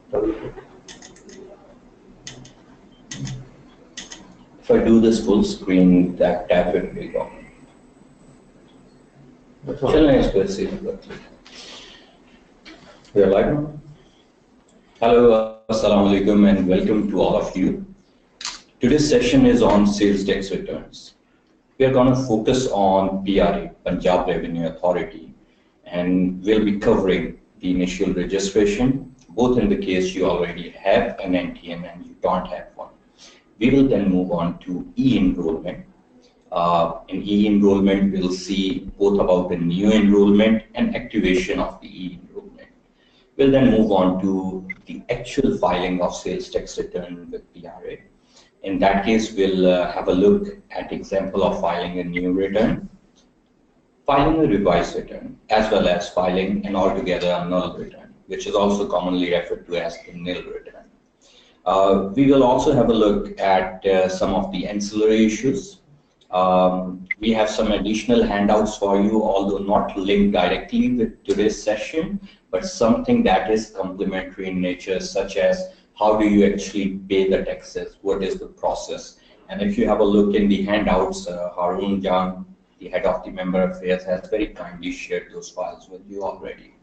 If I do this full screen, that tab will be gone. Shall I express it? We are live now. Hello, assalamu alaikum, and welcome to all of you. Today's session is on sales tax returns. We are going to focus on PRA, Punjab Revenue Authority, and we'll be covering the initial registration, both in the case you already have an NTN and you don't have one. We will then move on to e-enrollment. In e-enrollment, we'll see both about the new enrollment and activation of the e-enrollment. We'll then move on to the actual filing of sales tax return with PRA. In that case, we'll have a look at example of filing a new return, filing a revised return, as well as filing an altogether null return, which is also commonly referred to as the nil return. We will also have a look at some of the ancillary issues. We have some additional handouts for you, although not linked directly with today's session, but something that is complementary in nature, such as how do you actually pay the taxes, what is the process. And if you have a look in the handouts, Harun Jan, the head of the member affairs, has very kindly shared those files with you already.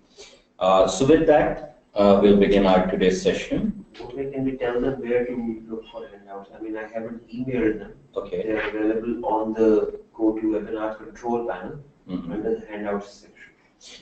So with that, we'll begin our today's session. Okay, can we tell them where to look for handouts? I mean, I haven't emailed them. Okay. They're available on the GoToWebinar control panel under the handouts section.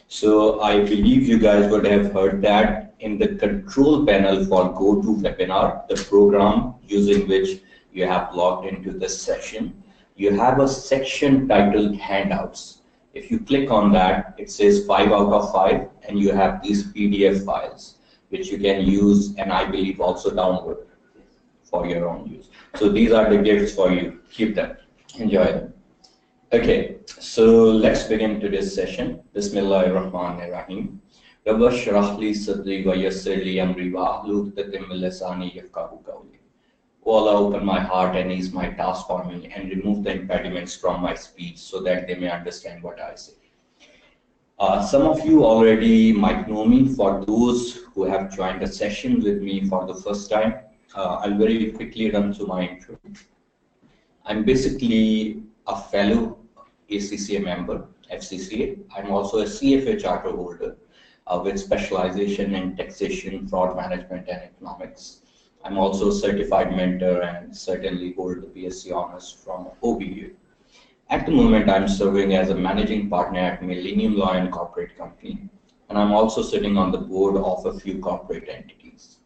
So I believe you guys would have heard that in the control panel for GoToWebinar, the program using which you have logged into this session, you have a section titled handouts. If you click on that, it says 5 out of 5, and you have these PDF files, which you can use and I believe also download for your own use. So these are the gifts for you. Keep them. Enjoy them. Okay, so let's begin today's session. Bismillahirrahmanirrahim. Rabbi shrah li sadri wa yassir li amri wa ahlul uqdatam min lisani yafqahu qawli. O Allah, open my heart and ease my task for me and remove the impediments from my speech so that they may understand what I say. Some of you already might know me. For those who have joined a session with me for the first time, I'll very quickly run through my intro. I'm basically a fellow ACCA member, FCCA. I'm also a CFA charter holder with specialization in taxation, fraud management, and economics. I'm also a certified mentor and certainly hold the PST honors from OBU. At the moment, I'm serving as a managing partner at Millennium Law and Corporate Company, and I'm also sitting on the board of a few corporate entities.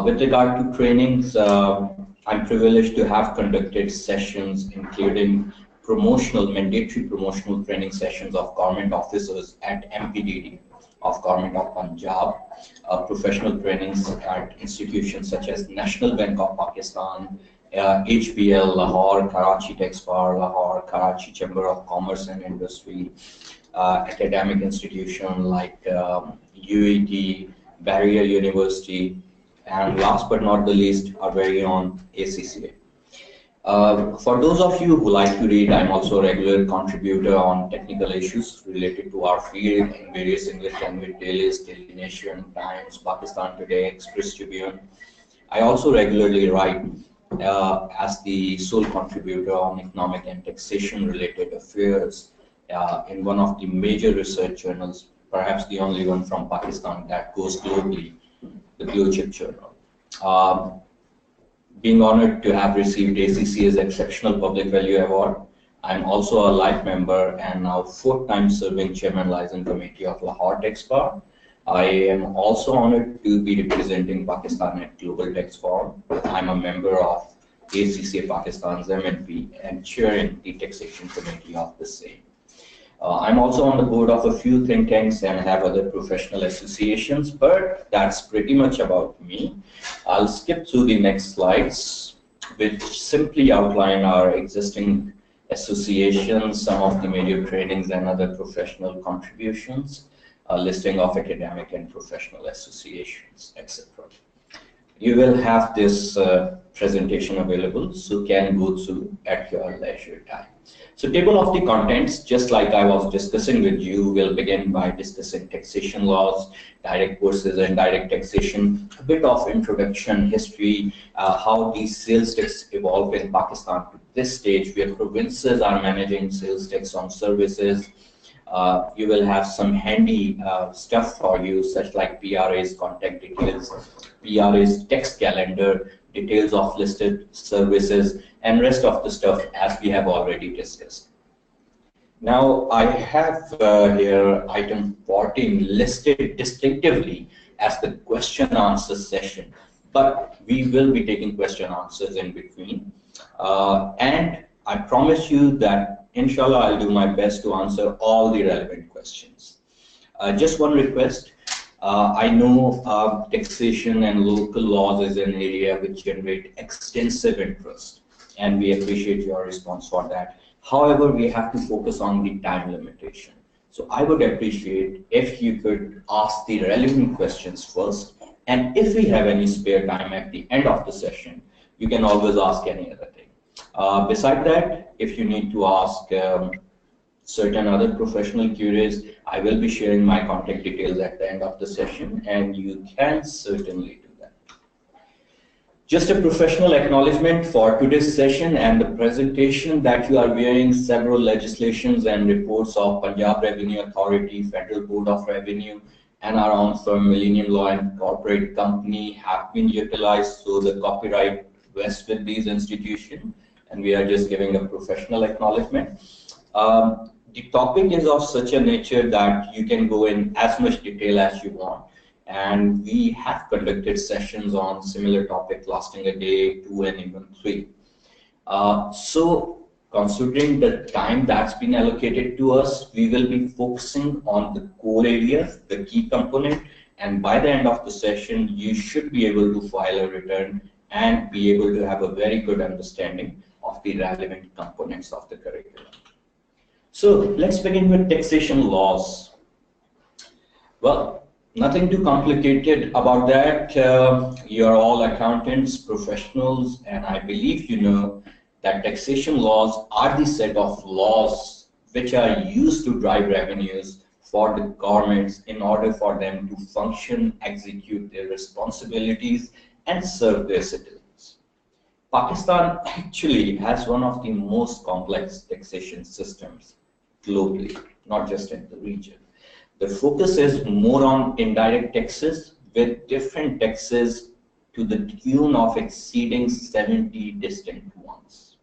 With regard to trainings, I'm privileged to have conducted sessions including mandatory promotional training sessions of government officers at MPDD of Government of Punjab, professional trainings at institutions such as National Bank of Pakistan, HBL, Lahore, Karachi Tax Bar, Lahore, Karachi Chamber of Commerce and Industry, academic institution like UET, Barrier University, and last but not the least, our very own ACCA. For those of you who like to read, I'm also a regular contributor on technical issues related to our field in various English language dailies, Daily Nation, Times, Pakistan Today, Express Tribune. I also regularly write as the sole contributor on economic and taxation related affairs in one of the major research journals, perhaps the only one from Pakistan that goes globally, the Blue Chip Journal. Being honored to have received ACCA's Exceptional Public Value Award, I'm also a life member and now 4th time serving Chairman Liaison Committee of Lahore Tax Bar. I am also honored to be representing Pakistan at Global Tax Forum. I'm a member of ACCA Pakistan's MNP and chairing the Taxation Committee of the same. I'm also on the board of a few think tanks and have other professional associations, but that's pretty much about me. I'll skip through the next slides, which simply outline our existing associations, some of the major trainings and other professional contributions, a listing of academic and professional associations, etc. You will have this presentation available, so can go through at your leisure time. So table of the contents, just like I was discussing with you, will begin by discussing taxation laws, direct versus indirect taxation, a bit of introduction, history, how these sales tax evolve in Pakistan to this stage, where provinces are managing sales tax on services. You will have some handy stuff for you, such like PRA's contact details, PRA's text calendar, details of listed services, and rest of the stuff as we have already discussed. Now, I have here item 14 listed distinctively as the question answer session, but we will be taking question answers in between. And I promise you that, inshallah, I'll do my best to answer all the relevant questions. Just one request. I know taxation and local laws is an area which generate extensive interest, and we appreciate your response for that. However, we have to focus on the time limitation. So I would appreciate if you could ask the relevant questions first, and if we have any spare time at the end of the session, you can always ask any other thing. Beside that, if you need to ask certain other professional queries, I will be sharing my contact details at the end of the session, and you can certainly do that. Just a professional acknowledgement for today's session and the presentation that you are wearing several legislations and reports of Punjab Revenue Authority, Federal Board of Revenue, and our own firm Millennium Law and Corporate Company have been utilized, so the copyright rests with these institutions, and we are just giving a professional acknowledgement. The topic is of such a nature that you can go in as much detail as you want, and we have conducted sessions on similar topic lasting a day, 2, and even 3. So considering the time that's been allocated to us, we will be focusing on the core areas, the key component, and by the end of the session, you should be able to file a return and be able to have a very good understanding of the relevant components of the curriculum. So let's begin with taxation laws. Well, nothing too complicated about that. You're all accountants, professionals, and I believe you know that taxation laws are the set of laws which are used to drive revenues for the governments in order for them to function, execute their responsibilities, and serve their citizens. Pakistan actually has one of the most complex taxation systems globally, not just in the region. The focus is more on indirect taxes, with different taxes to the tune of exceeding 70 distinct ones.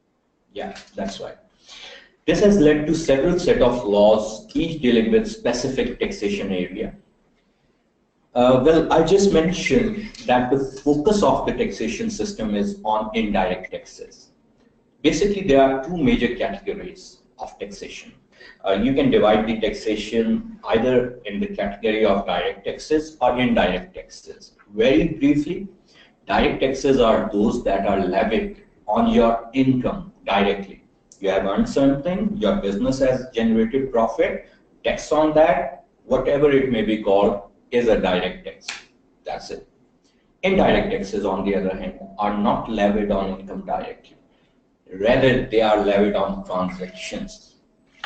Yeah, that's right. This has led to several set of laws, each dealing with specific taxation area. Well, I just mentioned that the focus of the taxation system is on indirect taxes. Basically, there are two major categories of taxation. You can divide the taxation either in the category of direct taxes or indirect taxes. Very briefly, direct taxes are those that are levied on your income directly. You have earned something, your business has generated profit, tax on that, whatever it may be called, is a direct tax. That's it. Indirect taxes, on the other hand, are not levied on income directly. Rather, they are levied on transactions.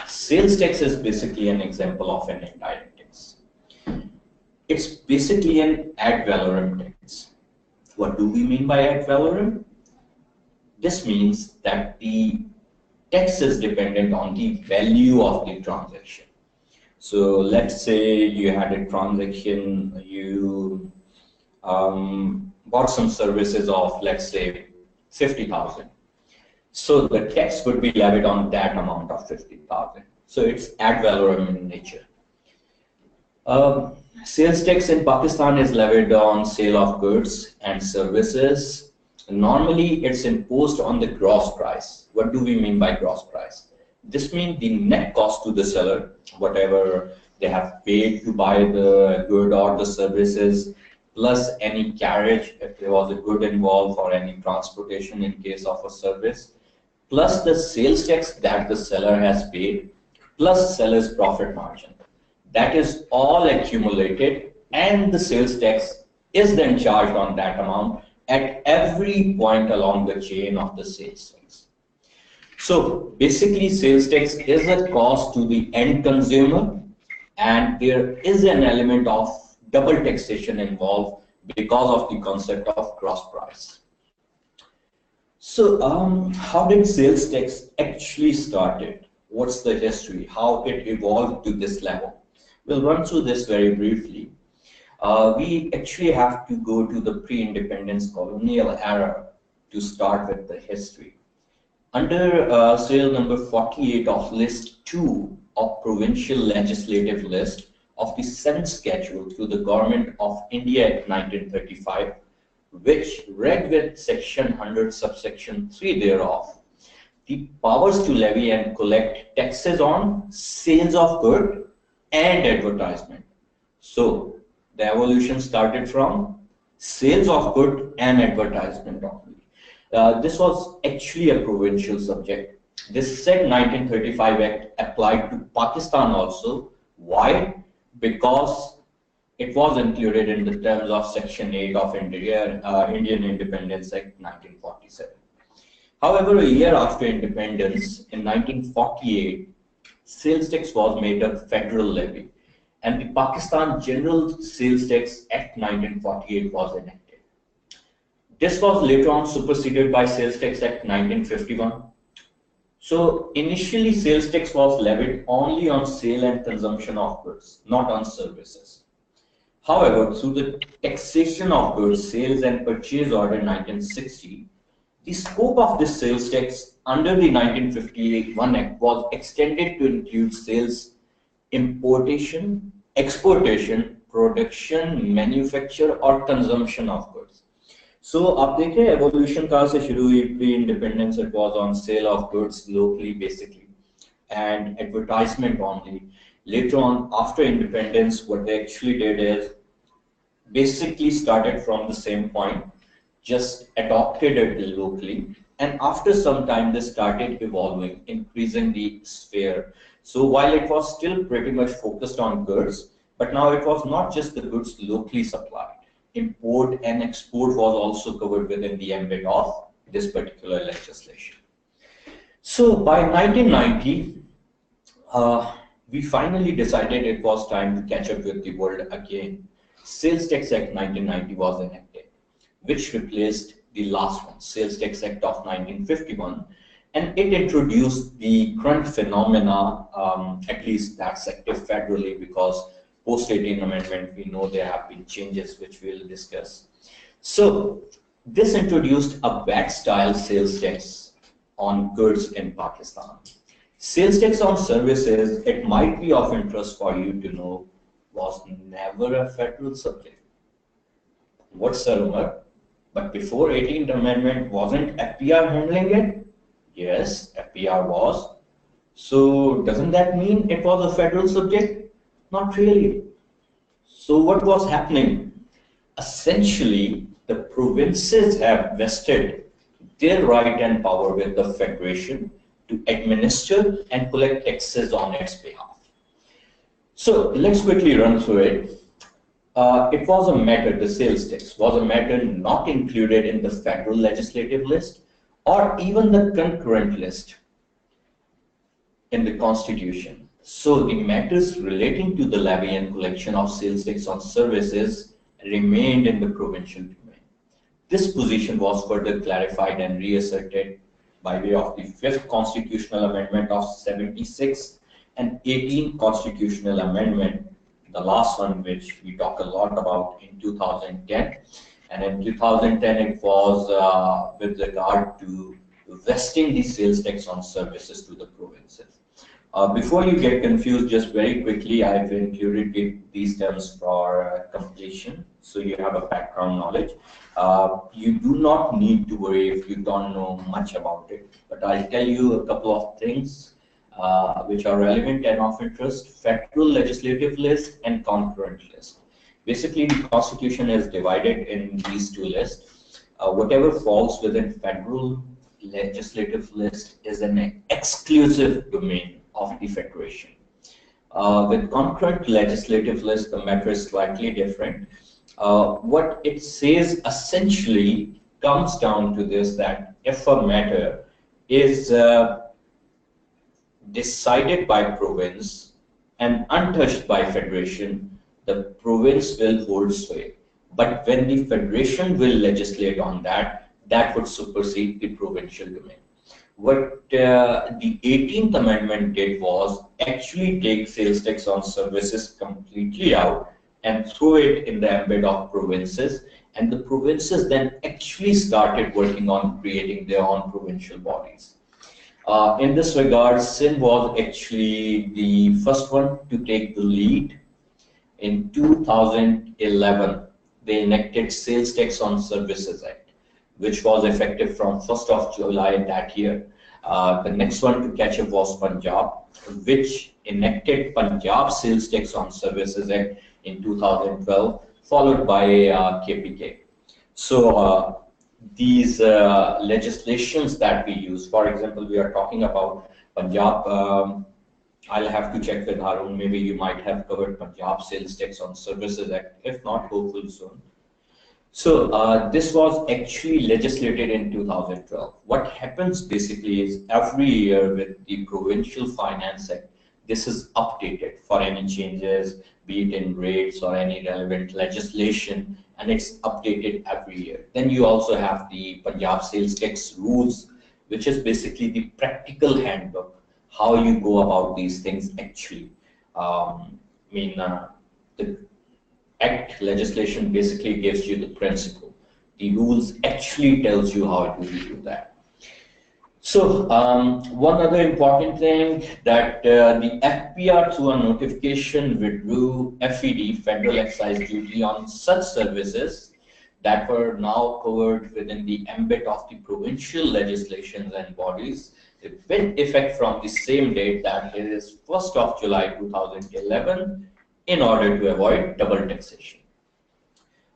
Sales tax is basically an example of an indirect tax. It's basically an ad valorem tax. What do we mean by ad valorem? This means that the tax is dependent on the value of the transaction. So let's say you had a transaction, you bought some services of, let's say, 50,000. So the tax would be levied on that amount of 50,000. So it's ad valorem in nature. Sales tax in Pakistan is levied on sale of goods and services. Normally, it's imposed on the gross price. What do we mean by gross price? This means the net cost to the seller, whatever they have paid to buy the good or the services, plus any carriage if there was a good involved or any transportation in case of a service, plus the sales tax that the seller has paid, plus seller's profit margin. That is all accumulated, and the sales tax is then charged on that amount at every point along the chain of the sales tax. So basically, sales tax is a cost to the end consumer, and there is an element of double taxation involved because of the concept of cross price. So how did sales tax actually started? What's the history? How it evolved to this level? We'll run through this very briefly. We actually have to go to the pre-independence colonial era to start with the history. Under serial number 48 of list 2 of provincial legislative list of the 7th schedule to the Government of India Act 1935, which read with section 100 subsection 3 thereof, the powers to levy and collect taxes on sales of goods and advertisement. So the evolution started from sales of goods and advertisement only. This was actually a provincial subject. This said 1935 Act applied to Pakistan also. Why? Because it was included in the terms of Section 8 of Indian Independence Act 1947. However, a year after independence, in 1948, sales tax was made a federal levy, and the Pakistan General Sales Tax Act 1948 was enacted. This was later on superseded by Sales Tax Act 1951. So initially, sales tax was levied only on sale and consumption of goods, not on services. However, through the Taxation of Goods, Sales and Purchase Order 1960, the scope of this sales tax under the 1951 Act was extended to include sales, importation, exportation, production, manufacture or consumption of goods. So आप देखिए evolution कहाँ से शुरू हुई pre-independence. It was on sale of goods locally basically and advertisement only. Later on, after independence, what they actually did is basically started from the same point, just adopted it locally, and after some time they started evolving, increasing the sphere. So while it was still pretty much focused on goods, but now it was not just the goods locally supplied. Import and export was also covered within the ambit of this particular legislation. So by 1990, we finally decided it was time to catch up with the world again. Sales Tax Act 1990 was enacted, which replaced the last one, Sales Tax Act of 1951, and it introduced the current phenomena, at least that's active federally, because post 18 amendment, we know there have been changes which we'll discuss. So this introduced a VAT style sales tax on goods in Pakistan. Sales tax on services, it might be of interest for you to know, was never a federal subject. What's the rumor? But before 18th amendment, wasn't FPR handling it? Yes, FPR was. So doesn't that mean it was a federal subject? Not really. So what was happening? Essentially, the provinces have vested their right and power with the federation to administer and collect taxes on its behalf. So let's quickly run through it. It was a matter, the sales tax was a matter not included in the federal legislative list or even the concurrent list in the Constitution. So the matters relating to the levy and collection of sales tax on services remained in the provincial domain. This position was further clarified and reasserted by way of the 5th Constitutional Amendment of 76 and 18th Constitutional Amendment, the last one which we talk a lot about, in 2010. And in 2010 it was with regard to vesting the sales tax on services to the provinces. Before you get confused, just very quickly, I've included these terms for completion, so you have a background knowledge. You do not need to worry if you don't know much about it, but I'll tell you a couple of things which are relevant and of interest: federal legislative list and concurrent list. Basically, the Constitution is divided in these two lists. Whatever falls within federal legislative list is an exclusive domain of the Federation. With concurrent legislative list, the matter is slightly different. What it says essentially comes down to this, that if a matter is decided by province and untouched by federation, the province will hold sway. But when the federation will legislate on that, that would supersede the provincial domain. What the 18th Amendment did was actually take sales tax on services completely out and throw it in the ambit of provinces. And the provinces then actually started working on creating their own provincial bodies. In this regard, Sindh was actually the first one to take the lead. In 2011, they enacted Sales Tax on Services Act, which was effective from 1st of July that year. The next one to catch up was Punjab, which enacted Punjab Sales Tax on Services Act in 2012, followed by KPK. So these legislations that we use, for example, we are talking about Punjab. I'll have to check with Harun. Maybe you might have covered Punjab Sales Tax on Services Act. If not, hopefully soon. So this was actually legislated in 2012. What happens basically is every year with the Provincial Finance Act, this is updated for any changes, be it in rates or any relevant legislation, and it's updated every year. Then you also have the Punjab Sales Tax Rules, which is basically the practical handbook, how you go about these things actually. The Act legislation basically gives you the principle. The rules actually tells you how to do that. So one other important thing, that the FPR through a notification withdrew FED, Federal Excise Duty, on such services that were now covered within the ambit of the provincial legislations and bodies, with effect from the same date, that is 1st of July 2011, in order to avoid double taxation.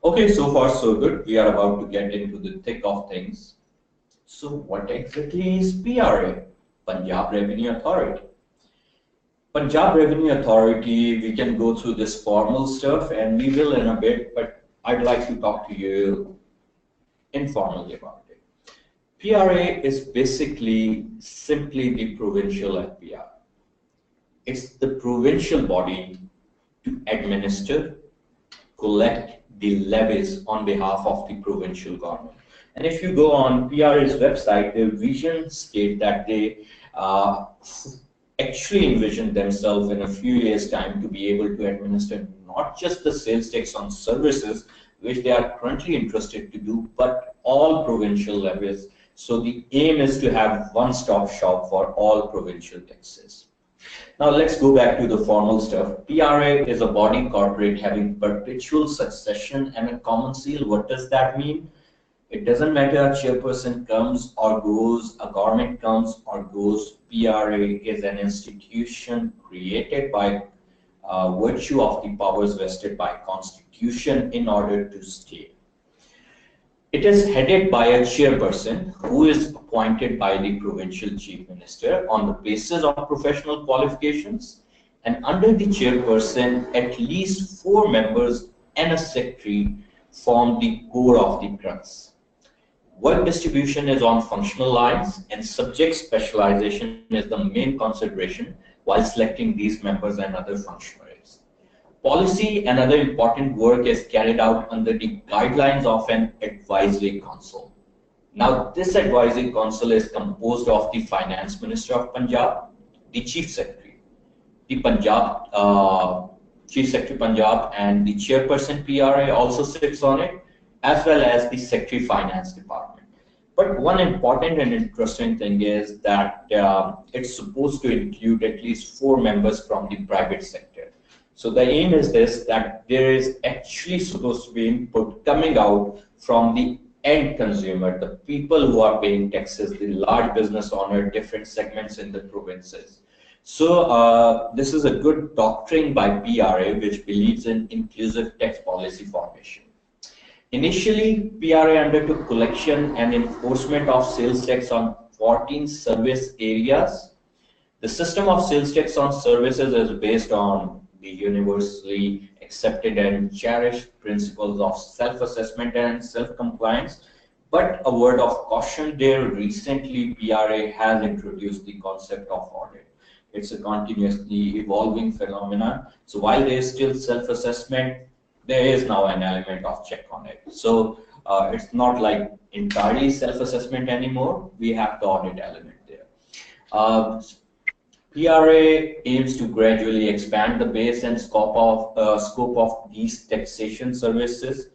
Okay, so far so good. We are about to get into the thick of things. So what exactly is PRA? Punjab Revenue Authority. Punjab Revenue Authority, we can go through this formal stuff, and we will in a bit, but I'd like to talk to you informally about it. PRA is basically simply the provincial FPR. It's the provincial body to administer, collect the levies on behalf of the provincial government. And if you go on PRA's website, their vision state that they actually envision themselves in a few years' time to be able to administer not just the sales tax on services, which they are currently interested to do, but all provincial levies. So the aim is to have one-stop shop for all provincial taxes. Now let's go back to the formal stuff. PRA is a body corporate having perpetual succession and a common seal. What does that mean? It doesn't matter a chairperson comes or goes, a government comes or goes. PRA is an institution created by virtue of the powers vested by Constitution in order to stay. It is headed by a chairperson who is appointed by the provincial chief minister on the basis of professional qualifications, and under the chairperson, at least 4 members and a secretary form the core of the crux. Work distribution is on functional lines, and subject specialization is the main consideration while selecting these members and other functionaries. Policy and other important work is carried out under the guidelines of an advisory council. Now, this advisory council is composed of the Finance Minister of Punjab, the Chief Secretary, the Chief Secretary Punjab, and the Chairperson PRA also sits on it, as well as the Secretary Finance Department. But one important and interesting thing is that it's supposed to include at least 4 members from the private sector. So the aim is this, that there is actually supposed to be input coming out from the end consumer, the people who are paying taxes, the large business owner, different segments in the provinces. So this is a good doctrine by PRA, which believes in inclusive tax policy formation. Initially, PRA undertook collection and enforcement of sales tax on 14 service areas. The system of sales tax on services is based on the universally accepted and cherished principles of self-assessment and self-compliance. But a word of caution there, recently PRA has introduced the concept of audit. It's a continuously evolving phenomenon. So while there is still self-assessment, there is now an element of check on it. So it's not like entirely self-assessment anymore. We have the audit element there. PRA aims to gradually expand the base and scope of these taxation services.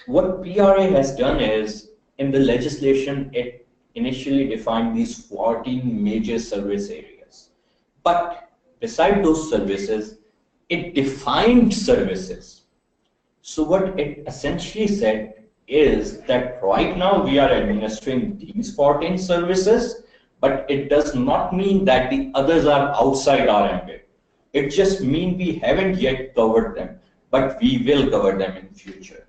What PRA has done is, in the legislation, it initially defined these 14 major service areas. But beside those services, it defined services. So what it essentially said is that right now we are administering these 14 services, but it does not mean that the others are outside our ambit. It just means we haven't yet covered them, but we will cover them in future.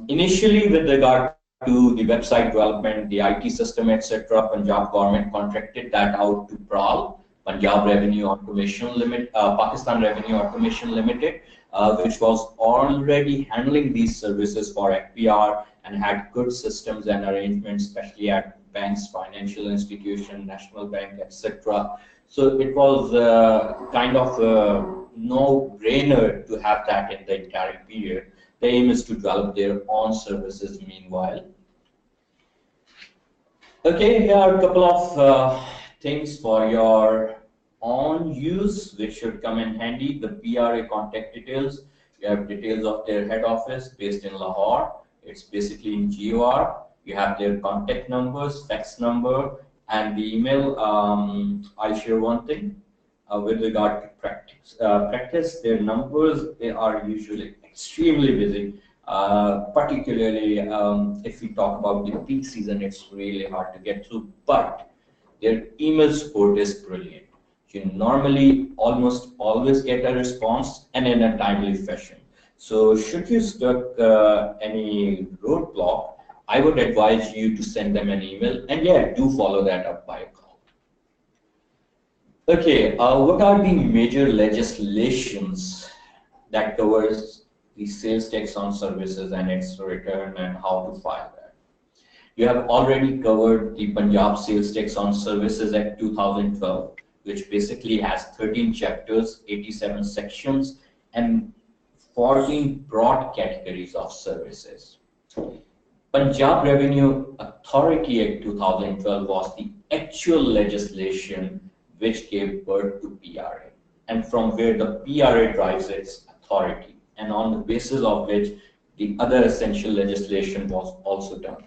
Initially, with regard to the website development, the IT system, etc., Punjab government contracted that out to PRAL, Punjab Revenue Automation Limited, Pakistan Revenue Automation Limited, which was already handling these services for FPR and had good systems and arrangements, especially at banks, financial institutions, national bank, etc. So it was kind of a no-brainer to have that in the entire period. The aim is to develop their own services meanwhile. Okay, here are a couple of things for your own use, which should come in handy. The PRA contact details. You have details of their head office based in Lahore. It's basically in GOR. You have their contact numbers, fax number, and the email. I'll share one thing with regard to practice. Their numbers, they are usually extremely busy. Particularly if we talk about the peak season, it's really hard to get through. But their email support is brilliant. You normally almost always get a response and in a timely fashion. So should you stuck any roadblock, I would advise you to send them an email, and yeah, do follow that up by a call. Okay, what are the major legislations that covers the sales tax on services and its return and how to file that? You have already covered the Punjab Sales Tax on Services Act 2012, which basically has 13 chapters, 87 sections, and 14 broad categories of services. Punjab Revenue Authority Act 2012 was the actual legislation which gave birth to PRA, and from where the PRA drives its authority, and on the basis of which the other essential legislation was also done.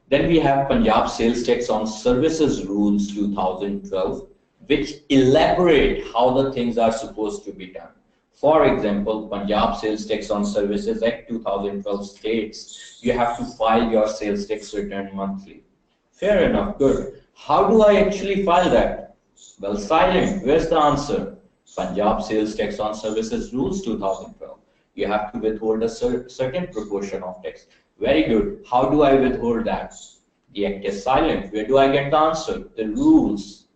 Then we have Punjab Sales Tax on Services Rules 2012, which elaborate how the things are supposed to be done. For example, Punjab Sales Tax on Services Act 2012 states you have to file your sales tax return monthly. Fair enough, good. How do I actually file that? Well, silent. Where's the answer? Punjab Sales Tax on Services Rules 2012. You have to withhold a certain proportion of tax. Very good. How do I withhold that? The act is silent. Where do I get the answer? The rules.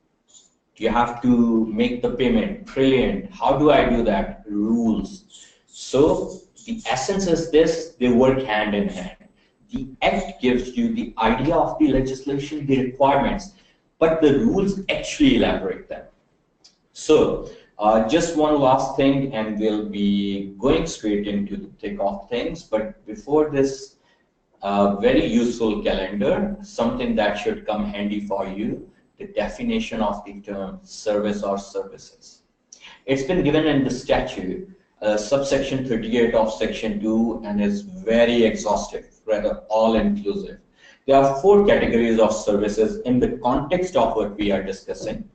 You have to make the payment. Brilliant. How do I do that? Rules. So the essence is this, they work hand in hand. The act gives you the idea of the legislation, the requirements, but the rules actually elaborate them. So just one last thing, and we'll be going straight into the thick of things. But before this, very useful calendar, something that should come handy for you, the definition of the term service or services. It's been given in the statute, subsection 38 of section 2, and is very exhaustive, rather all-inclusive. There are 4 categories of services in the context of what we are discussing.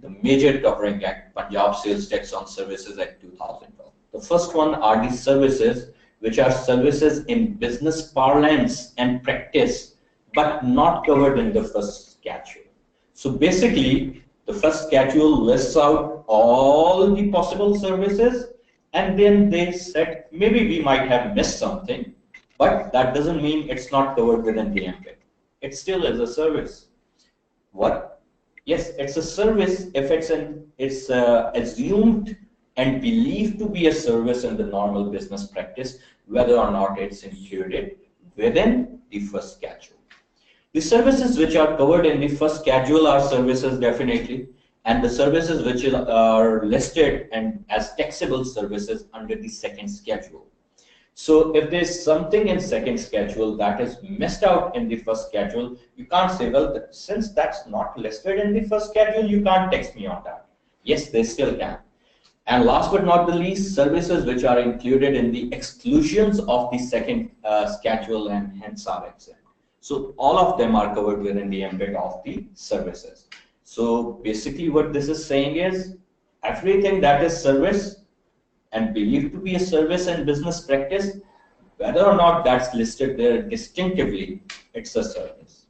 The major covering act, Punjab Sales Tax on Services Act 2012. The first one are the services, which are services in business parlance and practice, but not covered in the first schedule. So basically, the first schedule lists out all the possible services, and then they said, maybe we might have missed something, but that doesn't mean it's not covered within the ambit. It still is a service. What? Yes, it's a service if it's assumed and believed to be a service in the normal business practice, whether or not it's included within the first schedule. The services which are covered in the first schedule are services definitely, and the services which are listed and as taxable services under the second schedule. So if there's something in second schedule that is missed out in the first schedule, you can't say, well, since that's not listed in the first schedule, you can't tax me on that. Yes, they still can. And last but not the least, services which are included in the exclusions of the second schedule and hence are exempt. So all of them are covered within the ambit of the services. So basically what this is saying is everything that is service and believed to be a service and business practice, whether or not that's listed there distinctively, it's a service.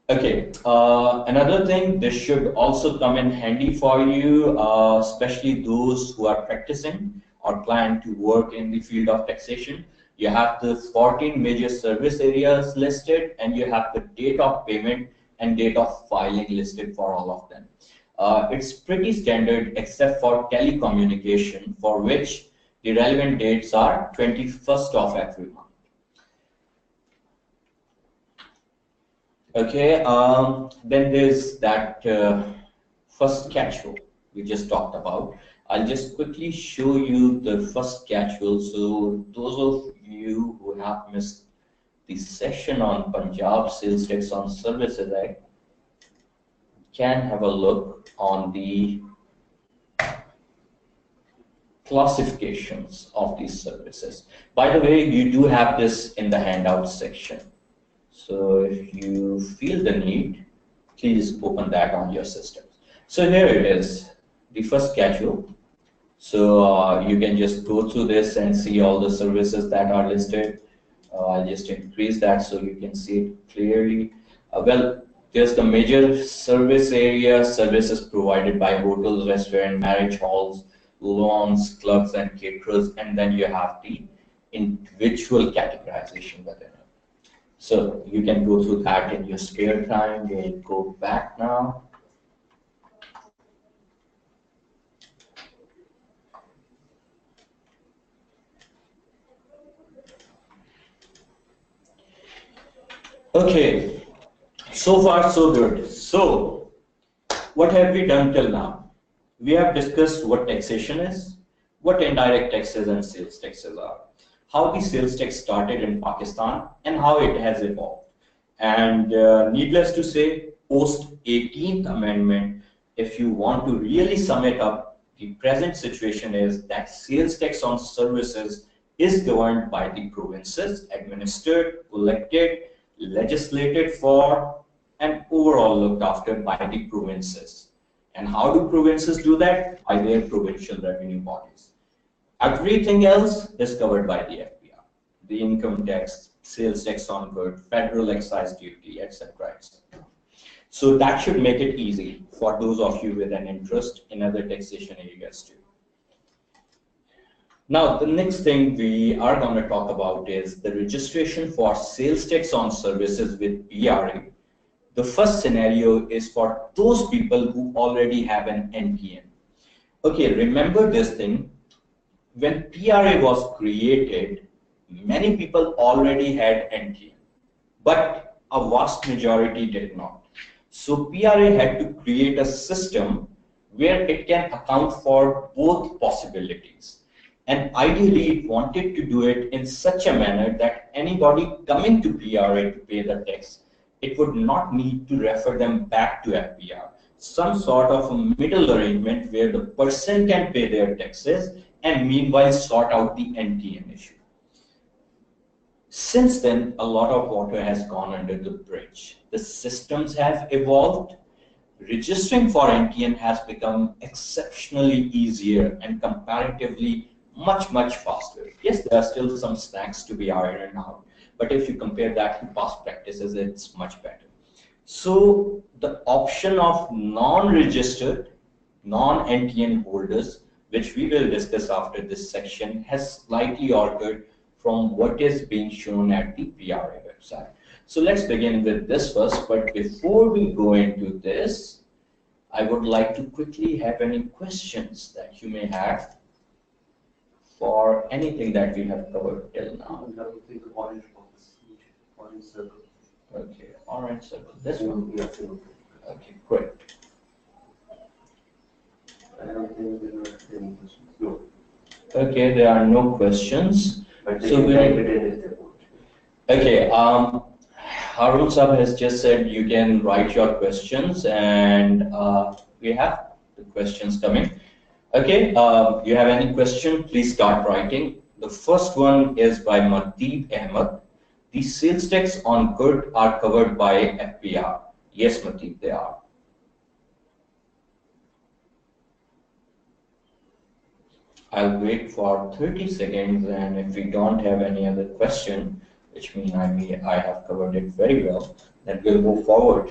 Okay, another thing, this should also come in handy for you, especially those who are practicing or plan to work in the field of taxation. You have the 14 major service areas listed, and you have the date of payment and date of filing listed for all of them. It's pretty standard except for telecommunication, for which the relevant dates are 21st of every month. Okay, then there's that first schedule we just talked about. I'll just quickly show you the first schedule. So those of you who have missed the session on Punjab Sales Tax on Services Act can have a look on the classifications of these services. By the way, you do have this in the handout section. So if you feel the need, please open that on your system. So here it is, the first schedule. So you can just go through this and see all the services that are listed. I'll just increase that so you can see it clearly. Well, there's the major service area, services provided by hotels, restaurants, marriage halls, lawns, clubs, and caterers, and then you have the individual categorization within it. So you can go through that in your spare time. We'll go back now. Okay, so far so good. So what have we done till now? We have discussed what taxation is, what indirect taxes and sales taxes are, how the sales tax started in Pakistan and how it has evolved. And needless to say, post 18th Amendment, if you want to really sum it up, the present situation is that sales tax on services is governed by the provinces, administered, collected, legislated for, and overall looked after by the provinces. And how do provinces do that? By their provincial revenue bodies. Everything else is covered by the FBR, the income tax, sales tax on goods, federal excise duty, etc. So that should make it easy for those of you with an interest in other taxation areas too. Now, the next thing we are going to talk about is the registration for sales tax on services with PRA. The first scenario is for those people who already have an NPN. Okay, remember this thing. When PRA was created, many people already had NPN, but a vast majority did not. So PRA had to create a system where it can account for both possibilities. And ideally, it wanted to do it in such a manner that anybody coming to PRA to pay the tax, it would not need to refer them back to FBR. Some sort of a middle arrangement where the person can pay their taxes and meanwhile sort out the NTN issue. Since then, a lot of water has gone under the bridge. The systems have evolved. Registering for NTN has become exceptionally easier and comparatively much faster. Yes, there are still some snacks to be ironed out, but if you compare that to past practices, it's much better. So the option of non-registered, non-NTN holders, which we will discuss after this section, has slightly altered from what is being shown at the PRA website. So let's begin with this first, but before we go into this, I would like to quickly have any questions that you may have for anything that we have covered till now. I would think orange box, orange circle. Okay, orange circle. This one? Yeah. Okay, great. I don't think there are any questions. No. Okay, there are no questions. But they So can we'll, type it in if they want. okay, Harun Sahab has just said you can write your questions, and we have the questions coming. Okay, you have any question, please start writing. The first one is by Mateeb Ahmed. The sales tax on good are covered by FPR. Yes, Mateeb, they are. I'll wait for 30 seconds, and if we don't have any other question, which means I have covered it very well, then we'll move forward.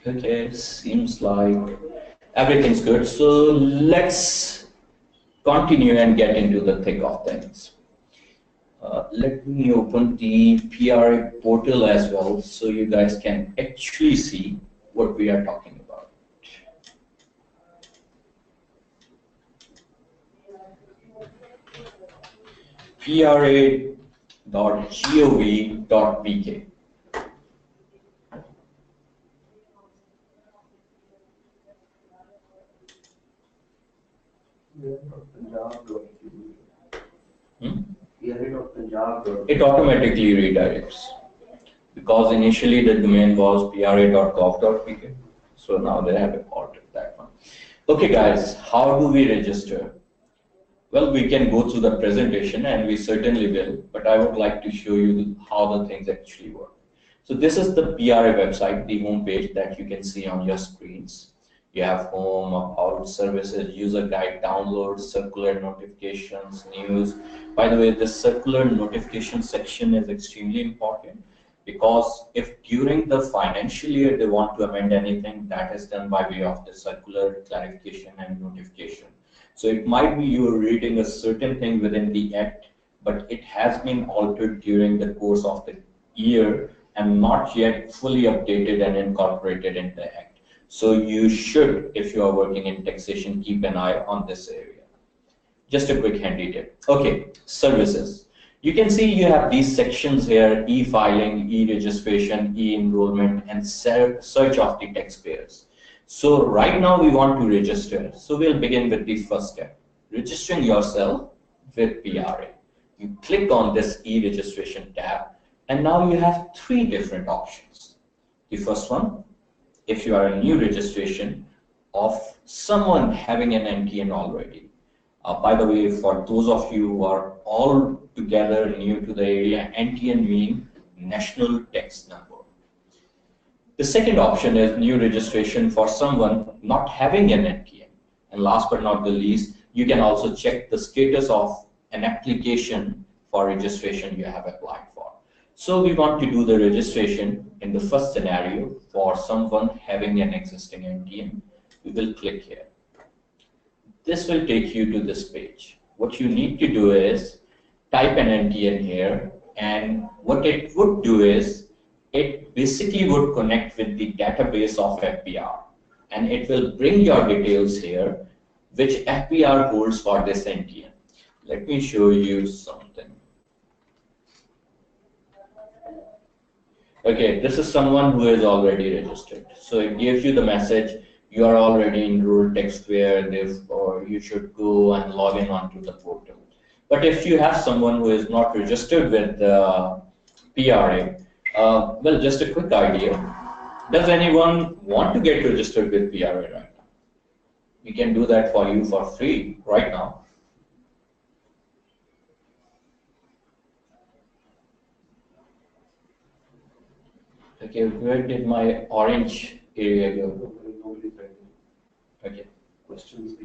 Okay, seems like everything's good. So let's continue and get into the thick of things. Let me open the PRA portal as well so you guys can actually see what we are talking about. pra.gov.pk. It automatically redirects because initially the domain was pra.gov.pk, so now they have imported that one. Okay guys, how do we register? Well, we can go through the presentation and we certainly will, but I would like to show you how the things actually work. So this is the PRA website, the home page that you can see on your screens. You have home, about, services, user guide, downloads, circular notifications, news. By the way, the circular notification section is extremely important because if during the financial year they want to amend anything, that is done by way of the circular clarification and notification. So it might be you're reading a certain thing within the act, but it has been altered during the course of the year and not yet fully updated and incorporated in the act. So you should, if you are working in taxation, keep an eye on this area. Just a quick handy tip. Okay, services. You can see you have these sections here: e-filing, e-registration, e-enrollment, and search of the taxpayers. So right now we want to register. So we'll begin with the first step, registering yourself with PRA. You click on this e-registration tab, and now you have three different options. The first one, if you are a new registration of someone having an NTN already. By the way, for those of you who are all together new to the area, NTN means National Tax Number. The second option is new registration for someone not having an NTN. And last but not the least, you can also check the status of an application for registration you have applied for. So we want to do the registration in the first scenario for someone having an existing NTN. We will click here. This will take you to this page. What you need to do is type an NTN here, and what it would do is it basically would connect with the database of FPR, and it will bring your details here, which FPR holds for this NTN. Let me show you something. Okay, this is someone who is already registered. So it gives you the message, you are already enrolled taxpayer, therefore you should go and log in onto the portal. But if you have someone who is not registered with PRA, well, just a quick idea. Does anyone want to get registered with PRA right now? We can do that for you for free right now. Okay, where did my orange area go? Okay. Questions.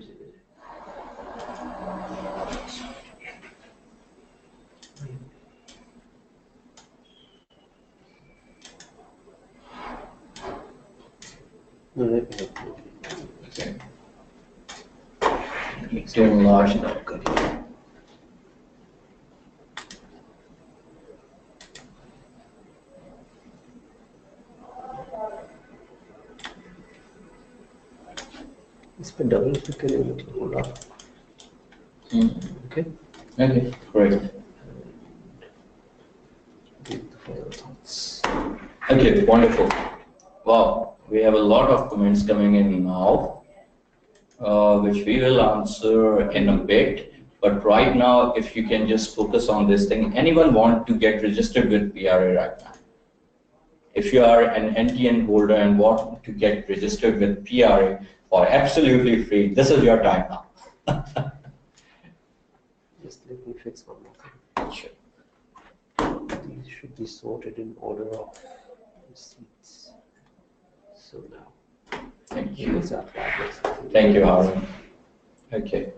Okay. It's enlarged now. इस पे double click करेंगे hold up. Okay. Okay, great. Okay, wonderful. Wow, we have a lot of comments coming in now, which we will answer in a bit. But right now, if you can just focus on this thing, anyone want to get registered with PRA right now? If you are an NTN holder and want to get registered with PRA for absolutely free, this is your time now. Just let me fix one more thing. Sure. These should be sorted in order of receipts. So now, Thank you. Thank Thank you, Aaron. Okay.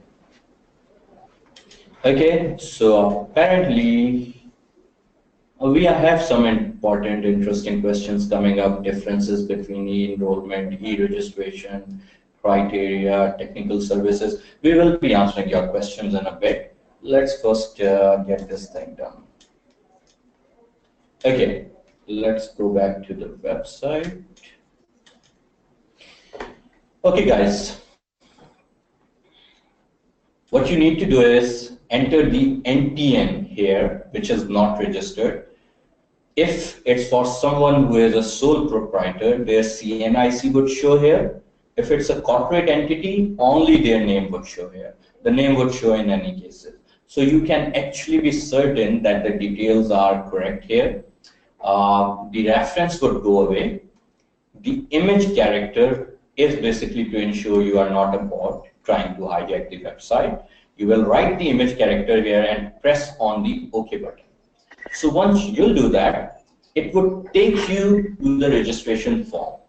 Okay, so apparently we have some important, interesting questions coming up, differences between e-enrollment, e-registration, criteria, technical services. We will be answering your questions in a bit. Let's first get this thing done. Okay, let's go back to the website. Okay, guys. What you need to do is enter the NTN here, which is not registered. If it's for someone who is a sole proprietor, their CNIC would show here. If it's a corporate entity, only their name would show here. The name would show in any cases. So you can actually be certain that the details are correct here. The reference would go away. The image character is basically to ensure you are not a bot trying to hijack the website. You will write the image character here and press on the OK button. So once you'll do that, it would take you to the registration form.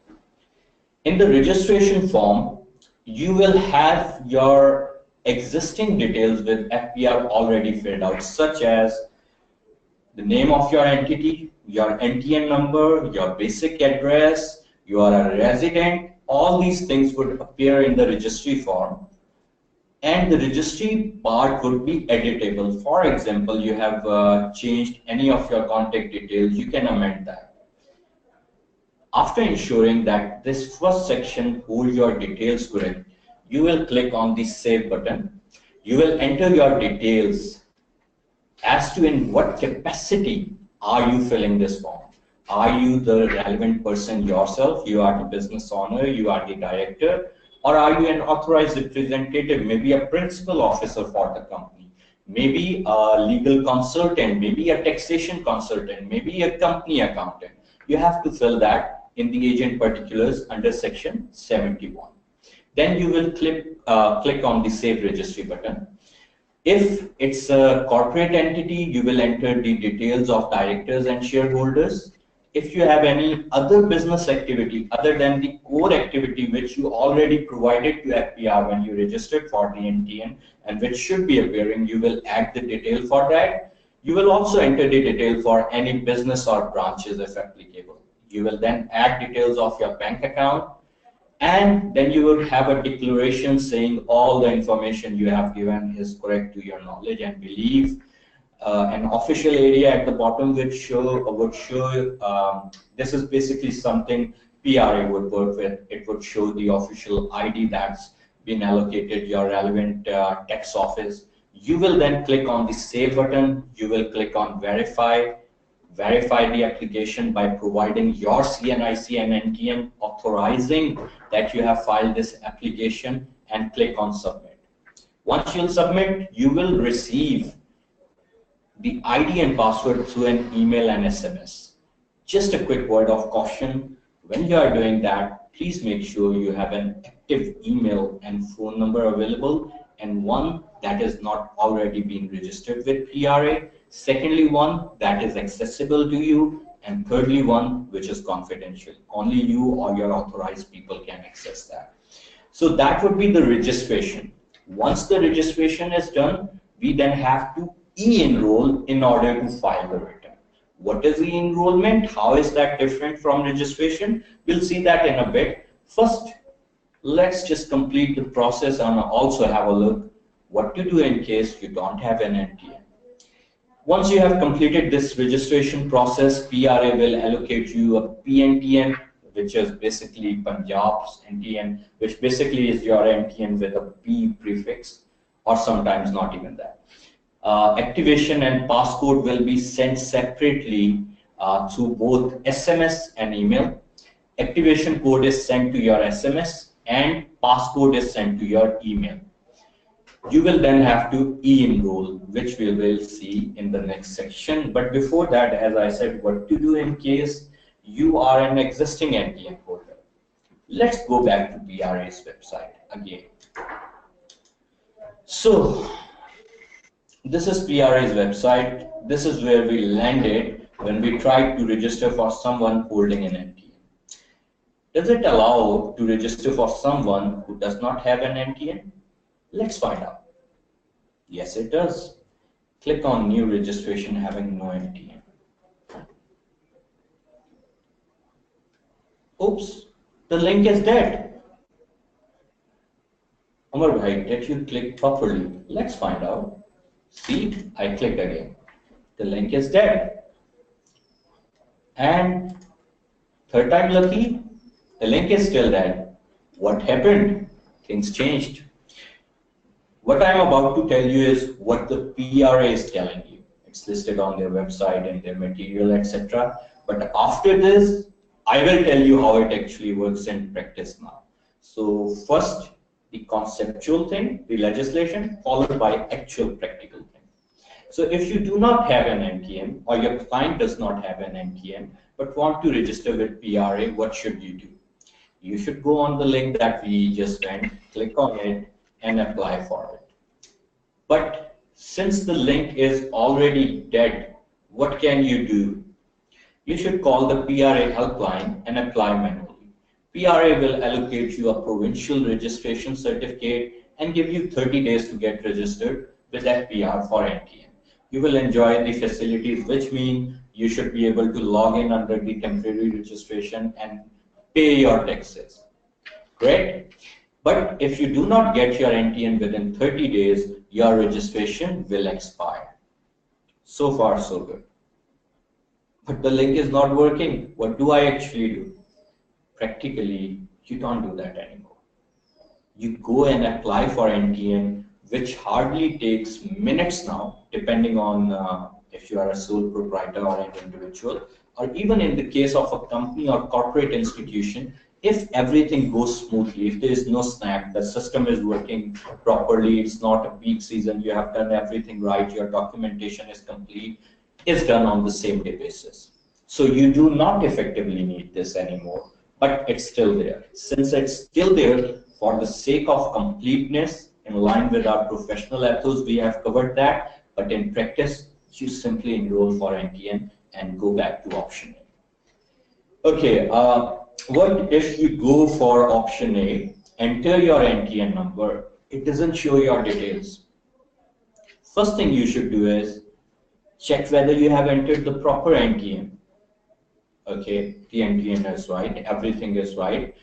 In the registration form, you will have your existing details with FPR already filled out, such as the name of your entity, your NTN number, your basic address, you are a resident. All these things would appear in the registry form. And the registry part would be editable. For example, you have changed any of your contact details, you can amend that. After ensuring that this first section holds your details correct, you will click on the Save button. You will enter your details as to in what capacity are you filling this form. Are you the relevant person yourself? You are the business owner, you are the director, or are you an authorized representative, maybe a principal officer for the company, maybe a legal consultant, maybe a taxation consultant, maybe a company accountant? You have to fill that in the agent particulars under section 71. Then you will click on the Save Registry button. If it's a corporate entity, you will enter the details of directors and shareholders. If you have any other business activity other than the core activity which you already provided to FPR when you registered for the NTN and which should be appearing, you will add the detail for that. You will also enter the detail for any business or branches if applicable. You will then add details of your bank account, and then you will have a declaration saying all the information you have given is correct to your knowledge and belief. An official area at the bottom would show this is basically something PRA would work with. It would show the official ID that's been allocated your relevant tax office. You will then click on the Save button. You will click on Verify the application by providing your CNIC and NTN authorizing that you have filed this application, and click on Submit. Once you'll submit, you will receive the ID and password through an email and SMS. Just a quick word of caution, when you are doing that, please make sure you have an active email and phone number available, and one that is not already been registered with PRA. Secondly, one that is accessible to you, and thirdly, one which is confidential. Only you or your authorized people can access that. So that would be the registration. Once the registration is done, we then have to e-enroll in order to file the return. What is e-enrollment? How is that different from registration? We'll see that in a bit. First, let's just complete the process and also have a look what to do in case you don't have an NTN. Once you have completed this registration process, PRA will allocate you a PNTN which is basically Punjab's NTN, which basically is your NTN with a P prefix, or sometimes not even that. Activation and passcode will be sent separately through both SMS and email. Activation code is sent to your SMS and passcode is sent to your email. You will then have to e-enroll, which we will see in the next section. But before that, as I said, what to do in case you are an existing NTN holder. Let's go back to PRA's website again. So this is PRA's website. This is where we landed when we tried to register for someone holding an NTN. Does it allow to register for someone who does not have an NTN? Let's find out. Yes, it does. Click on new registration having no NTN. Oops, the link is dead. Amar bhai, did you click properly? Let's find out. See, I clicked again. The link is dead. And third time lucky, the link is still dead. What happened? Things changed. What I'm about to tell you is what the PRA is telling you. It's listed on their website and their material, etc. But after this, I will tell you how it actually works in practice now. So first, the conceptual thing, the legislation, followed by actual practical thing. So if you do not have an NTN or your client does not have an NTN but want to register with PRA, what should you do? You should go on the link that we just went, click on it, and apply for it. But since the link is already dead, what can you do? You should call the PRA helpline and apply manually. PRA will allocate you a provincial registration certificate and give you 30 days to get registered with FPR for NTN. You will enjoy the facilities, which mean you should be able to log in under the temporary registration and pay your taxes. Great. But if you do not get your NTN within 30 days, your registration will expire. So far, so good. But the link is not working. What do I actually do? Practically, you don't do that anymore. You go and apply for NTN, which hardly takes minutes now, depending on if you are a sole proprietor or an individual, or even in the case of a company or corporate institution, if everything goes smoothly, if there is no snag, the system is working properly, it's not a peak season, you have done everything right, your documentation is complete, it's done on the same day basis. So you do not effectively need this anymore, but it's still there. Since it's still there, for the sake of completeness, in line with our professional ethos, we have covered that, but in practice, you simply enroll for NTN and go back to option A. Okay, what if you go for option A, enter your NTN number, it doesn't show your details. First thing you should do is check whether you have entered the proper NTN. Okay, the NTN is right, everything is right.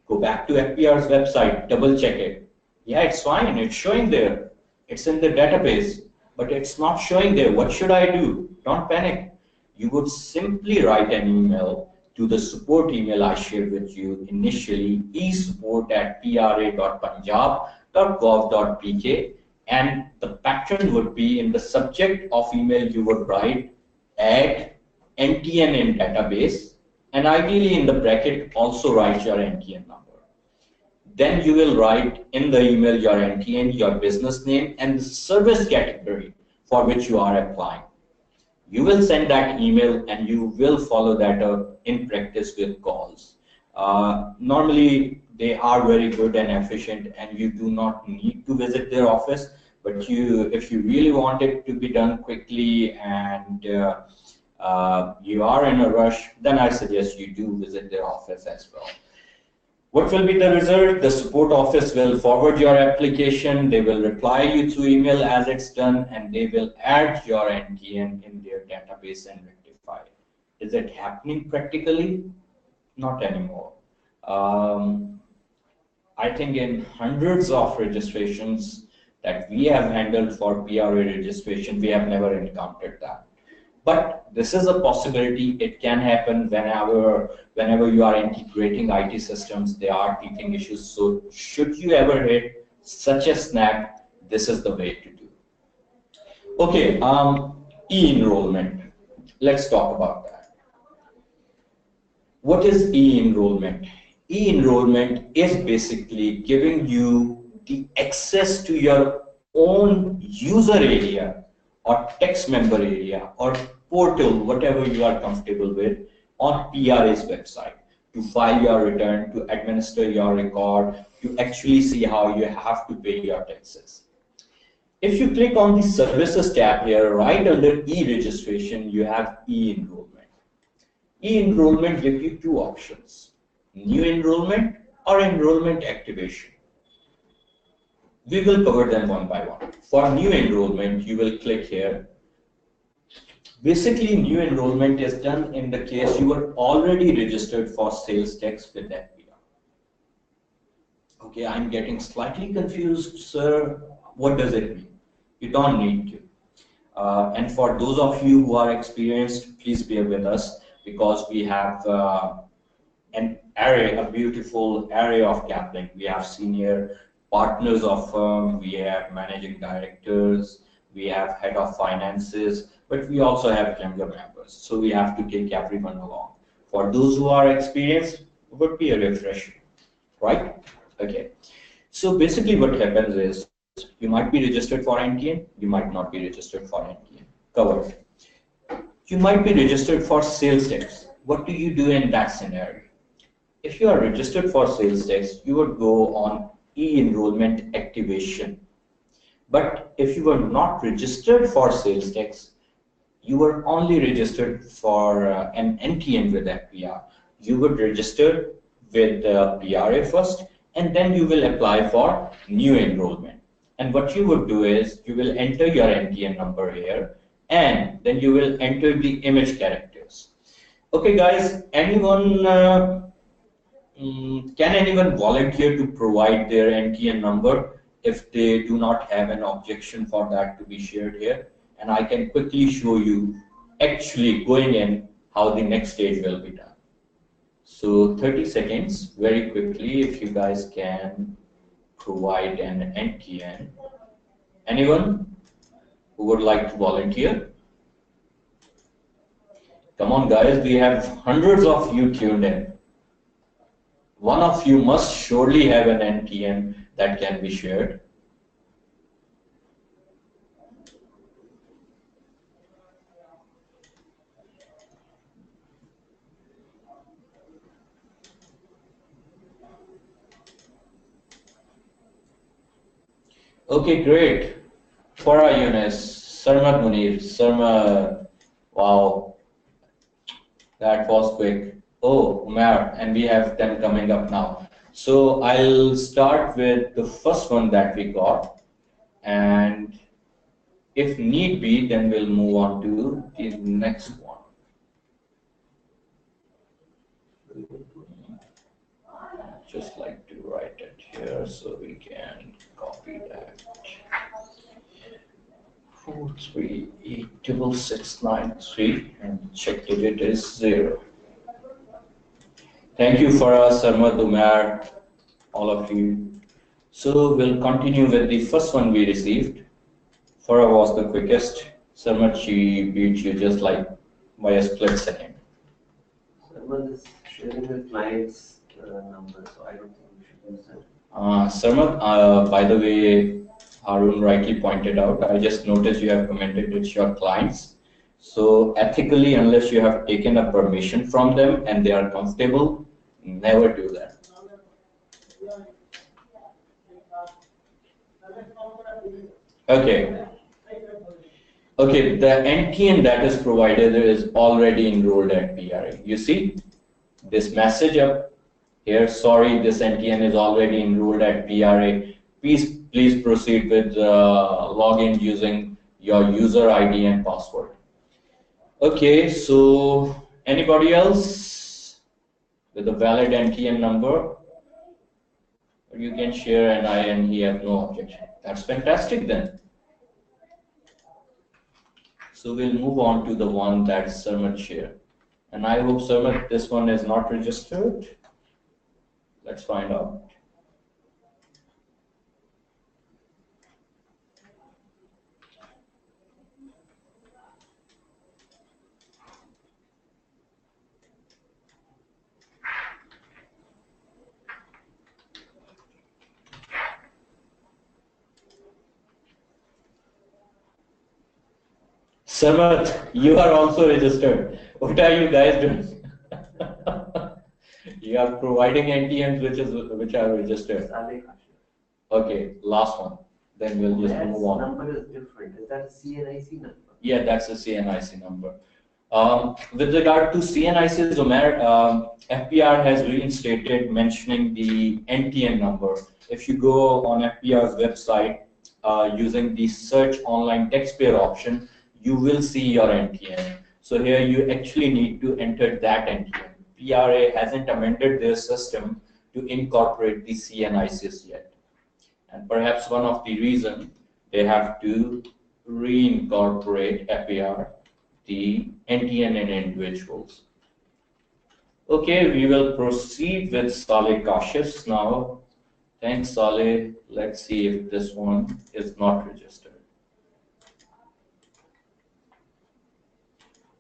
Go back to FPR's website, double check it. Yeah, it's fine, it's showing there. It's in the database, but it's not showing there. What should I do? Don't panic. You would simply write an email to the support email I shared with you initially, esupport@pra.punjab.gov.pk, and the pattern would be in the subject of email you would write add NTN in database, and ideally in the bracket also write your NTN number. Then you will write in the email your NTN, your business name, and the service category for which you are applying. You will send that email and you will follow that up in practice with calls. Normally, they are very good and efficient and you do not need to visit their office, but if you really want it to be done quickly and you are in a rush, then I suggest you do visit their office as well. What will be the result? The support office will forward your application, they will reply you through email as it's done, and they will add your NTN in their database and rectify it. Is it happening practically? Not anymore. I think in hundreds of registrations that we have handled for PRA registration, we have never encountered that. But this is a possibility. It can happen whenever you are integrating IT systems. There are teething issues. So should you ever hit such a snag, this is the way to do. Okay, e-enrollment. Let's talk about that. What is e-enrollment? E-enrollment is basically giving you the access to your own user area or text member area or portal, whatever you are comfortable with, on PRA's website to file your return, to administer your record, to actually see how you have to pay your taxes. If you click on the services tab here, right under e-registration, you have e-enrollment. E-enrollment gives you two options: new enrollment or enrollment activation. We will cover them one by one. For new enrollment, you will click here. Basically, new enrollment is done in the case you were already registered for sales tax with FBR. Okay, I'm getting slightly confused, sir. What does it mean? You don't need to. And for those of you who are experienced, please bear with us, because we have an array, a beautiful array of Kaplan. We have senior partners of firm, we have managing directors, we have head of finances, but we also have younger members. So we have to take everyone along. For those who are experienced, it would be a refresher, right? Okay. So basically what happens is, you might be registered for NTN, you might not be registered for NTN. Covered. You might be registered for sales tax. What do you do in that scenario? If you are registered for sales tax, you would go on e-enrollment activation. But if you were not registered for sales tax, you were only registered for an NTN with FPR. You would register with PRA first, and then you will apply for new enrollment. And what you would do is, you will enter your NTN number here, and then you will enter the image characters. Okay, guys, anyone, can anyone volunteer to provide their NTN number if they do not have an objection for that to be shared here? And I can quickly show you actually going in how the next stage will be done. So 30 seconds, very quickly, if you guys can provide an NTN. Anyone who would like to volunteer? Come on, guys, we have hundreds of you tuned in. One of you must surely have an NTN that can be shared. Okay, great. Farah Yunus, Sarmad Munir, Sarmad, wow, that was quick. Oh, Umar, and we have them coming up now. So I'll start with the first one that we got, and if need be, then we'll move on to the next one. Just like to write it here so we can copy that. 4386693 and check digit is 0. Thank you for Sarmad, Umar, all of you. So we'll continue with the first one we received. Farah was the quickest. Sarmad, she beat you just like by a split second. Sarmad is sharing the client's number, so I don't think we should use that. Sarmad, by the way, Harun rightly pointed out, I just noticed you have commented it's your clients. So ethically, unless you have taken a permission from them and they are comfortable, never do that. Okay. Okay, the NTN that is provided is already enrolled at PRA. You see this message up here, sorry, this NTN is already enrolled at PRA. Please proceed with login using your user ID and password. Okay, so anybody else with a valid NTN number? You can share and he has no objection. That's fantastic then. So we'll move on to the one that Sarmat shared. And I hope, Sarmat, this one is not registered. Let's find out. Sarmat, you are also registered. What are you guys doing? You are providing NTMs which are registered. Okay, last one. Then we'll just move on. Number is different. Is that a CNIC number? Yeah, that's a CNIC number. With regard to CNICs, FPR has reinstated mentioning the NTN number. If you go on FPR's website using the search online taxpayer option, you will see your NTN. So here you actually need to enter that NTN. PRA hasn't amended their system to incorporate the CNICs yet. And perhaps one of the reasons they have to reincorporate FPR, the NTN and individuals. Okay, we will proceed with Saleh Kashif now. Thanks, Saleh. Let's see if this one is not registered.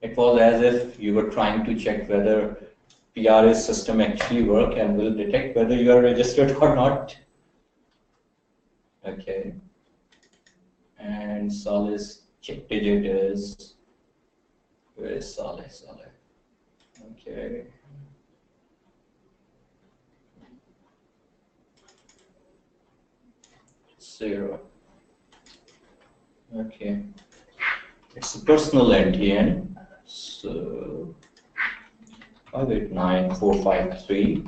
It was as if you were trying to check whether PRA's system actually works and will detect whether you are registered or not. Okay. And Saleh's check digit is, where is Saleh? Okay. Zero. Okay. It's a personal NTN. So 589453.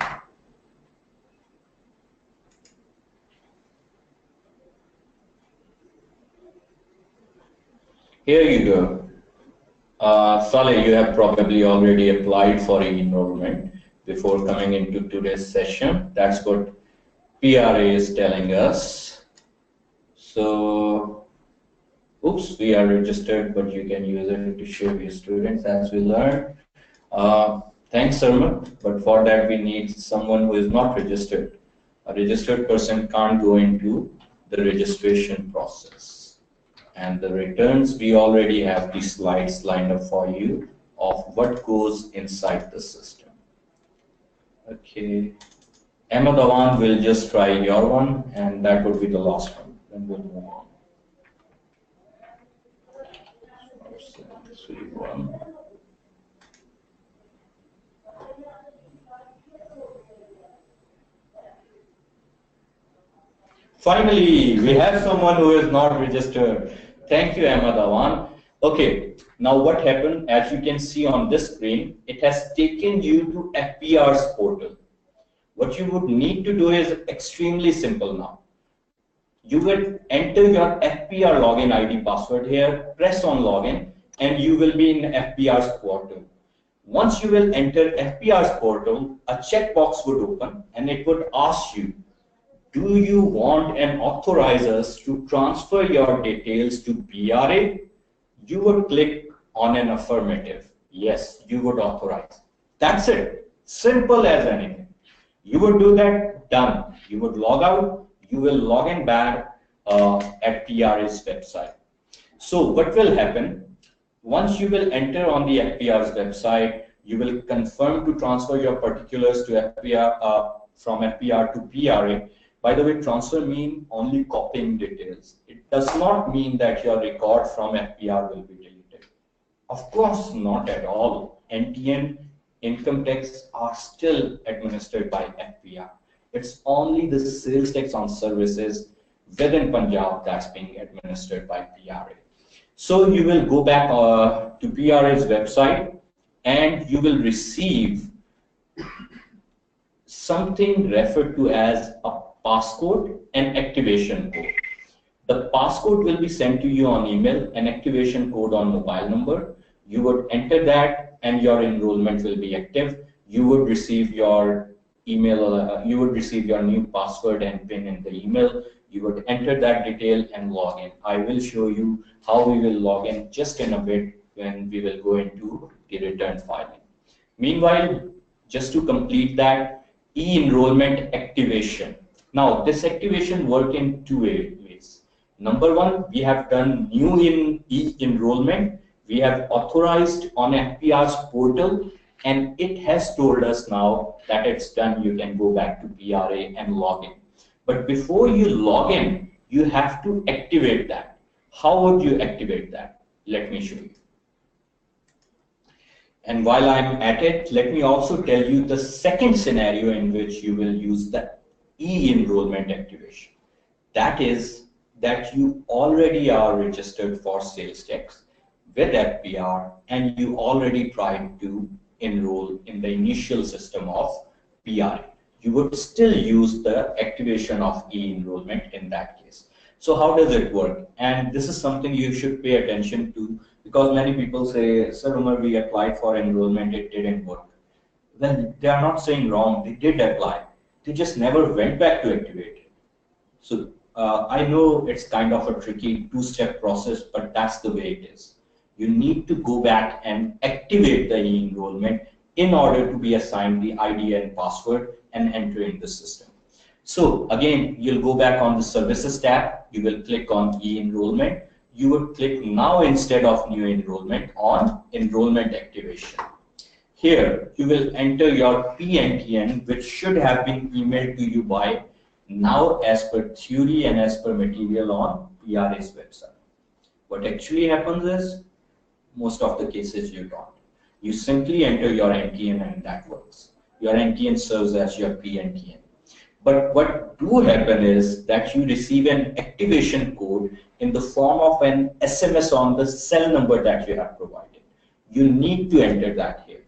Here you go. Saleh, you have probably already applied for enrollment before coming into today's session. That's what PRA is telling us. So, oops, we are registered, but you can use it to show your students as we learn. Thanks, Sarmat, but for that we need someone who is not registered. A registered person can't go into the registration process. And the returns, we already have the slides lined up for you of what goes inside the system. Okay. Ahmed Awan will just try your one, and that would be the last one. Then we'll move on. 731. Finally, we have someone who is not registered. Thank you, Ahmed Awan. Okay, now what happened, as you can see on this screen, it has taken you to FPR's portal. What you would need to do is extremely simple now. You will enter your FPR login ID password here, press on login, and you will be in FPR's portal. Once you will enter FPR's portal, a checkbox would open and it would ask you, do you want and authorize us to transfer your details to PRA? You would click on an affirmative. Yes, you would authorize. That's it. Simple as anything. You would do that, done. You would log out, you will log in back at PRA's website. So what will happen? Once you will enter on the FPR's website, you will confirm to transfer your particulars to FPR, from FPR to PRA. By the way, transfer means only copying details. It does not mean that your record from FPR will be deleted. Of course, not at all. NTN, income tax are still administered by FPR. It's only the sales tax on services within Punjab that's being administered by PRA. So you will go back to PRA's website and you will receive something referred to as a passcode and activation code. The passcode will be sent to you on email, an activation code on mobile number. You would enter that and your enrollment will be active. You would receive your email, you would receive your new password and PIN in the email. You would enter that detail and log in. I will show you how we will log in just in a bit when we will go into the return filing. Meanwhile, just to complete that, e-enrollment activation. Now, this activation works in two ways. Number one, we have done new in e-enrollment. We have authorized on FPR's portal, and it has told us now that it's done. You can go back to PRA and log in. But before you log in, you have to activate that. How would you activate that? Let me show you. And while I'm at it, let me also tell you the second scenario in which you will use the e-enrollment activation. That is that you already are registered for sales tax with FPR and you already tried to enroll in the initial system of PRA. You would still use the activation of e-enrollment in that case. So how does it work? And this is something you should pay attention to, because many people say, Sir Umar, we applied for enrollment, it didn't work. Well, they are not saying wrong, they did apply. They just never went back to activate it. So I know it's kind of a tricky two-step process, but that's the way it is. You need to go back and activate the e-enrollment in order to be assigned the ID and password and enter in the system. So again, you'll go back on the services tab, you will click on e-enrollment, you would click now instead of new enrollment on enrollment activation. Here, you will enter your PNTN, which should have been emailed to you by now as per theory and as per material on PRA's website. What actually happens is, most of the cases you don't. You simply enter your NTN and that works. Your NTN serves as your PNTN. But what do happen is that you receive an activation code in the form of an SMS on the cell number that you have provided. You need to enter that here.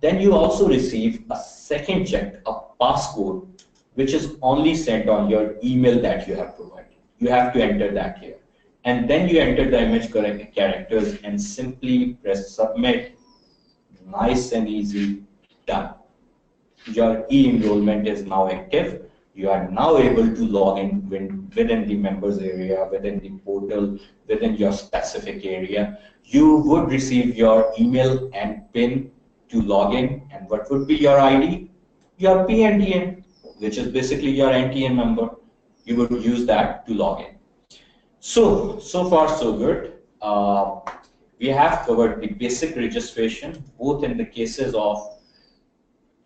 Then you also receive a second check, a passcode, which is only sent on your email that you have provided. You have to enter that here. And then you enter the image characters and simply press submit. Nice and easy, done. Your e-enrollment is now active. You are now able to log in within the members area, within the portal, within your specific area. You would receive your email and PIN to log in. And what would be your ID? Your PNTN, which is basically your NTN number. You would use that to log in. So far so good. We have covered the basic registration, both in the cases of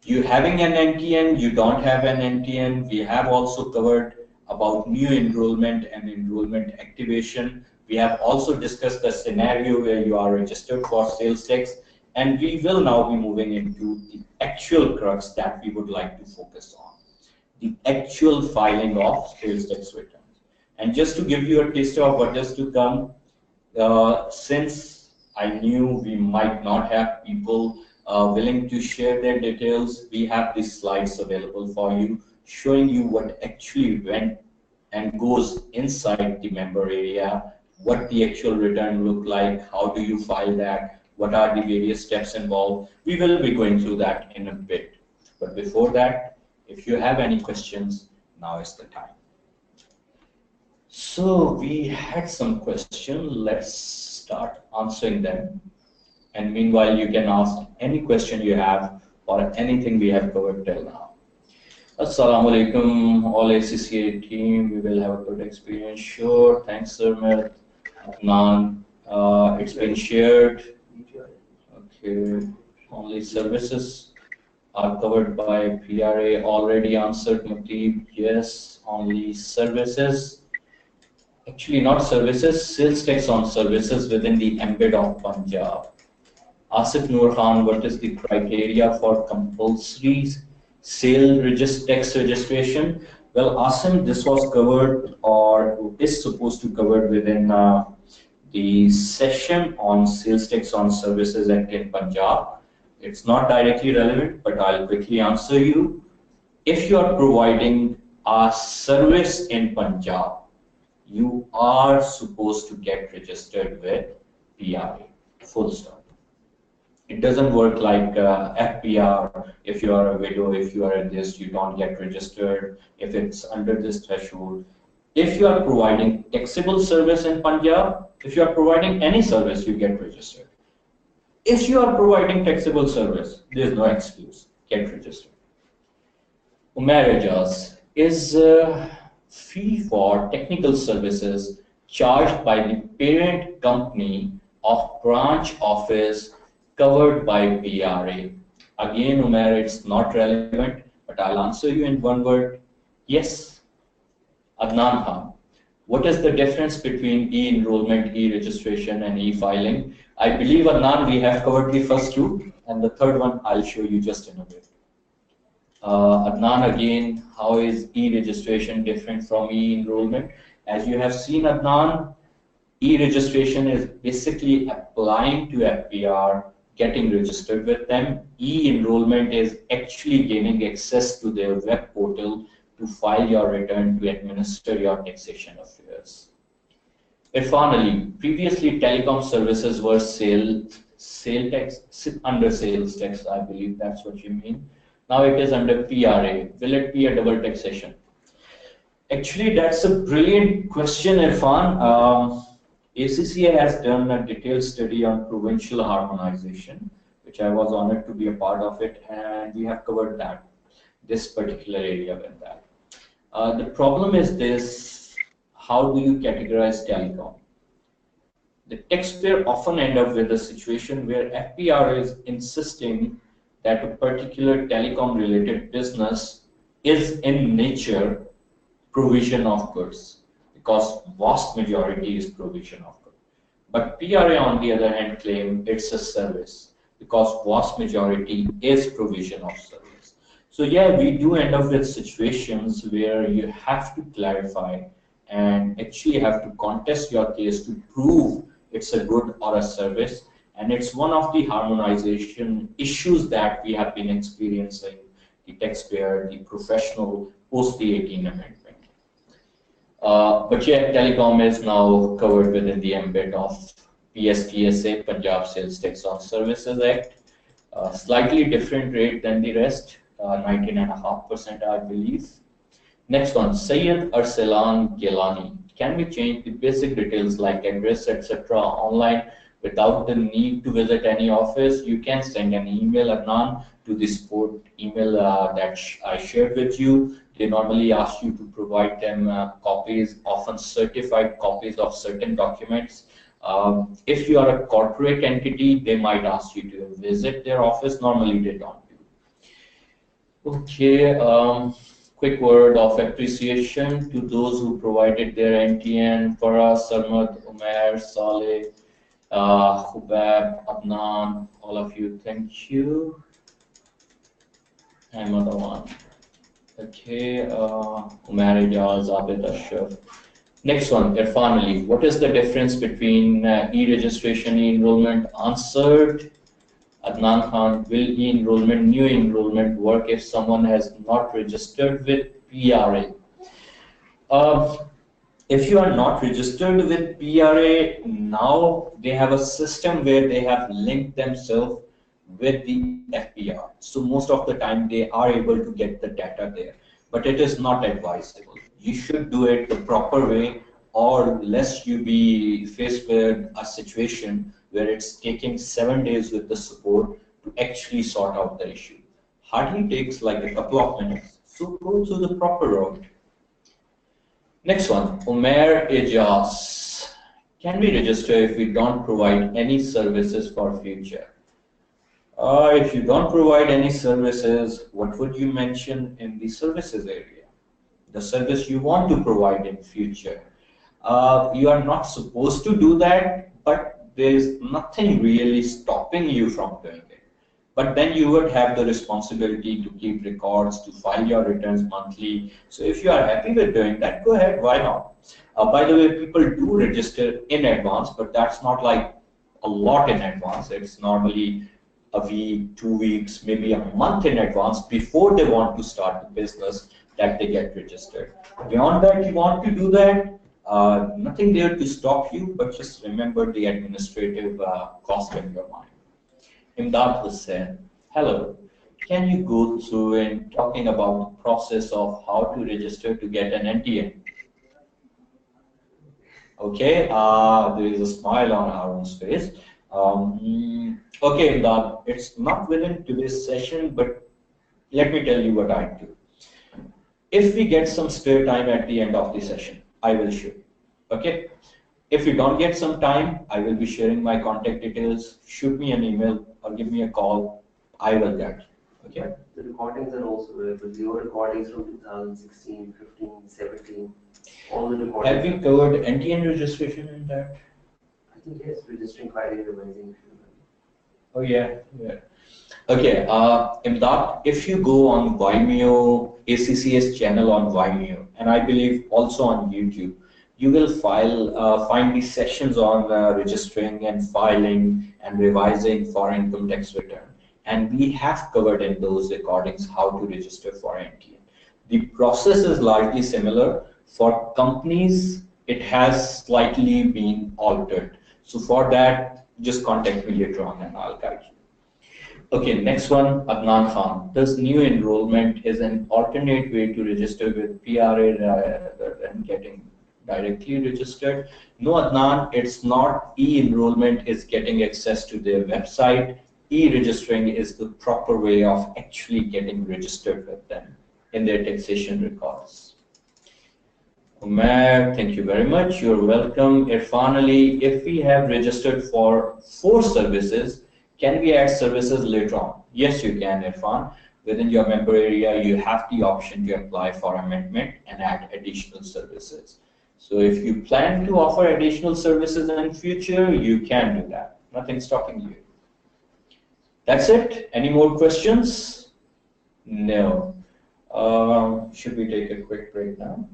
you having an NTN, you don't have an NTN. We have also covered about new enrollment and enrollment activation. We have also discussed the scenario where you are registered for sales tax, and we will now be moving into the actual crux that we would like to focus on, the actual filing of sales tax returns. And just to give you a taster of what is to come, since I knew we might not have people willing to share their details, we have these slides available for you, showing you what actually went and goes inside the member area, what the actual return look like, how do you file that, what are the various steps involved. We will be going through that in a bit. But before that, if you have any questions, now is the time. So we had some questions. Let's start answering them. And meanwhile, you can ask any question you have or anything we have covered till now. Assalamu alaikum, all ACCA team. We will have a good experience. Sure. Thanks, Sir Med. Adnan. It's been shared. Okay. Only services are covered by PRA. Already answered, Matib. Yes, only services. Actually, not services, sales tax on services within the embed of Punjab. Asif Noor Khan, what is the criteria for compulsory tax registration? Well, Asim, this was covered or is supposed to cover within the session on sales tax on services act in Punjab. It's not directly relevant, but I'll quickly answer you. If you are providing a service in Punjab, you are supposed to get registered with PRA, full stop. It doesn't work like FPR. If you are a widow, if you are in this, you don't get registered. If it's under this threshold. If you are providing taxable service in Punjab, if you are providing any service, you get registered. If you are providing taxable service, there is no excuse. Get registered. Marriages is fee for technical services charged by the parent company of branch office covered by PRA. Again, Umair, it's not relevant, but I'll answer you in one word. Yes, Adnan Khan. What is the difference between e-enrollment, e-registration, and e-filing? I believe, Adnan, we have covered the first two, and the third one I'll show you just in a bit. Adnan, again, how is e-registration different from e-enrollment? As you have seen, Adnan, e-registration is basically applying to FPR, getting registered with them. E-enrollment is actually gaining access to their web portal to file your return, to administer your taxation affairs. Irfan Ali, previously telecom services were sales tax, under sales tax, I believe that's what you mean. Now it is under PRA. Will it be a double taxation? Actually, that's a brilliant question, Irfan. ACCA has done a detailed study on provincial harmonization, which I was honored to be a part of it, and we have covered this particular area with that. The problem is this: how do you categorize telecom? The taxpayer often end up with a situation where FPR is insisting that a particular telecom related business is in nature provision of goods, because vast majority is provision of goods. But PRA on the other hand claim it's a service, because vast majority is provision of service. So yeah, we do end up with situations where you have to clarify and actually have to contest your case to prove it's a good or a service. And it's one of the harmonization issues that we have been experiencing, the taxpayer, the professional, post the 18th Amendment. But yeah, telecom is now covered within the ambit of PSTSA, Punjab Sales Tax on Services Act. Slightly different rate than the rest, 19.5%, I believe. Next one, Syed Arsalan Gilani. Can we change the basic details like address, etc. online without the need to visit any office? You can send an email, Adnan, to the support email that I shared with you. They normally ask you to provide them copies, often certified copies of certain documents. If you are a corporate entity, they might ask you to visit their office. Normally, they don't do. Okay, quick word of appreciation to those who provided their NTN for us: Sarmad, Umair, Saleh, Hubab, Adnan, all of you, thank you. I'm another one. Okay, Umair Ijaz, Abid Ashraf. Next one, Irfan Ali. What is the difference between e-registration, e-enrollment? Answered. Adnan Khan, will e-enrollment, new enrollment work if someone has not registered with PRA? If you are not registered with PRA, now they have a system where they have linked themselves with the FPR. So most of the time they are able to get the data there, but it is not advisable. You should do it the proper way, or lest you be faced with a situation where it's taking 7 days with the support to actually sort out the issue. Hardly takes like a couple of minutes. So go to the proper route. Next one, Umair Ijaz. Can we register if we don't provide any services for future? If you don't provide any services, what would you mention in the services area? The service you want to provide in future. You are not supposed to do that, but there is nothing really stopping you from doing it. But then you would have the responsibility to keep records, to file your returns monthly. So if you are happy with doing that, go ahead, why not? By the way, people do register in advance, but that's not like a lot in advance. It's normally a week, 2 weeks, maybe a month in advance before they want to start the business that they get registered. Beyond that, you want to do that, nothing there to stop you, but just remember the administrative cost in your mind. Imdad Hussain, hello. Can you go through in talking about the process of how to register to get an NTN? Okay, there is a smile on Aaron's face. Okay, Imdad, it's not within today's session, but let me tell you what I do. If we get some spare time at the end of the session, I will share. Okay. If you don't get some time, I will be sharing my contact details. Shoot me an email or give me a call. I will get. Okay. But the recordings are also available. Your recordings from 2016, 15, 17, all the recordings. Have we covered NTN registration in that? I think yes, registering filing revising. Oh yeah, yeah. Okay, Imdad, if you go on Vimeo, ACCS channel on Vimeo, and I believe also on YouTube, you will find the sessions on registering and filing and revising for income tax return. And we have covered in those recordings how to register for NTN. The process is largely similar. For companies, it has slightly been altered. So for that, just contact me later on and I'll guide you. Okay, next one, Adnan Khan. This new enrollment is an alternate way to register with PRA rather than getting directly registered. No, Adnan, it's not. E-enrollment is getting access to their website. E-registering is the proper way of actually getting registered with them in their taxation records. Umair, thank you very much. You're welcome. Irfan Ali, if we have registered for 4 services, can we add services later on? Yes, you can, Irfan. Within your member area, you have the option to apply for amendment and add additional services. So if you plan to offer additional services in future, you can do that. Nothing stopping you. That's it. Any more questions? No. Should we take a quick break now?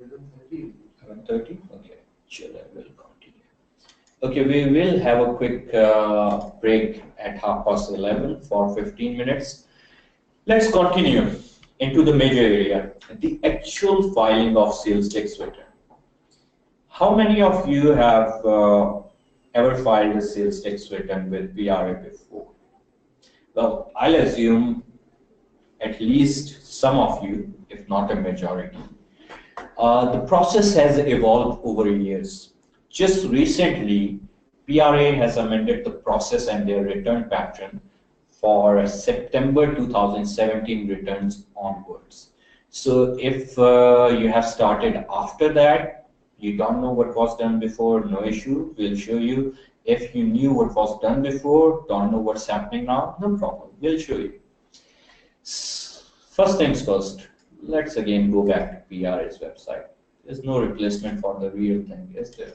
11:30? Okay, chill, I will continue. Okay, we will have a quick break at 11:30 for 15 minutes. Let's continue into the major area, the actual filing of sales tax return. How many of you have ever filed a sales tax return with PRA before? Well, I'll assume at least some of you, if not a majority. The process has evolved over years. Just recently, PRA has amended the process and their return pattern for September 2017 returns onwards. So if you have started after that, you don't know what was done before, no issue, we'll show you. If you knew what was done before, don't know what's happening now, no problem, we'll show you. First things first, let's again go back to PRA's website. There's no replacement for the real thing, is there?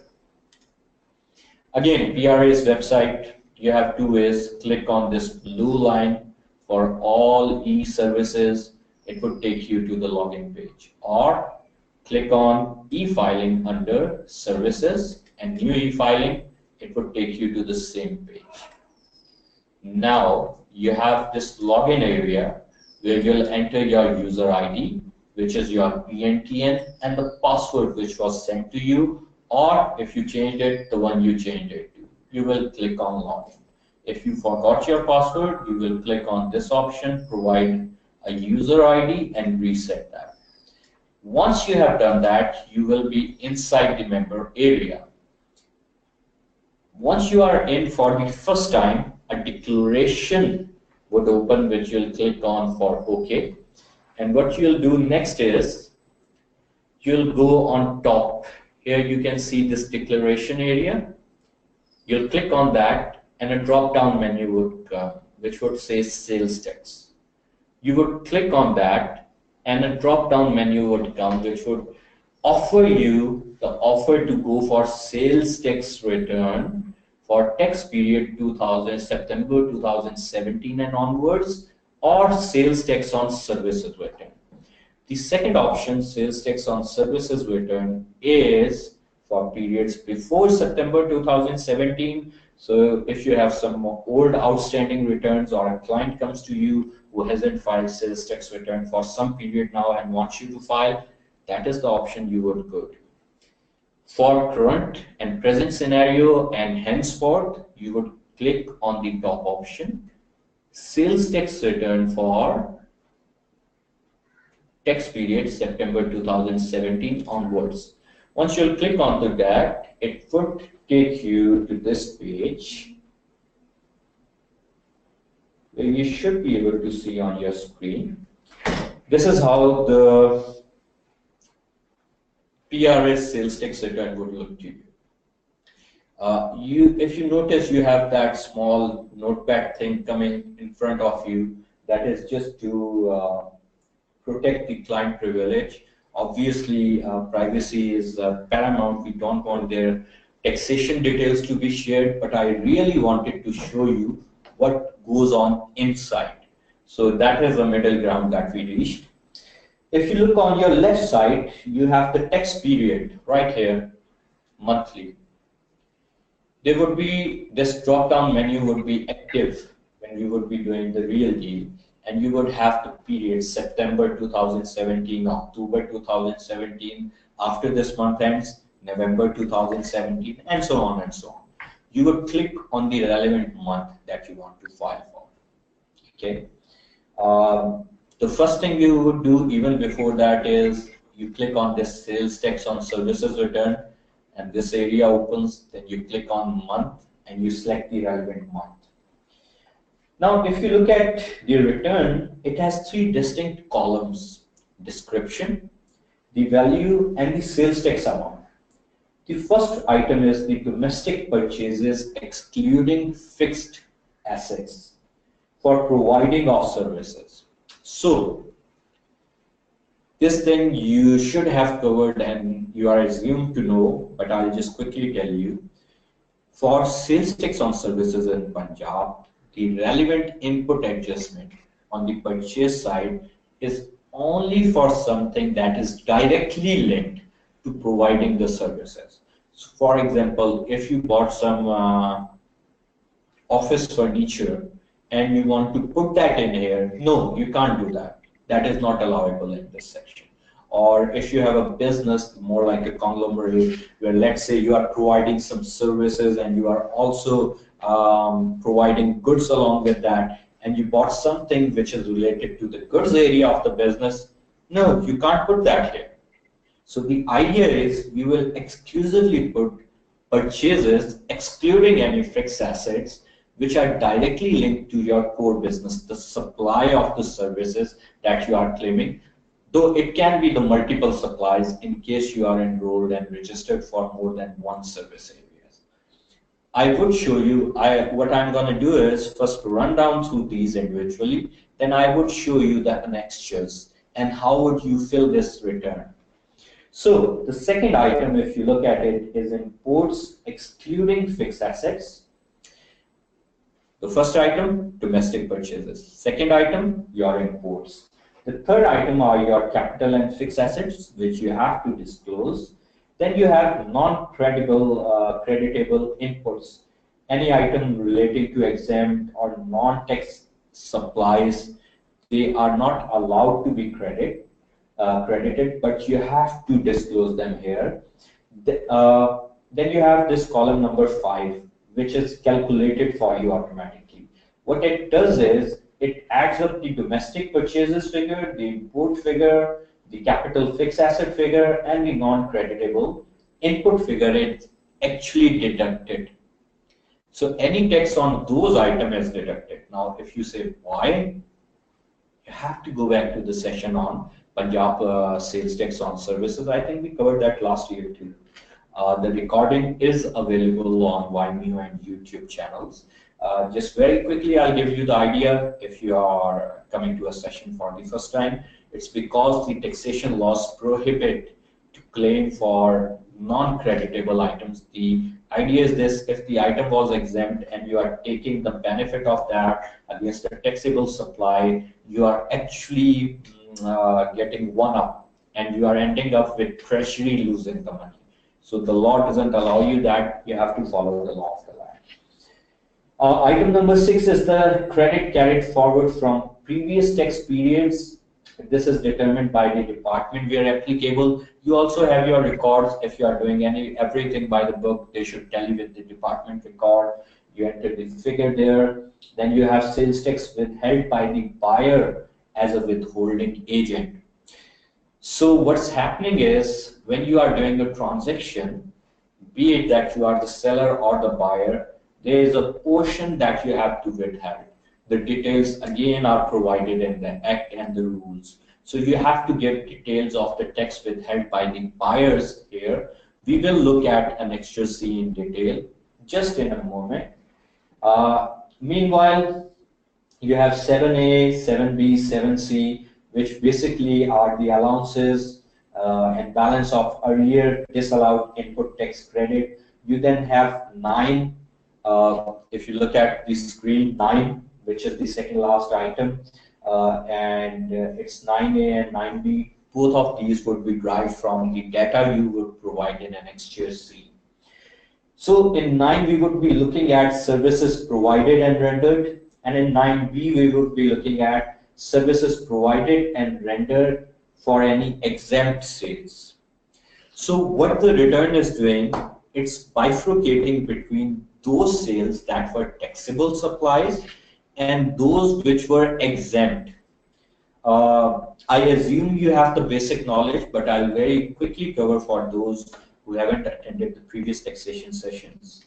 Again, PRA's website, you have 2 ways. Click on this blue line for all e-services. It would take you to the login page. Or click on e-filing under services and new e-filing. It would take you to the same page. Now you have this login area where you'll enter your user ID, which is your PNTN, and the password which was sent to you, or if you changed it, the one you changed it to. You will click on login. If you forgot your password, you will click on this option, provide a user ID, and reset that. Once you have done that, you will be inside the member area. Once you are in for the first time, a declaration would open, which you'll click on for OK. And what you'll do next is, you'll go on top. Here you can see this declaration area. You'll click on that, and a drop-down menu would come, which would say sales tax. You would click on that, and a drop-down menu would come, which would offer you the offer to go for sales tax return for tax period September 2017 and onwards, or sales tax on services return. The second option, sales tax on services return, is for periods before September 2017. So if you have some old outstanding returns, or a client comes to you who hasn't filed sales tax return for some period now and wants you to file, that is the option you would go to. For current and present scenario and henceforth, you would click on the top option, sales tax return for tax period September 2017 onwards. Once you'll click onto that, it would take you to this page where you should be able to see on your screen. This is how the PRS sales tax return would look to you. If you notice, you have that small notepad thing coming in front of you. That is just to protect the client privilege. Obviously, privacy is paramount. We don't want their taxation details to be shared, but I really wanted to show you what goes on inside. So that is the middle ground that we reached. If you look on your left side, you have the tax period right here, monthly. There would be this drop-down menu would be active when you would be doing the real deal, and you would have the period September 2017, October 2017, after this month ends, November 2017, and so on and so on. You would click on the relevant month that you want to file for. Okay. The first thing you would do even before that is you click on this sales tax on services return, and this area opens. Then you click on month and you select the relevant month. Now, if you look at the return, it has three distinct columns: description, the value, and the sales tax amount. The first item is the domestic purchases excluding fixed assets for providing of services. So, this thing you should have covered and you are assumed to know, but I'll just quickly tell you. For sales tax on services in Punjab, the relevant input adjustment on the purchase side is only for something that is directly linked to providing the services. So for example, if you bought some office furniture and you want to put that in here, no, you can't do that. That is not allowable in this section. Or if you have a business more like a conglomerate where, let's say, you are providing some services and you are also providing goods along with that, and you bought something which is related to the goods area of the business, no, you can't put that here. So the idea is we will exclusively put purchases excluding any fixed assets which are directly linked to your core business, the supply of the services that you are claiming, though it can be the multiple supplies in case you are enrolled and registered for more than one service areas. I would show you, what I'm going to do is first run down through these individually, then I would show you the annexures and how would you fill this return. So the second item, if you look at it, is imports excluding fixed assets. The first item, domestic purchases. Second item, your imports. The third item are your capital and fixed assets, which you have to disclose. Then you have non-creditable inputs. Any item relating to exempt or non-tax supplies, they are not allowed to be credited, but you have to disclose them here. Then you have this column number 5, which is calculated for you automatically. What it does is it adds up the domestic purchases figure, the import figure, the capital fixed asset figure, and the non-creditable input figure. It's actually deducted. So any tax on those items is deducted. Now, if you say why, you have to go back to the session on Punjab sales tax on services. I think we covered that last year too. The recording is available on Vimeo and YouTube channels. Just very quickly, I'll give you the idea if you are coming to a session for the first time. It's because the taxation laws prohibit to claim for non-creditable items. The idea is this: if the item was exempt and you are taking the benefit of that against a taxable supply, you are actually getting one up and you are ending up with treasury losing the money. So the law doesn't allow you that. You have to follow the law of the land. Item number 6 is the credit carried forward from previous tax periods. This is determined by the department where applicable. You also have your records. If you are doing everything by the book, they should tell you with the department record. you enter the figure there. Then you have sales tax withheld by the buyer as a withholding agent. So what's happening is when you are doing a transaction, be it that you are the seller or the buyer, there is a portion that you have to withhold. The details again are provided in the act and the rules. So you have to give details of the tax withheld by the buyers here. We will look at Annexure C in detail just in a moment. Meanwhile, you have 7A, 7B, 7C, which basically are the allowances and balance of earlier disallowed input tax credit. You then have 9, if you look at the screen, 9, which is the second last item, and it's 9A and 9B. Both of these would be derived from the data you would provide in Annexure C. So in 9, we would be looking at services provided and rendered, and in 9B, we would be looking at services provided and rendered for any exempt sales. So what the return is doing, it's bifurcating between those sales that were taxable supplies and those which were exempt. I assume you have the basic knowledge, but I'll very quickly cover for those who haven't attended the previous taxation sessions.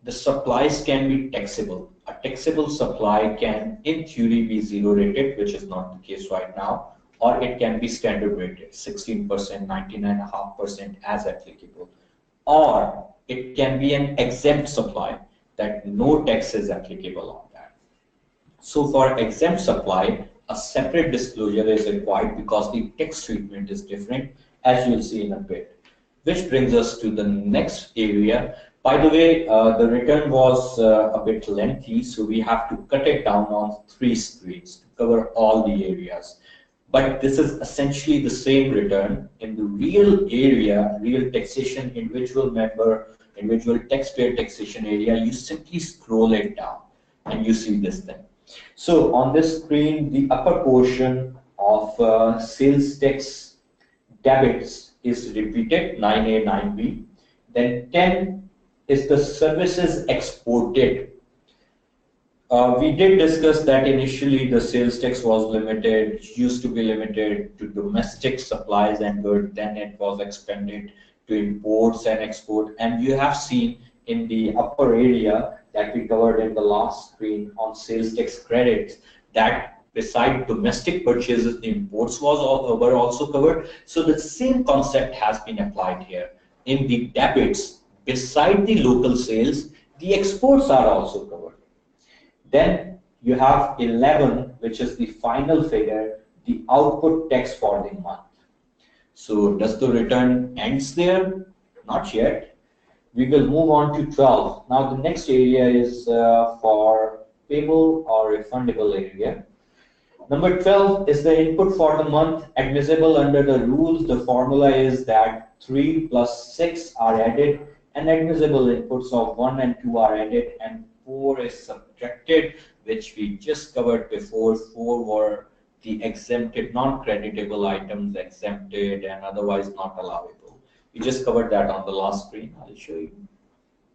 The supplies can be taxable. A taxable supply can, in theory, be zero rated, which is not the case right now, or it can be standard rated, 16%, 19.5% as applicable. Or it can be an exempt supply that no tax is applicable on that. So for exempt supply, a separate disclosure is required because the tax treatment is different, as you'll see in a bit. Which brings us to the next area. By the way, the return was a bit lengthy, so we have to cut it down on 3 screens to cover all the areas. But this is essentially the same return. In the real area, real taxation, individual member, individual taxpayer taxation area, you simply scroll it down and you see this thing. So on this screen, the upper portion of sales tax debits is repeated, 9A, 9B. Then 10 is the services exported. We did discuss that initially the sales tax was limited, used to be limited to domestic supplies and goods, then it was expanded to imports and export. And you have seen in the upper area that we covered in the last screen on sales tax credits that beside domestic purchases, the imports were also covered. So the same concept has been applied here. In the debits, beside the local sales, the exports are also covered. Then you have 11, which is the final figure, the output tax for the month. So does the return ends there? Not yet. We will move on to 12. Now the next area is for payable or refundable area. Number 12 is the input for the month admissible under the rules. The formula is that 3 plus 6 are added and admissible inputs of 1 and 2 are added and 4 is subtracted, which we just covered before. 4 were the exempted, non-creditable items exempted and otherwise not allowable. We just covered that on the last screen. I'll show you.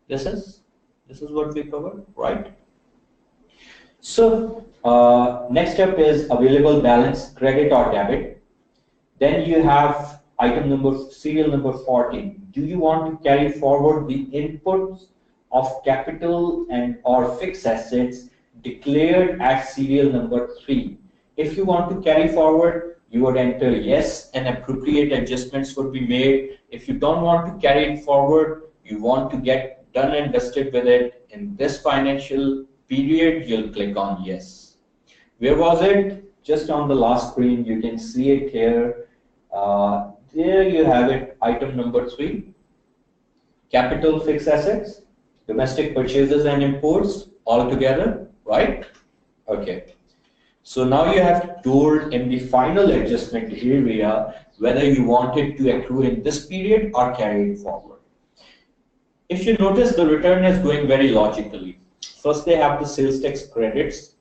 This is what we covered, right? So next up is available balance, credit or debit. Then you have item number, serial number 14. Do you want to carry forward the inputs of capital and or fixed assets declared at serial number 3? If you want to carry forward, you would enter yes and appropriate adjustments would be made. If you don't want to carry it forward, you want to get done and dusted with it in this financial period, you'll click on yes. Where was it? Just on the last screen, you can see it here. There you have it, item number 3. Capital fixed assets, domestic purchases and imports all together, right? Okay. So now you have told in the final adjustment area whether you want it to accrue in this period or carry it forward. If you notice, the return is going very logically. First, they have the sales tax credits,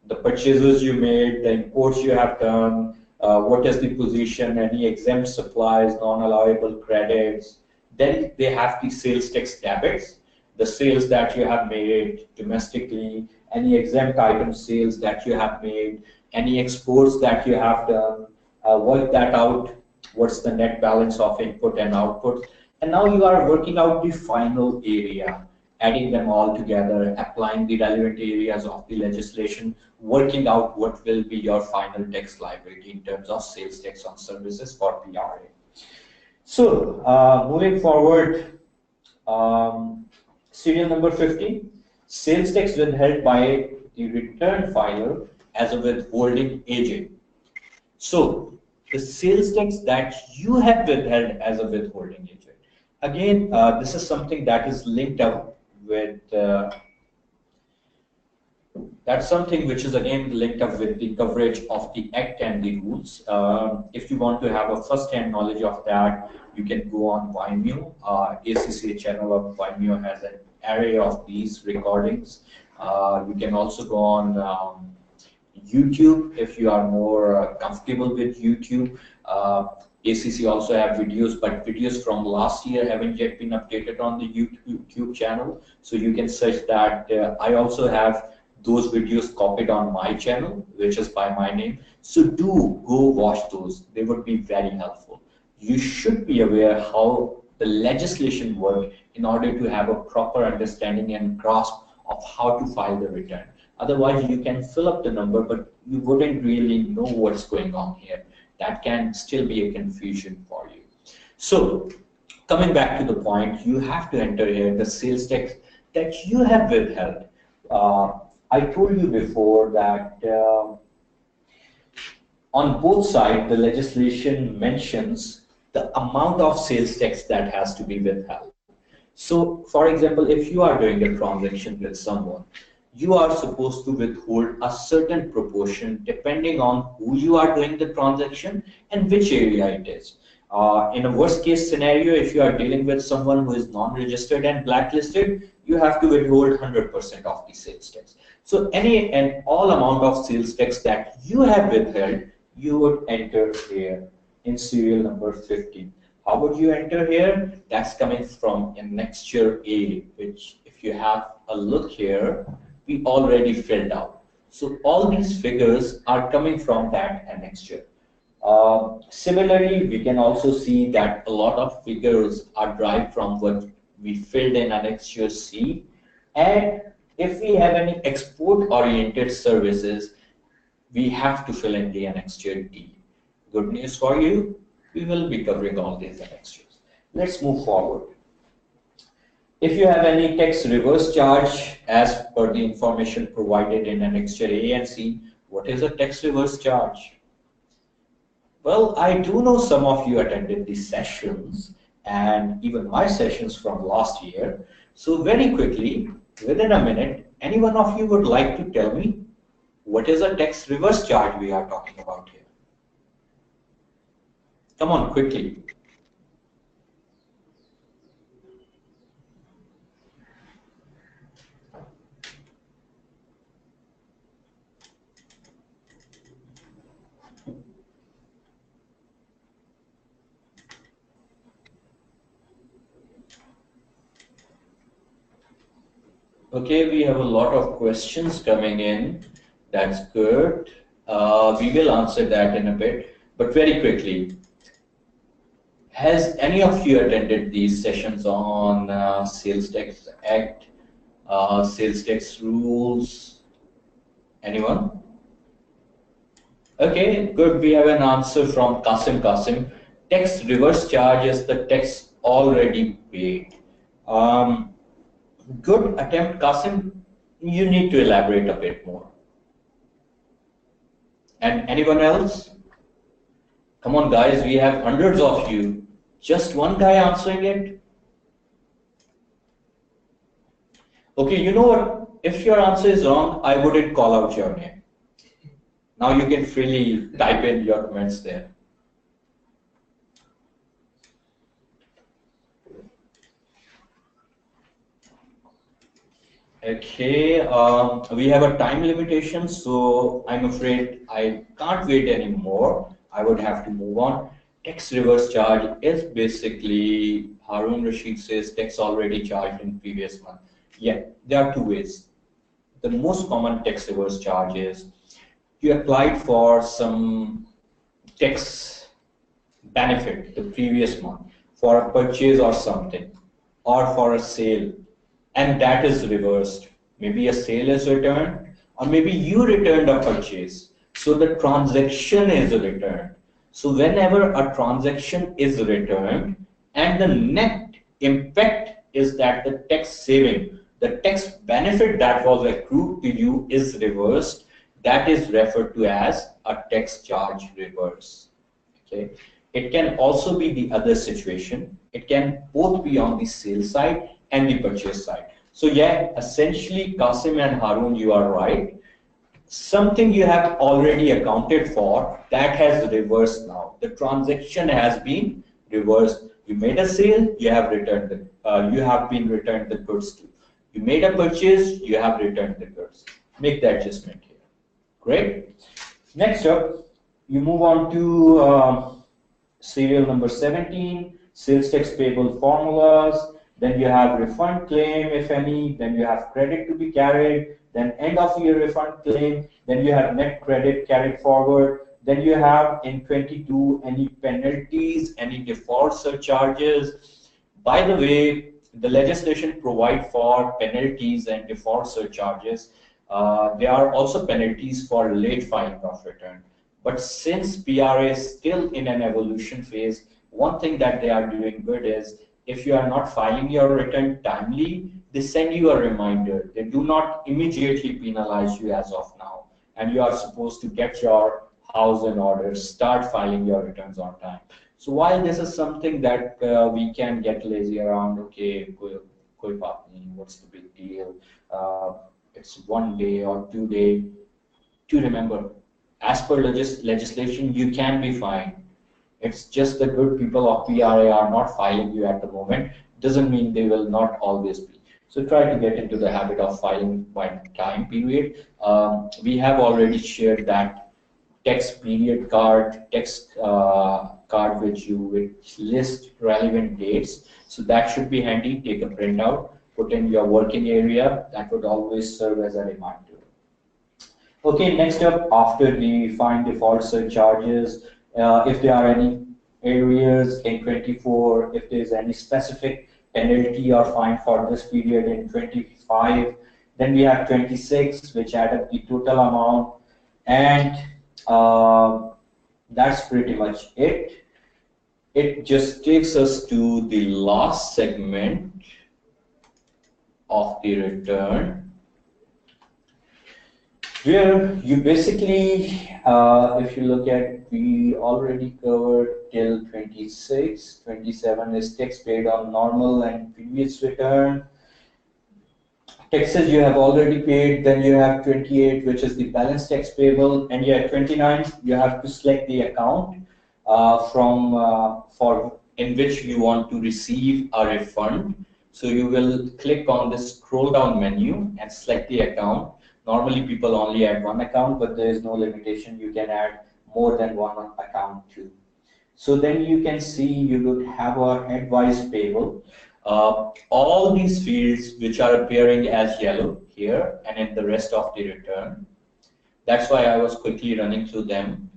the purchases you made, the imports you have done, what is the position, any exempt supplies, non-allowable credits. Then they have the sales tax debits. the sales that you have made domestically, any exempt item sales that you have made, any exports that you have done, work that out, what's the net balance of input and output. And now you are working out the final area, adding them all together, applying the relevant areas of the legislation, working out what will be your final tax liability in terms of sales tax on services for PRA. So, moving forward, serial number 15, sales tax withheld by the return filer as a withholding agent. So, the sales tax that you have withheld as a withholding agent. Again, this is something that is linked up with that's something which is again linked up with the coverage of the Act and the rules. If you want to have a first-hand knowledge of that, you can go on Vimeo. ACCA channel of Vimeo has an array of these recordings. You can also go on YouTube if you are more comfortable with YouTube. ACC also have videos, but videos from last year haven't yet been updated on the YouTube channel. So you can search that. I also have those videos copied on my channel, which is by my name. So do go watch those. They would be very helpful. You should be aware how the legislation works in order to have a proper understanding and grasp of how to file the return. Otherwise, you can fill up the number, but you wouldn't really know what's going on here. That can still be a confusion for you. So, coming back to the point, you have to enter here the sales tax that you have withheld. I told you before that on both sides, the legislation mentions the amount of sales tax that has to be withheld. So, for example, if you are doing a transaction with someone, you are supposed to withhold a certain proportion depending on who you are doing the transaction and which area it is. In a worst case scenario, if you are dealing with someone who is non-registered and blacklisted, you have to withhold 100% of the sales tax. So any and all amount of sales tax that you have withheld, you would enter here in serial number 15. How would you enter here? That's coming from annexure A, which if you have a look here, we already filled out. So all these figures are coming from that annexure. Similarly, we can also see that a lot of figures are derived from what we filled in annexure C. And if we have any export-oriented services, we have to fill in the annexure D. Good news for you, we will be covering all these annexures. Let's move forward. If you have any tax reverse charge as per the information provided in annexure A and C, what is a tax reverse charge? Well, I do know some of you attended these sessions and even my sessions from last year. So very quickly, within a minute, any one of you would like to tell me what is a tax reverse charge we are talking about here? Come on, quickly. Okay, we have a lot of questions coming in. That's good. We will answer that in a bit, but very quickly. Has any of you attended these sessions on Sales Tax Act, Sales Tax Rules? Anyone? Okay, good. We have an answer from Qasim. Tax reverse charge is the tax already paid. Good attempt, Qasim. You need to elaborate a bit more. And anyone else? Come on, guys, we have hundreds of you. Just one guy answering it? Okay, you know what? If your answer is wrong, I wouldn't call out your name. Now you can freely type in your comments there. Okay, we have a time limitation, so I'm afraid I can't wait anymore. I would have to move on. Tax reverse charge is basically Harun Rashid says tax already charged in previous month. Yeah, there are two ways. The most common tax reverse charge is you applied for some tax benefit the previous month for a purchase or something, or for a sale, and that is reversed. Maybe a sale is returned, or maybe you returned a purchase. So the transaction is returned. So whenever a transaction is returned and the net impact is that the tax saving, the tax benefit that was accrued to you is reversed, that is referred to as a tax charge reverse. Okay. It can also be the other situation. It can both be on the sales side and the purchase side. So yeah, essentially, Qasim and Harun, you are right. Something you have already accounted for that has reversed now. The transaction has been reversed. You made a sale, you have returned you have been returned the goods to. You made a purchase, you have returned the goods. Make the adjustment here. Great. Next up, you move on to serial number 17, sales tax payable formulas. Then you have refund claim, if any. Then you have credit to be carried. Then end of year refund claim. Then you have net credit carried forward. Then you have in 22 any penalties, any default surcharges. By the way, the legislation provide for penalties and default surcharges. There are also penalties for late filing of return. But since PRA is still in an evolution phase, one thing that they are doing good is if you are not filing your return timely, they send you a reminder. They do not immediately penalize you as of now. And you are supposed to get your house in order, start filing your returns on time. So while this is something that we can get lazy around, okay, koi baat nahi, what's the big deal? It's 1 day or 2 day. To remember, as per legislation, you can be fined. It's just the good people of PRA are not filing you at the moment. Doesn't mean they will not always be. So try to get into the habit of filing by time period. We have already shared that tax period card, tax card which list relevant dates. So that should be handy. Take a printout, put in your working area. That would always serve as a reminder. Okay, next up, after the fine default surcharges, if there are any areas in 24, if there is any specific penalty or fine for this period in 25, then we have 26, which add up the total amount, and that's pretty much it. It just takes us to the last segment of the return, where you basically, if you look at, we already covered till 26, 27 is tax paid on normal and previous return. Taxes you have already paid, then you have 28, which is the balance tax payable, and yeah, 29, you have to select the account for in which you want to receive a refund. So you will click on this scroll down menu and select the account. Normally people only add one account, but there is no limitation. You can add more than one account too. So then you can see you would have a advice payable. All these fields which are appearing as yellow here and in the rest of the return, that's why I was quickly running through them,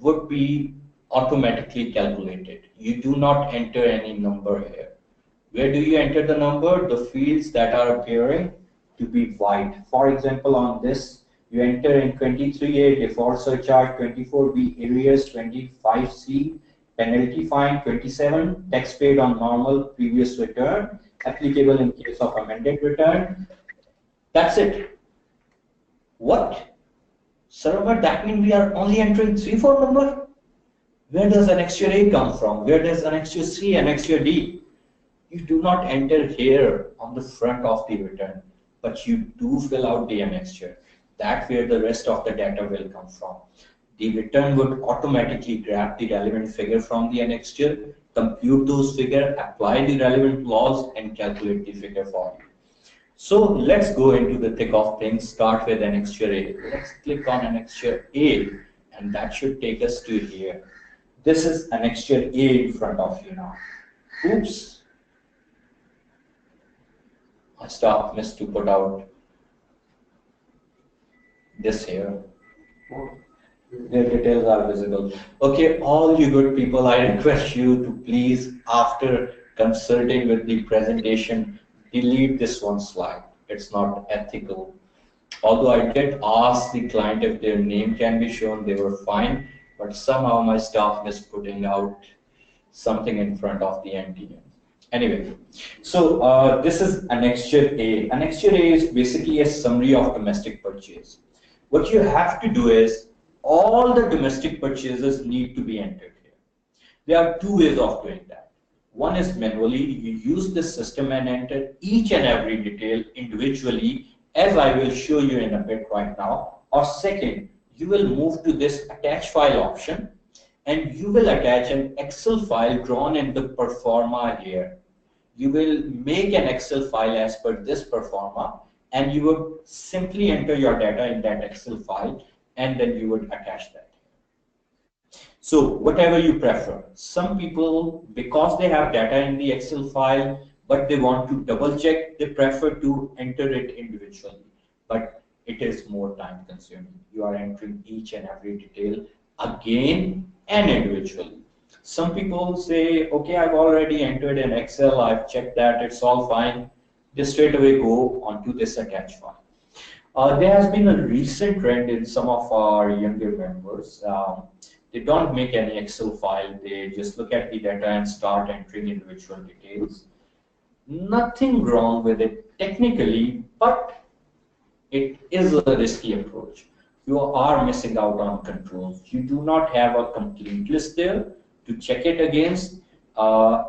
would be automatically calculated. You do not enter any number here. Where do you enter the number? The fields that are appearing to be white. For example, on this, you enter in 23A default surcharge, 24B arrears, 25C penalty fine, 27 tax paid on normal previous return, applicable in case of amended return. That's it. What? Sir, but that means we are only entering 3-4 number? Where does annexure A come from? Where does annexure C, annexure D? You do not enter here on the front of the return, but you do fill out the annexure. That's where the rest of the data will come from. The return would automatically grab the relevant figure from the annexure, compute those figures, apply the relevant laws, and calculate the figure for you. So let's go into the thick of things. Start with annexure A. Let's click on annexure A, and that should take us to here. This is annexure A in front of you now. Oops. My staff missed to put out this here. Their details are visible. Okay, all you good people, I request you to please, after consulting with the presentation, delete this one slide. It's not ethical. Although I did ask the client if their name can be shown, they were fine, but somehow my staff missed putting out something in front of the NTN. Anyway, so this is Annexure A. Annexure A is basically a summary of domestic purchase. What you have to do is all the domestic purchases need to be entered here. There are two ways of doing that. One is manually, you use this system and enter each and every detail individually, as I will show you in a bit right now. Or second, you will move to this attach file option and you will attach an Excel file drawn in the performa here. You will make an Excel file as per this performa and you would simply enter your data in that Excel file and then you would attach that. So whatever you prefer. Some people, because they have data in the Excel file, but they want to double check, they prefer to enter it individually. But it is more time consuming. You are entering each and every detail again and individually. Some people say, okay, I've already entered in Excel, I've checked that, it's all fine. They straight away go onto this attach file. There has been a recent trend in some of our younger members. They don't make any Excel file, they just look at the data and start entering individual details. Nothing wrong with it technically, but it is a risky approach. You are missing out on controls. You do not have a complete list there to check it against.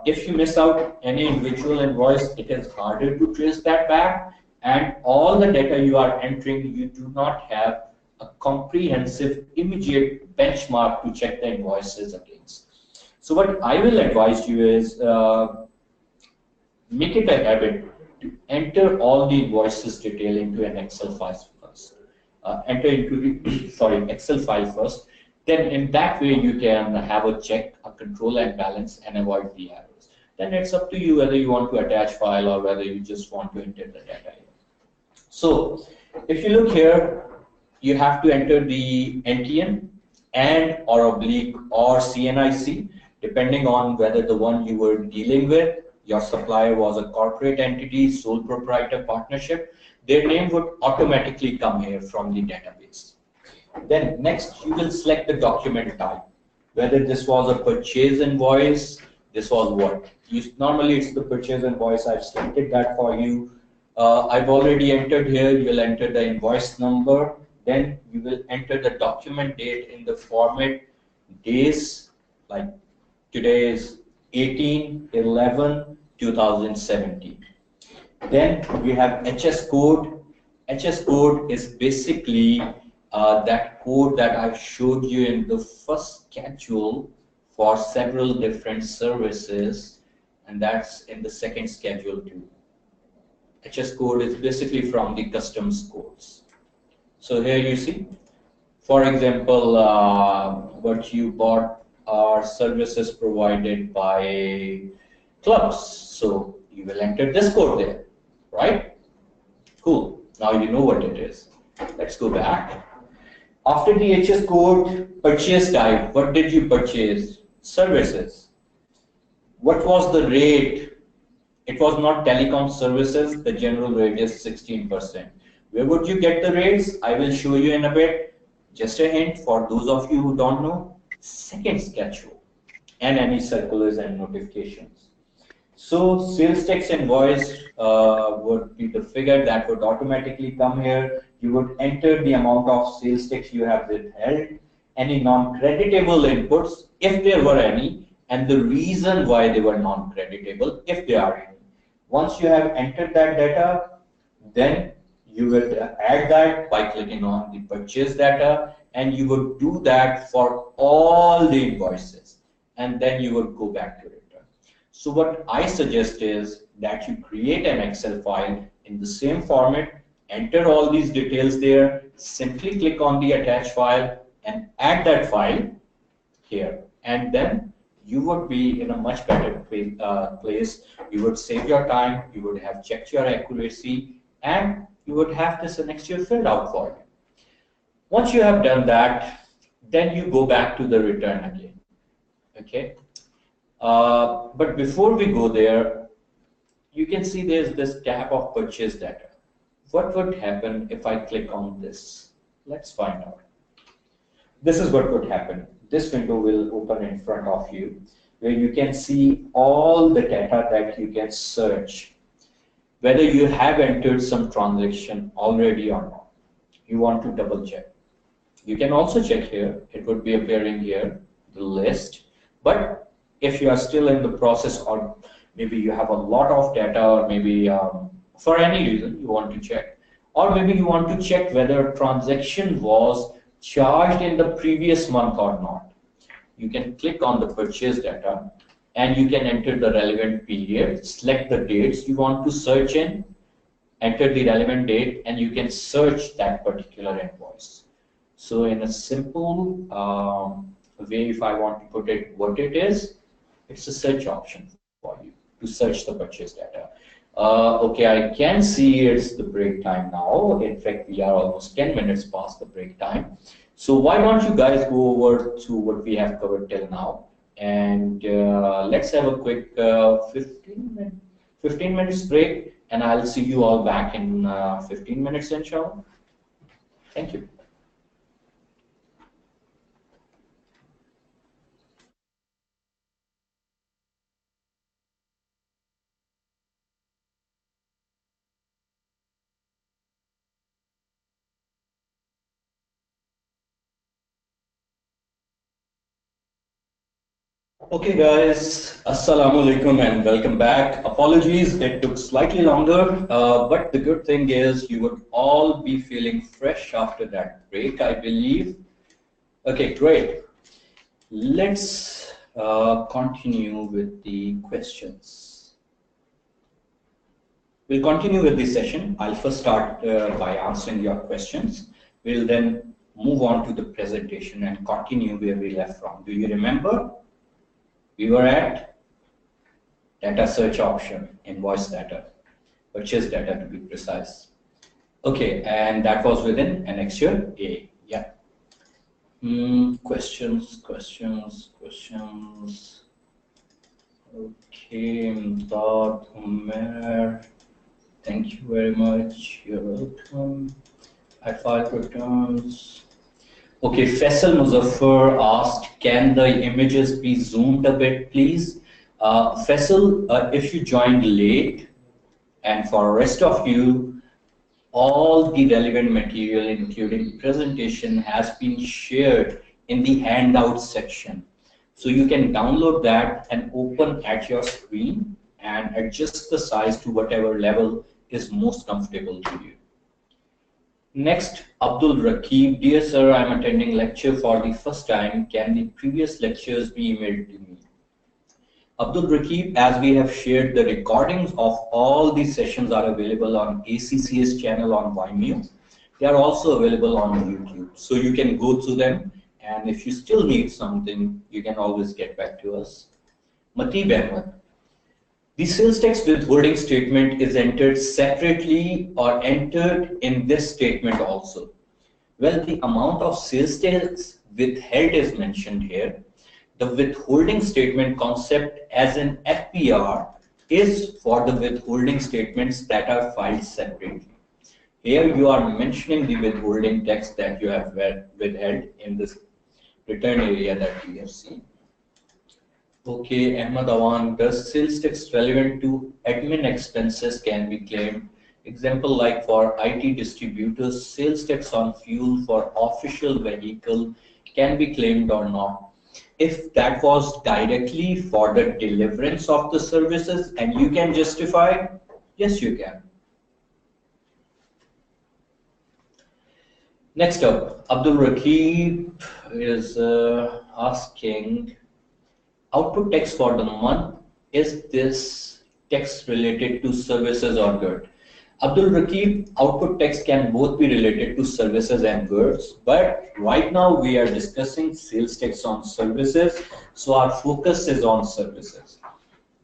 If you miss out any individual invoice, it is harder to trace that back. And all the data you are entering, you do not have a comprehensive, immediate benchmark to check the invoices against. So what I will advise you is make it a habit to enter all the invoices detail into an Excel file first. Enter into the Excel file first. Then in that way you can have a check, a control and balance and avoid the errors. Then it's up to you whether you want to attach file or whether you just want to enter the data here. So if you look here, you have to enter the NTN and or oblique or CNIC, depending on whether the one you were dealing with, your supplier was a corporate entity, sole proprietor partnership, their name would automatically come here from the database. Then next, you will select the document type, whether this was a purchase invoice, this was what? Normally it's the purchase invoice, I've selected that for you. I've already entered here, you will enter the invoice number, then you will enter the document date in the format days, like today is 18/11/2017. Then we have HS code. HS code is basically that code that I showed you in the first schedule for several different services, and that's in the second schedule too. HS code is basically from the customs codes. So here you see, for example, what you bought are services provided by clubs. So you will enter this code there, right? Cool. Now you know what it is. Let's go back. After the HS code, purchase type. What did you purchase? Services. What was the rate? It was not telecom services. The general rate is 16%. Where would you get the rates? I will show you in a bit. Just a hint for those of you who don't know. Second schedule and any circulars and notifications. So sales tax invoice would be the figure that would automatically come here. You would enter the amount of sales tax you have withheld, any non-creditable inputs, if there were any, and the reason why they were non-creditable, if there are any. Once you have entered that data, then you will add that by clicking on the purchase data, and you would do that for all the invoices, and then you would go back to return. So what I suggest is that you create an Excel file in the same format, enter all these details there, simply click on the attach file and add that file here, and then you would be in a much better place. You would save your time, you would have checked your accuracy, and you would have this next year filled out for you. Once you have done that, then you go back to the return again. Okay. But before we go there, you can see there's this tab of purchase data. What would happen if I click on this? Let's find out. This is what would happen. This window will open in front of you, where you can see all the data that you can search, whether you have entered some transaction already or not. You want to double check. You can also check here. It would be appearing here, the list. But if you are still in the process, or maybe you have a lot of data, or maybe for any reason you want to check, or maybe you want to check whether a transaction was charged in the previous month or not, you can click on the purchase data and you can enter the relevant period, select the dates you want to search in, enter the relevant date, and you can search that particular invoice. So in a simple way, if I want to put it what it is, it's a search option for you to search the purchase data. Okay, I can see it's the break time now. In fact, we are almost 10 minutes past the break time. So why don't you guys go over to what we have covered till now, and let's have a quick 15 minutes break, and I'll see you all back in 15 minutes, inshallah. Thank you. Okay guys, Assalamu alaikum and welcome back. Apologies, it took slightly longer, but the good thing is you would all be feeling fresh after that break, I believe. Okay, great. Let's continue with the questions. We'll continue with this session. I'll first start by answering your questions. We'll then move on to the presentation and continue where we left from. Do you remember? We were at data search option, invoice data, purchase data to be precise. Okay, and that was within annexure A. Yeah. Questions. Okay, Imdad Umer, thank you very much. You're welcome. I filed returns. Okay, Faisal Muzaffar asked, can the images be zoomed a bit, please? Faisal, if you joined late, and for the rest of you, all the relevant material, including presentation, has been shared in the handout section. So you can download that and open at your screen and adjust the size to whatever level is most comfortable to you. Next, Abdul Rakib, dear sir, I am attending lecture for the first time. Can the previous lectures be emailed to me? Abdul Rakib, as we have shared, the recordings of all these sessions are available on ACCS channel on Vimeo. They are also available on YouTube. So you can go through them, and if you still need something, you can always get back to us. Matib Ahmed, the sales tax withholding statement is entered separately or entered in this statement also. Well, the amount of sales tax withheld is mentioned here. The withholding statement concept as an FPR is for the withholding statements that are filed separately. Here you are mentioning the withholding tax that you have withheld in this return area that we have seen. Okay, Ahmad Awan, does sales tax relevant to admin expenses can be claimed? Example like for IT distributors, sales tax on fuel for official vehicle can be claimed or not. If that was directly for the deliverance of the services and you can justify, yes, you can. Next up, Abdul Rakib is asking, output tax for the month, is this tax related to services or good? Abdul Rakib, output text can both be related to services and goods, but right now we are discussing sales text on services, so our focus is on services.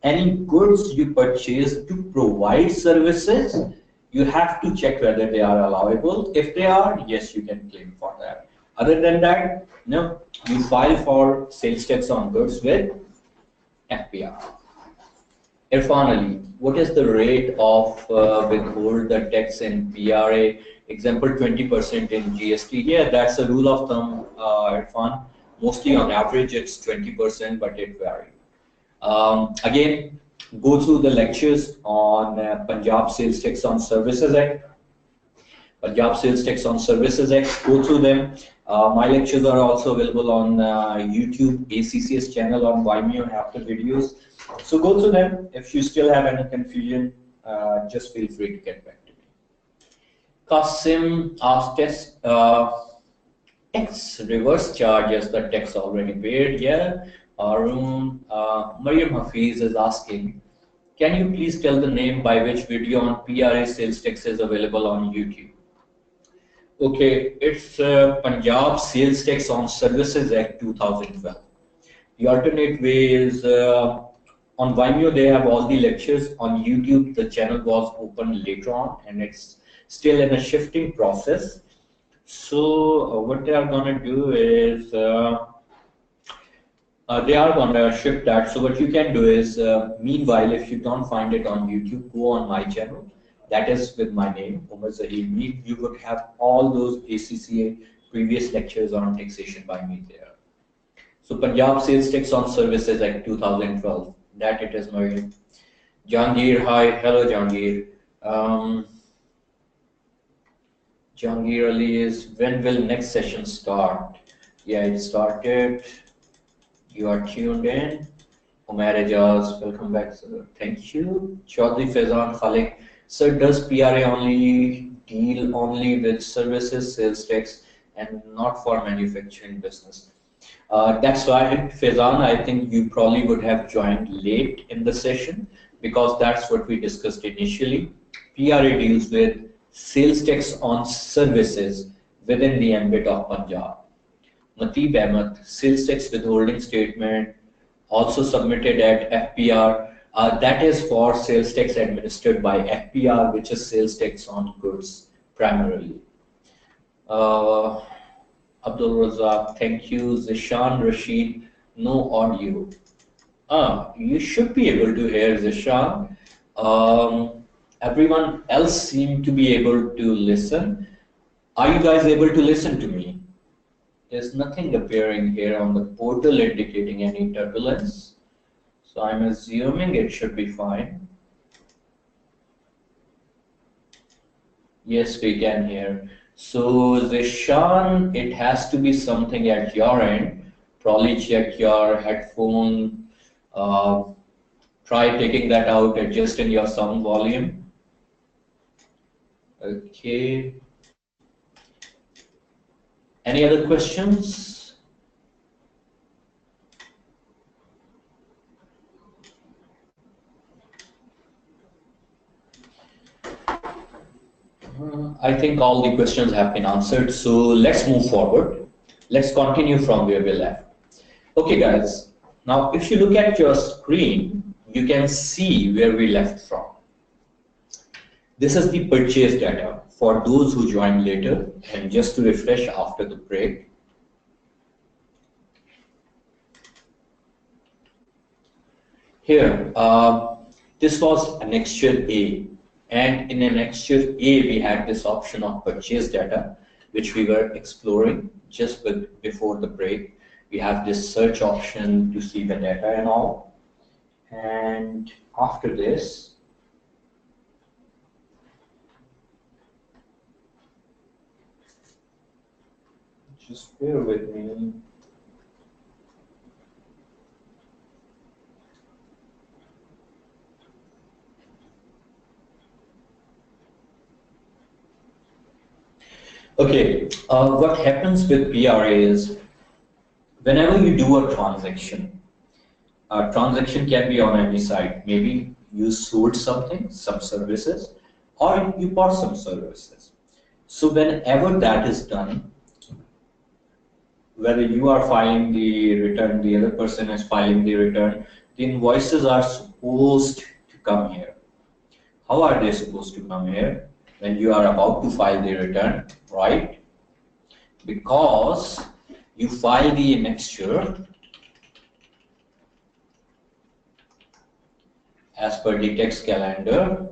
Any goods you purchase to provide services, you have to check whether they are allowable. If they are, yes, you can claim for that. Other than that, no, you file for sales tax on goods with FPR. Irfan Ali, what is the rate of withhold the tax in PRA? Example 20% in GST. Yeah, that's a rule of thumb, Irfan. Mostly on average, it's 20%, but it varies. Again, go through the lectures on Punjab Sales Tax on Services Act. Punjab Sales Tax on Services Act, go through them. My lectures are also available on YouTube, ACCS channel on Vimeo, have the videos. So go through them. If you still have any confusion, just feel free to get back to me. Qasim asked tax reverse charge as the tax already paid. Yeah. Arun, Mariam Hafiz is asking, can you please tell the name by which video on PRA sales tax is available on YouTube? Okay, it's Punjab Sales Tax on Services Act 2012. The alternate way is on Vimeo, they have all the lectures. On YouTube, the channel was opened later on and it's still in a shifting process. So what they are going to do is they are going to shift that. So what you can do is, meanwhile, if you don't find it on YouTube, go on my channel. That is with my name, Umar Zahid. You would have all those ACCA previous lectures on taxation by me there. So Punjab Sales Tax on Services Act 2012. That it is, Mariam. Jangir, hi. Hello, Jangir. Jangir Ali is, when will next session start? Yeah, it started. You are tuned in. Umair Ejaz, welcome back, sir. Thank you. Chaudhry Faizan Khalik, sir, does PRA only deal only with services, sales tax, and not for manufacturing business? That's why, Faizan, I think you probably would have joined late in the session because that's what we discussed initially. PRA deals with sales tax on services within the ambit of Punjab. Mateeb Ahmed, sales tax withholding statement, also submitted at FPR. That is for sales tax administered by FPR, which is sales tax on goods primarily. Abdul Razak, thank you. Zishan Rashid, no audio. You should be able to hear Zishan. Everyone else seemed to be able to listen. Are you guys able to listen to me? There's nothing appearing here on the portal indicating any turbulence. So I'm assuming it should be fine. Yes, we can hear. So Zishan, it has to be something at your end. Probably check your headphone. Try taking that out, adjusting your sound volume. Okay. Any other questions? I think all the questions have been answered. So let's move forward. Let's continue from where we left. Okay, guys. Now, if you look at your screen, you can see where we left from. This is the purchase data for those who joined later, and just to refresh after the break. Here, this was annexure A, and in annexure A, we had this option of purchase data, which we were exploring just before the break. We have this search option to see the data and all. And after this, just bear with me. Okay, what happens with PRA is whenever you do a transaction can be on any site. Maybe you sold something, some services, or you bought some services. So whenever that is done, whether you are filing the return, the other person is filing the return, the invoices are supposed to come here. How are they supposed to come here? When you are about to file the return, right? Because you file the annexure as per the tax calendar.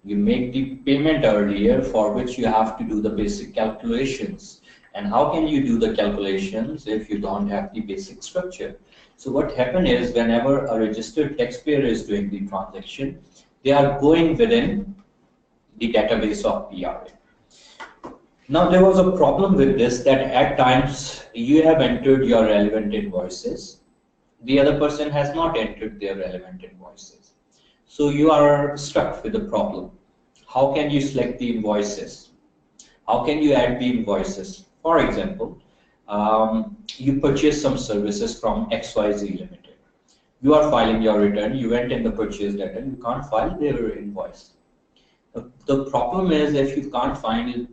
You make the payment earlier, for which you have to do the basic calculations. And how can you do the calculations if you don't have the basic structure? So what happens is, whenever a registered taxpayer is doing the transaction, they are going within the database of PRA. Now there was a problem with this, that at times you have entered your relevant invoices, the other person has not entered their relevant invoices. So you are stuck with the problem. How can you select the invoices? How can you add the invoices? For example, you purchase some services from XYZ Limited. You are filing your return, you went in the purchase data, you can't file their invoice. The problem is, if you can't find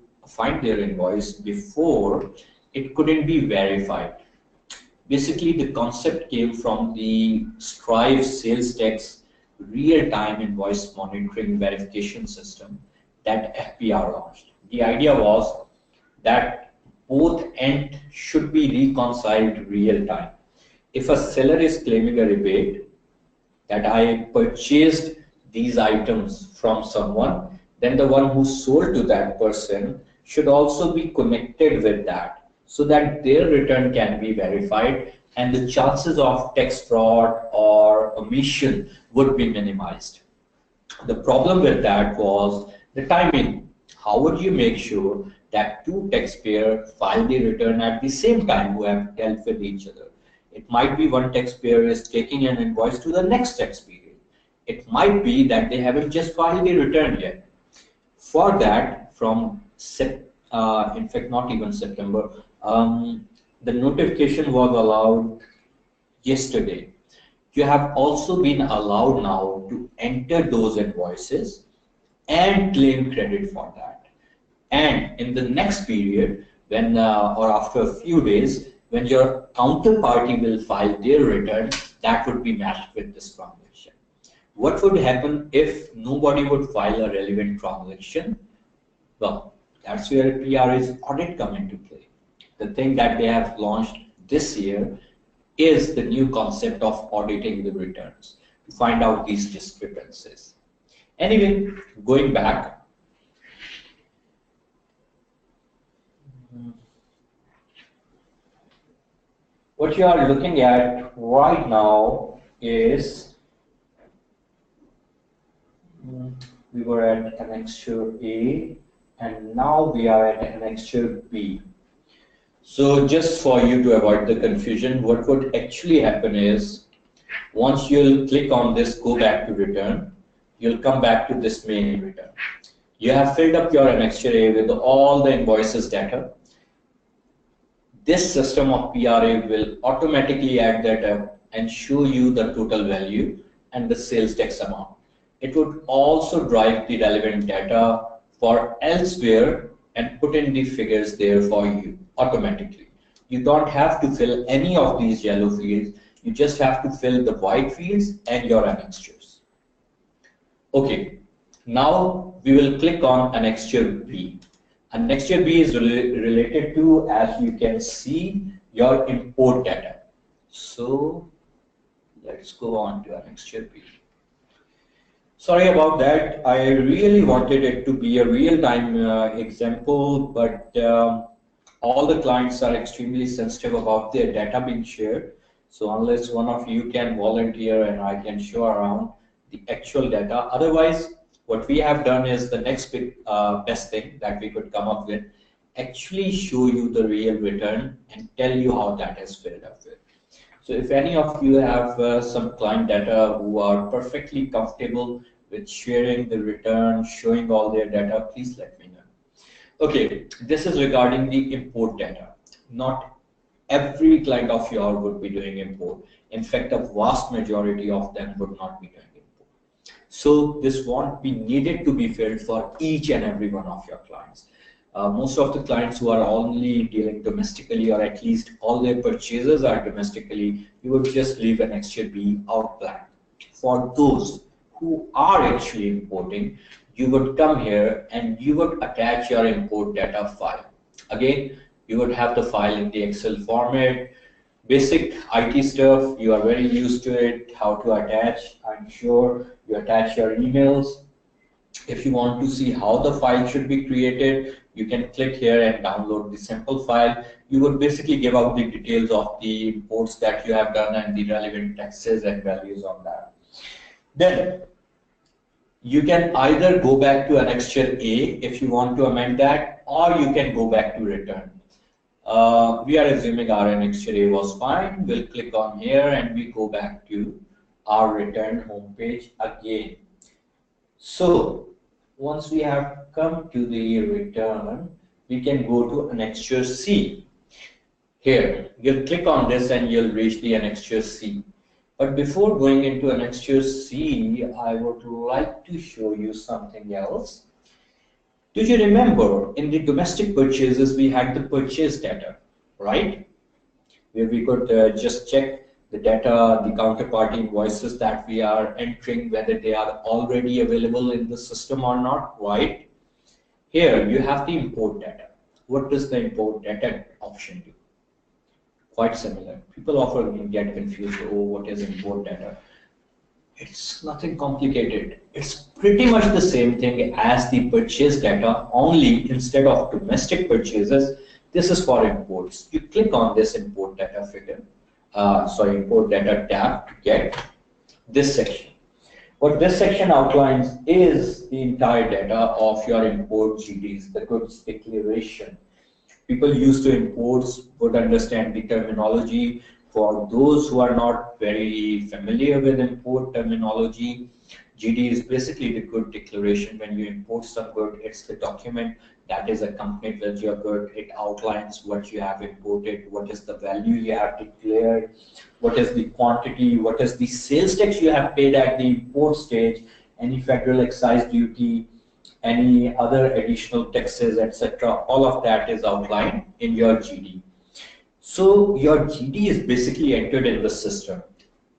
their invoice before, it couldn't be verified. Basically, the concept came from the Strive sales tax real-time invoice monitoring verification system that FPR launched. The idea was that both ends should be reconciled real-time. If a seller is claiming a rebate that I purchased these items from someone, then the one who sold to that person should also be connected with that, so that their return can be verified and the chances of tax fraud or omission would be minimized. The problem with that was the timing. How would you make sure that two taxpayers file the return at the same time who have dealt with each other? It might be one taxpayer is taking an invoice to the next tax period. It might be that they haven't just filed the return yet. For that, from in fact not even September, the notification was allowed yesterday. You have also been allowed now to enter those invoices and claim credit for that. And in the next period, when or after a few days, when your counterparty will file their return, that would be matched with this transaction. What would happen if nobody would file a relevant transaction? Well, that's where PRA's audit come into play. The thing that they have launched this year is the new concept of auditing the returns to find out these discrepancies. Anyway, going back, what you are looking at right now is, we were at annexure A and now we are at annexure B. So just for you to avoid the confusion, what would actually happen is, once you'll click on this go back to return, you'll come back to this main return. You have filled up your annexure A with all the invoices data. This system of PRA will automatically add that up and show you the total value and the sales tax amount. It would also drive the relevant data for elsewhere and put in the figures there for you automatically. You don't have to fill any of these yellow fields. You just have to fill the white fields and your annexures. Okay, now we will click on annexure B. Annexure B is related to, as you can see, your import data. So let's go on to annexure B. Sorry about that. I really wanted it to be a real-time example, but all the clients are extremely sensitive about their data being shared. So unless one of you can volunteer and I can show around the actual data, otherwise what we have done is the next best thing that we could come up with, actually show you the real return and tell you how that is filled up with. So if any of you have some client data who are perfectly comfortable with sharing the return, showing all their data, please let me know. Okay, this is regarding the import data. Not every client of yours would be doing import. In fact, a vast majority of them would not be doing import. So this won't be needed to be filled for each and every one of your clients. Most of the clients who are only dealing domestically, or at least all their purchases are domestically, you would just leave an extra B out blank. For those who are actually importing, you would come here and you would attach your import data file. Again, you would have the file in the Excel format. Basic IT stuff, you are very used to it, how to attach. I'm sure you attach your emails. If you want to see how the file should be created, you can click here and download the simple file. You would basically give out the details of the imports that you have done and the relevant taxes and values on that. Then you can either go back to annexure A if you want to amend that, or you can go back to return. We are assuming our annexure A was fine. We'll click on here and we go back to our return homepage again. So once we have come to the return, we can go to annexure C. Here, you'll click on this and you'll reach the annexure C. But before going into annexure C, I would like to show you something else. Do you remember in the domestic purchases, we had the purchase data, right? Where we could just check the data, the counterparty invoices that we are entering, whether they are already available in the system or not, right? Here you have the import data. What does the import data option do? Quite similar. People often get confused, oh, what is import data? It's nothing complicated. It's pretty much the same thing as the purchase data, only instead of domestic purchases, this is for imports. You click on this import data import data tab to get this section. What this section outlines is the entire data of your import GDs, the goods declaration. People used to imports would understand the terminology. For those who are not very familiar with import terminology, GD is basically the good declaration. When you import some good, it's the document that is accompanied with your good. It outlines what you have imported, what is the value you have declared, what is the quantity, what is the sales tax you have paid at the import stage, any federal excise duty, any other additional taxes, etc. All of that is outlined in your GD. So your GD is basically entered in the system,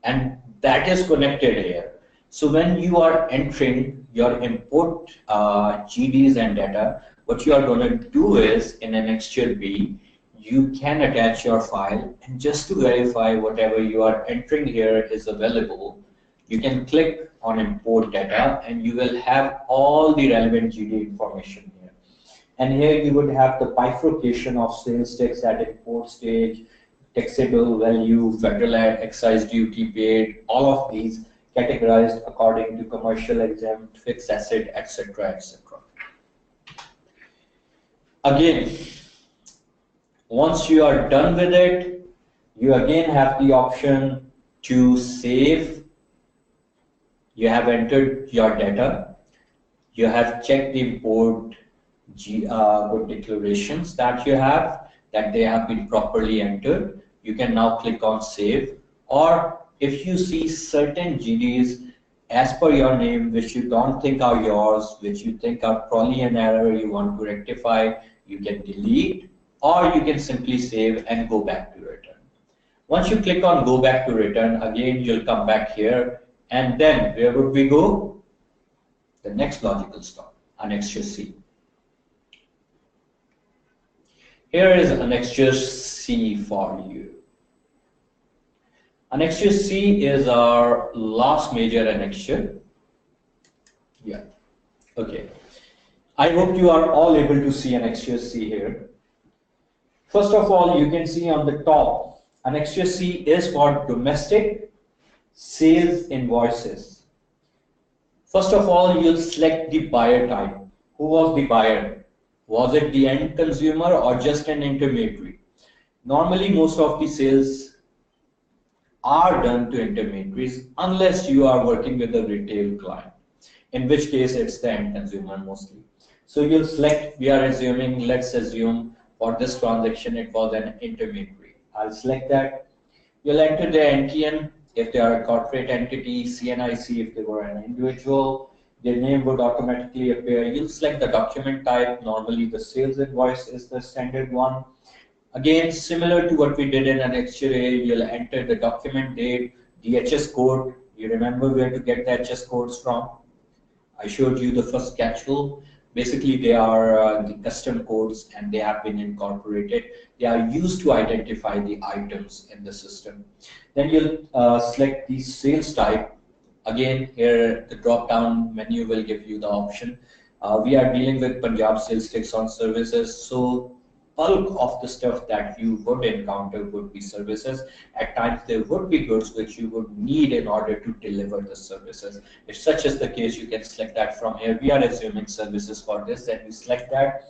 and that is connected here. So when you are entering your import GDs and data, what you are going to do is in annexure B, you can attach your file, and just to verify whatever you are entering here is available, you can click on import data and you will have all the relevant GD information here. And here you would have the bifurcation of sales tax at import stage, taxable value, federal excise duty paid, all of these categorized according to commercial exempt, fixed asset, etc., etc. Again, once you are done with it, you again have the option to save. You have entered your data. You have checked the import good declarations that you have, that they have been properly entered. You can now click on save. Or if you see certain GDs as per your name, which you don't think are yours, which you think are probably an error you want to rectify, you can delete, or you can simply save and go back to return. Once you click on go back to return, again you'll come back here, and then where would we go? The next logical stop, annexure C. Here is annexure C for you. Annexure C is our last major annexure. Yeah, okay. I hope you are all able to see annexure C here. First of all, you can see on the top, annexure C is for domestic sales invoices. First of all, you'll select the buyer type. Who was the buyer? Was it the end consumer or just an intermediary? Normally, most of the sales are done to intermediaries unless you are working with a retail client, in which case it's the end consumer mostly. So you'll select, we are assuming, let's assume for this transaction it was an intermediary. I'll select that. You'll enter the NTN. if they are a corporate entity, CNIC if they were an individual, their name would automatically appear. You'll select the document type. Normally the sales invoice is the standard one. Again, similar to what we did in an X-ray, you'll enter the document date, the HS code. You remember where to get the HS codes from? I showed you the first schedule. Basically, they are the custom codes and they have been incorporated. They are used to identify the items in the system. Then you'll select the sales type. Again, here the drop-down menu will give you the option. We are dealing with Punjab sales tax on services, so bulk of the stuff that you would encounter would be services. At times there would be goods which you would need in order to deliver the services. If such is the case, you can select that from here. We are assuming services for this, and we select that.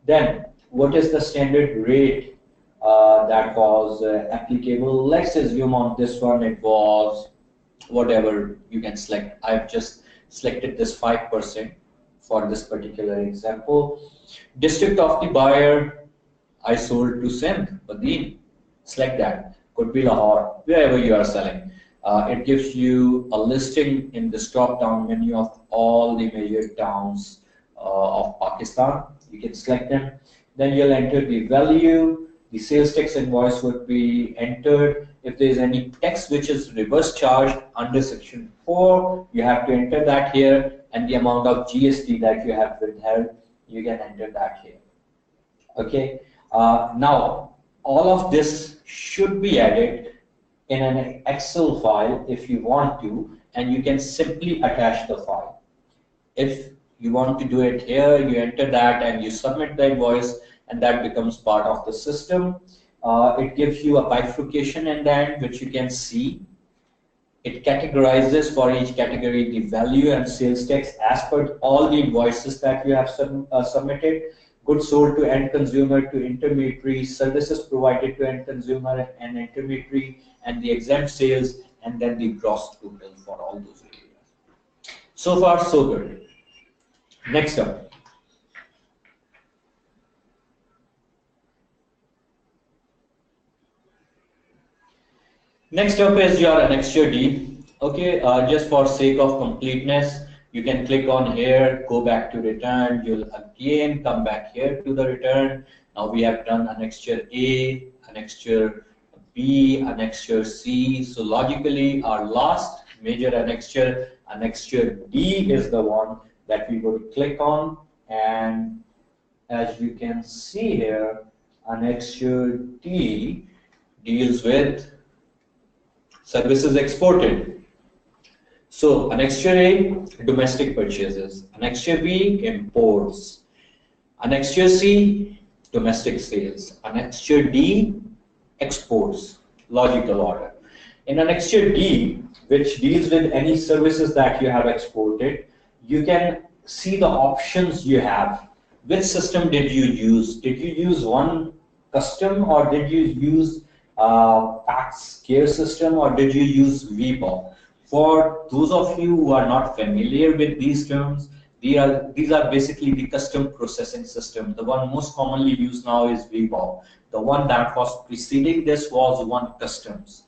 Then what is the standard rate that was applicable? Let's assume on this one it was whatever you can select. I've just selected this 5% for this particular example. District of the buyer, I sold to Sindh, Badin. Select that. Could be Lahore, wherever you are selling. It gives you a listing in this drop-down menu of all the major towns of Pakistan. You can select them. Then you'll enter the value. The sales tax invoice would be entered. If there is any tax which is reverse charged under section 4, you have to enter that here, and the amount of GST that you have withheld, you can enter that here. Okay. Now, all of this should be added in an Excel file if you want to, and you can simply attach the file. If you want to do it here, you enter that and you submit the invoice, and that becomes part of the system. It gives you a bifurcation in the end, which you can see. It categorizes for each category the value and sales tax as per all the invoices that you have submitted. Goods sold to end consumer, to intermediary, services provided to end consumer and intermediary, and the exempt sales, and then the gross total for all those areas. So far, so good. Next up. Next up is your annexure D. Okay, just for sake of completeness, you can click on here, go back to return. You'll again come back here to the return. Now we have done annexure A, annexure B, annexure C. So logically, our last major annexure, annexure D, is the one that we would click on. And as you can see here, annexure D deals with services exported. So annexure A, domestic purchases. Annexure B, imports. Annexure C, domestic sales. Annexure D, exports. Logical order. In annexure D, which deals with any services that you have exported, you can see the options you have. Which system did you use? Did you use one custom, or did you use tax care system, or did you use VBOC? For those of you who are not familiar with these terms, these are basically the custom processing system. The one most commonly used now is VBOC. The one that was preceding this was one customs.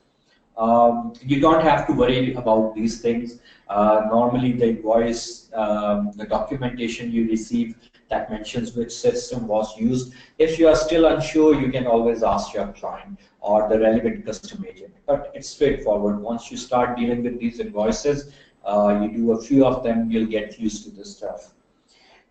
You don't have to worry about these things. Normally the invoice, the documentation you receive that mentions which system was used. If you are still unsure, you can always ask your client or the relevant custom agent. But it's straightforward. Once you start dealing with these invoices, you do a few of them, you'll get used to this stuff.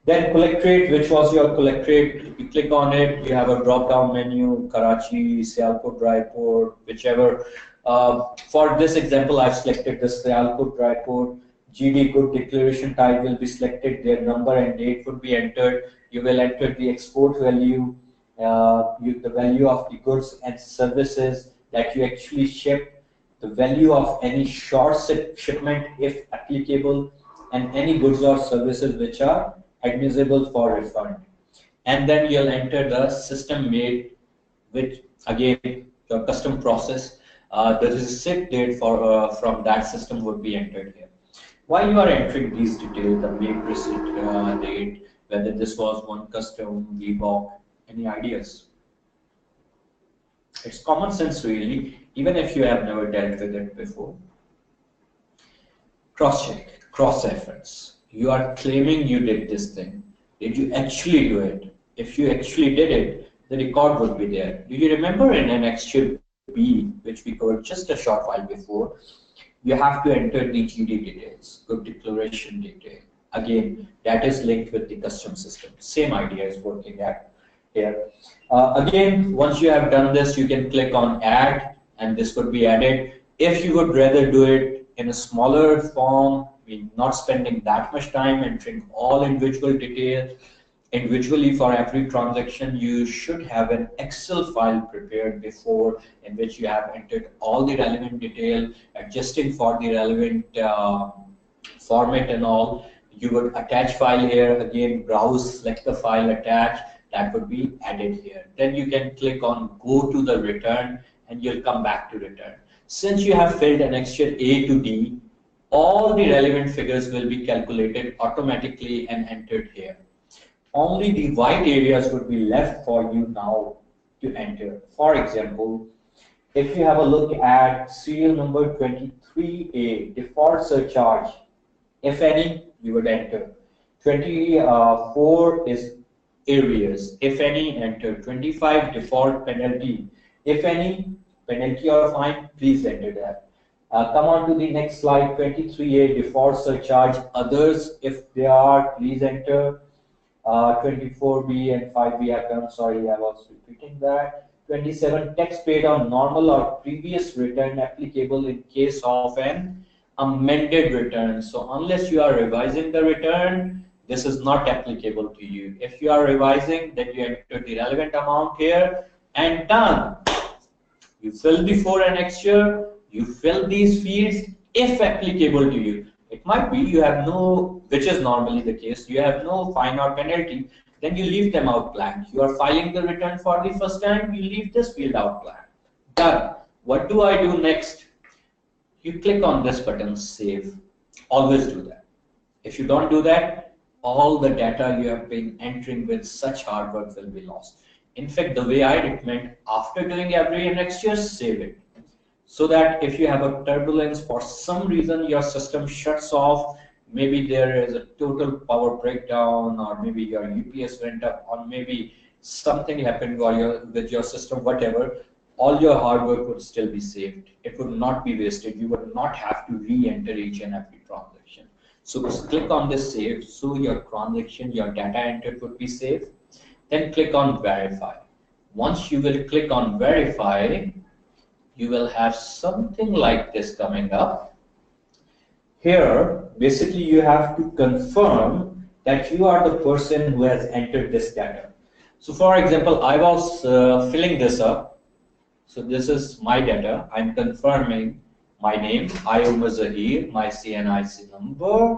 Then collectorate, which was your collectorate. If you click on it, you have a drop-down menu, Karachi, Sialkot, Raipur, whichever. For this example, I've selected the Sialkot, Raipur. GD good declaration type will be selected. Their number and date would be entered. You will enter the export value, the value of the goods and services that you actually shipped, the value of any short shipment if applicable, and any goods or services which are admissible for refund. And then you'll enter the system made, which again your custom process. The receipt date for from that system would be entered here. While you are entering these details, the make receipt date, whether this was one custom, VBOC, any ideas? It's common sense really. even if you have never dealt with it before. Cross-check, cross-reference. You are claiming you did this thing. Did you actually do it? If you actually did it, the record would be there. Do you remember in an Excel B, which we covered just a short while before, you have to enter the GD details, good declaration detail. Again, that is linked with the custom system. Same idea is working at here. Again, once you have done this, you can click on add, and this would be added. If you would rather do it in a smaller form, not spending that much time entering all individual details individually for every transaction, you should have an Excel file prepared before in which you have entered all the relevant detail, adjusting for the relevant format and all. You would attach file here, again browse, select the file, attach, that would be added here. Then you can click on go to the return and you'll come back to return. Since you have filled an Excel A to D, all the relevant figures will be calculated automatically and entered here. Only the white areas would be left for you now to enter. For example, if you have a look at serial number 23A, default surcharge, if any, you would enter. 24 is arrears, if any, enter. 25 default penalty, if any, penalty or fine, please enter that. Come on to the next slide, 23A, default surcharge, others, if they are, please enter. 24B and 5B are done, sorry, I was repeating that. 27, tax paid on normal or previous return applicable in case of an amended return. So unless you are revising the return, this is not applicable to you. If you are revising, then you enter the relevant amount here and done. You fill before and next year, you fill these fields if applicable to you. It might be you have no, which is normally the case, you have no fine or penalty, then you leave them out blank. You are filing the return for the first time, you leave this field out blank. Done. What do I do next? You click on this button, save. Always do that. If you don't do that, all the data you have been entering with such hard work will be lost. In fact, the way I recommend, after doing every next year, save it. So that if you have a turbulence, for some reason your system shuts off, maybe there is a total power breakdown, or maybe your UPS went up, or maybe something happened with your system, whatever, all your hard work would still be saved. It would not be wasted. You would not have to re-enter each and every transaction. So click on this save, so your transaction, your data entered would be saved. Then click on verify. Once you will click on verify, you will have something like this coming up. Here, basically you have to confirm that you are the person who has entered this data. So for example, I was filling this up. So this is my data. I'm confirming my name, Ayuma Zahir, my CNIC number,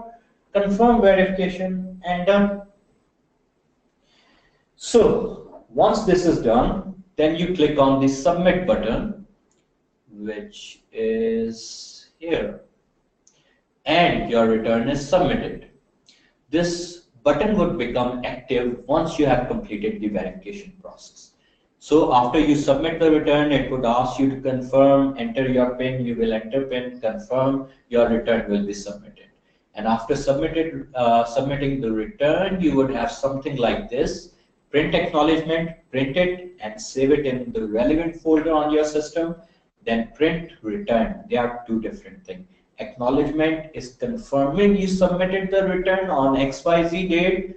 confirm verification, and done. So once this is done, then you click on the submit button, which is here, and your return is submitted. This button would become active once you have completed the verification process. So after you submit the return, it would ask you to confirm, enter your PIN, you will enter PIN, confirm, your return will be submitted. And after submitting the return, you would have something like this: print acknowledgement, print it and save it in the relevant folder on your system. Then print return. They are two different things. Acknowledgement is confirming you submitted the return on XYZ date.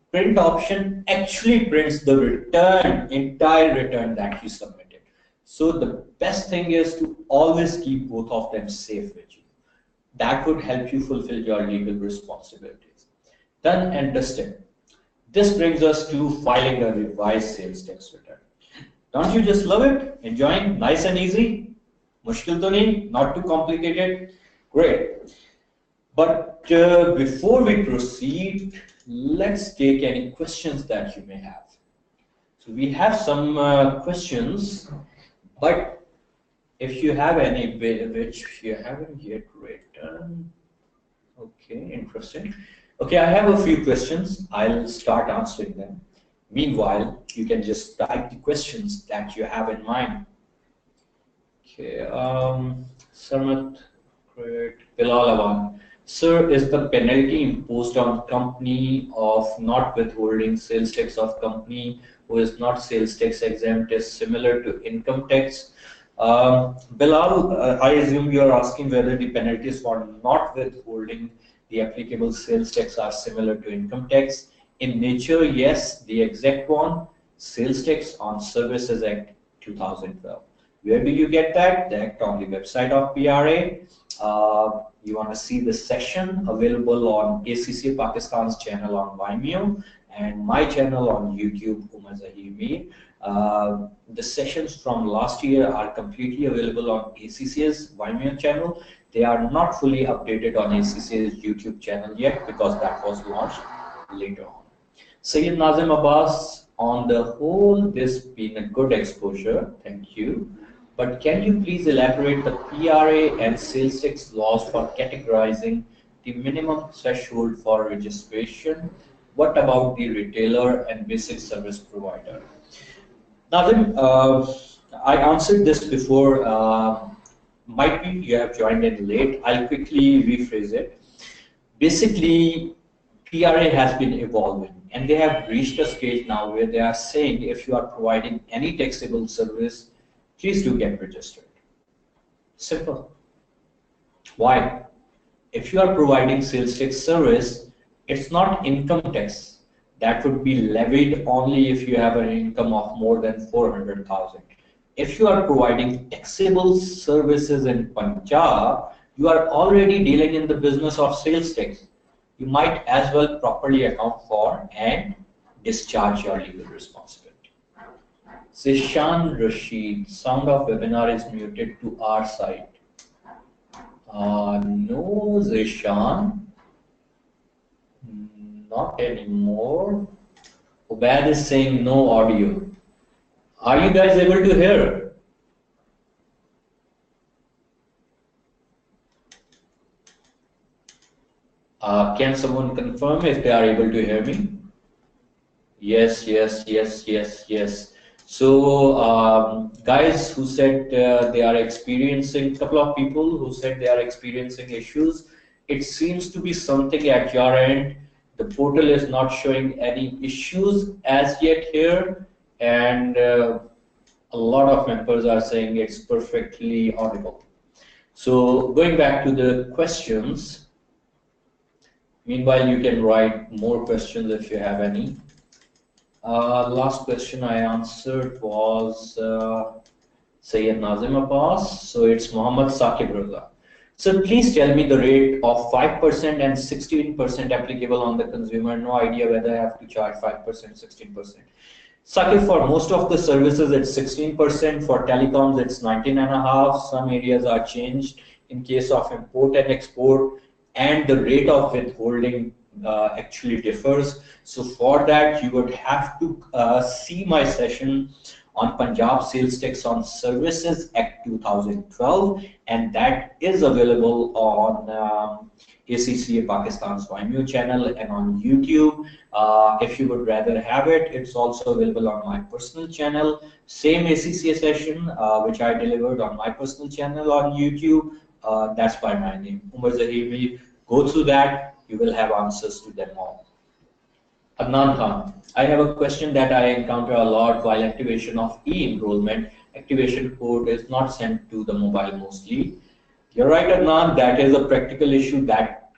Print option actually prints the return, entire return that you submitted. So the best thing is to always keep both of them safe with you. That would help you fulfill your legal responsibilities. Done and dusted. This brings us to filing a revised sales tax return. Don't you just love it? Enjoying? Nice and easy? Mushkil to nahi? Not too complicated? Great. But before we proceed, let's take any questions that you may have. So we have some questions, but if you have any which you haven't yet written, okay, interesting. Okay, I have a few questions. I'll start answering them. Meanwhile, you can just type the questions that you have in mind. Okay, Samat, great. Bilal Awan. Sir, is the penalty imposed on company of not withholding sales tax of company who is not sales tax exempt is similar to income tax? Bilal, I assume you are asking whether the penalties for not withholding the applicable sales tax are similar to income tax. In nature, yes, the exact one, Sales Tax on Services Act 2012. Where do you get that? The act on the website of PRA. You want to see the session available on ACC Pakistan's channel on Vimeo and my channel on YouTube, Umar Zahir. The sessions from last year are completely available on ACC's Vimeo channel. They are not fully updated on ACC's YouTube channel yet because that was launched later on. Sayyid Nazim Abbas, on the whole, this been a good exposure. Thank you. But can you please elaborate the PRA and sales tax laws for categorizing the minimum threshold for registration? What about the retailer and basic service provider? Nazim, I answered this before. Might be you have joined in late. I'll quickly rephrase it. Basically, PRA has been evolving and they have reached a stage now where they are saying if you are providing any taxable service, please do get registered. Simple. Why? If you are providing sales tax service, it's not income tax. That would be levied only if you have an income of more than 400,000. If you are providing taxable services in Punjab, you are already dealing in the business of sales tax. You might as well properly account for and discharge your legal responsibility. Zishan Rashid, sound of webinar is muted to our side. No, Zishan, not anymore. Ubaid is saying no audio. Are you guys able to hear? Can someone confirm if they are able to hear me? Yes. So guys who said they are experiencing, couple of people who said they are experiencing issues, it seems to be something at your end. The portal is not showing any issues as yet here, and a lot of members are saying it's perfectly audible. So going back to the questions, meanwhile you can write more questions if you have any. Last question I answered was Sayyid Nazim Abbas, so it's Muhammad Saqib Raza. So please tell me the rate of 5% and 16% applicable on the consumer. No idea whether I have to charge 5%, 16%. Saqib, for most of the services it's 16%, for telecoms it's 19.5%. Some areas are changed in case of import and export, and the rate of withholding actually differs. So for that, you would have to see my session on Punjab Sales Tax on Services Act 2012, and that is available on ACCA Pakistan's Vimeo channel and on YouTube. If you would rather have it, it's also available on my personal channel. Same ACCA session, which I delivered on my personal channel on YouTube. That's by my name, Umar Zahir. Go through that, you will have answers to them all. Adnan Khan, I have a question that I encounter a lot while activation of e-enrollment. Activation code is not sent to the mobile mostly. You're right, Adnan, that is a practical issue that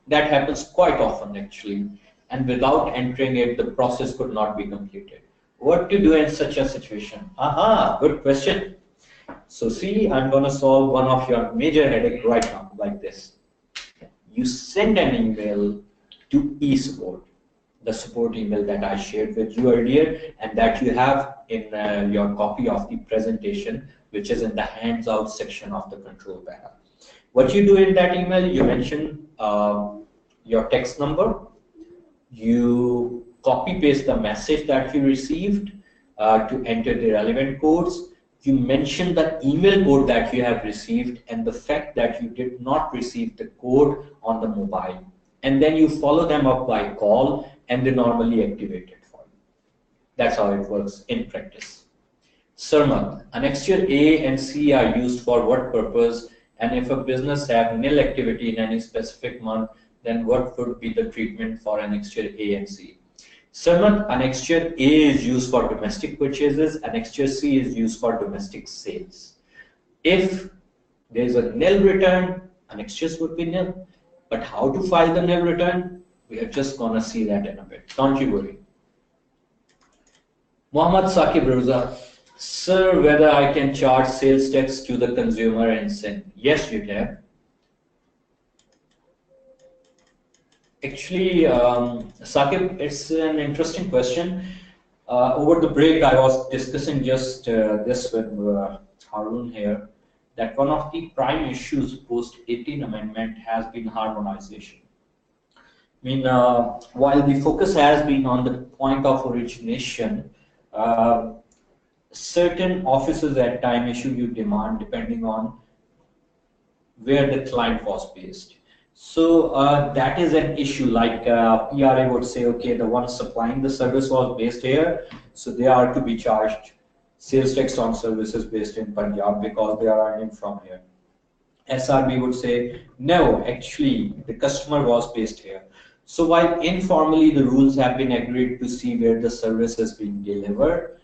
happens quite often actually. And without entering it, the process could not be completed. What to do in such a situation? Aha, good question. So see, I'm gonna solve one of your major headache right now, like this. You send an email to eSupport, the support email that I shared with you earlier, and that you have in your copy of the presentation, which is in the hands out section of the control panel. What you do in that email, you mention your text number, you copy paste the message that you received to enter the relevant codes. You mention the email code that you have received and the fact that you did not receive the code on the mobile. And then you follow them up by call and they normally activate it for you. That's how it works in practice. Sarmat, annexure A and C are used for what purpose? And if a business have nil activity in any specific month, then what would be the treatment for annexure A and C? Sarmat, annexure A is used for domestic purchases, annexure C is used for domestic sales. If there is a nil return, annexures would be nil. But how to file the nil return? We are just gonna see that in a bit. Don't you worry. Muhammad Saqib Roza, sir, whether I can charge sales tax to the consumer and send? Yes, you can. Actually, Saqib, it's an interesting question. Over the break, I was discussing just this with Harun here, that one of the prime issues post 18 amendment has been harmonization. I mean, while the focus has been on the point of origination, certain offices at time issue you demand depending on where the client was based. So that is an issue. Like PRA would say, okay, the one supplying the service was based here, so they are to be charged sales tax on services based in Punjab because they are earning from here. SRB would say, no, actually, the customer was based here. So while informally the rules have been agreed to see where the service is being delivered,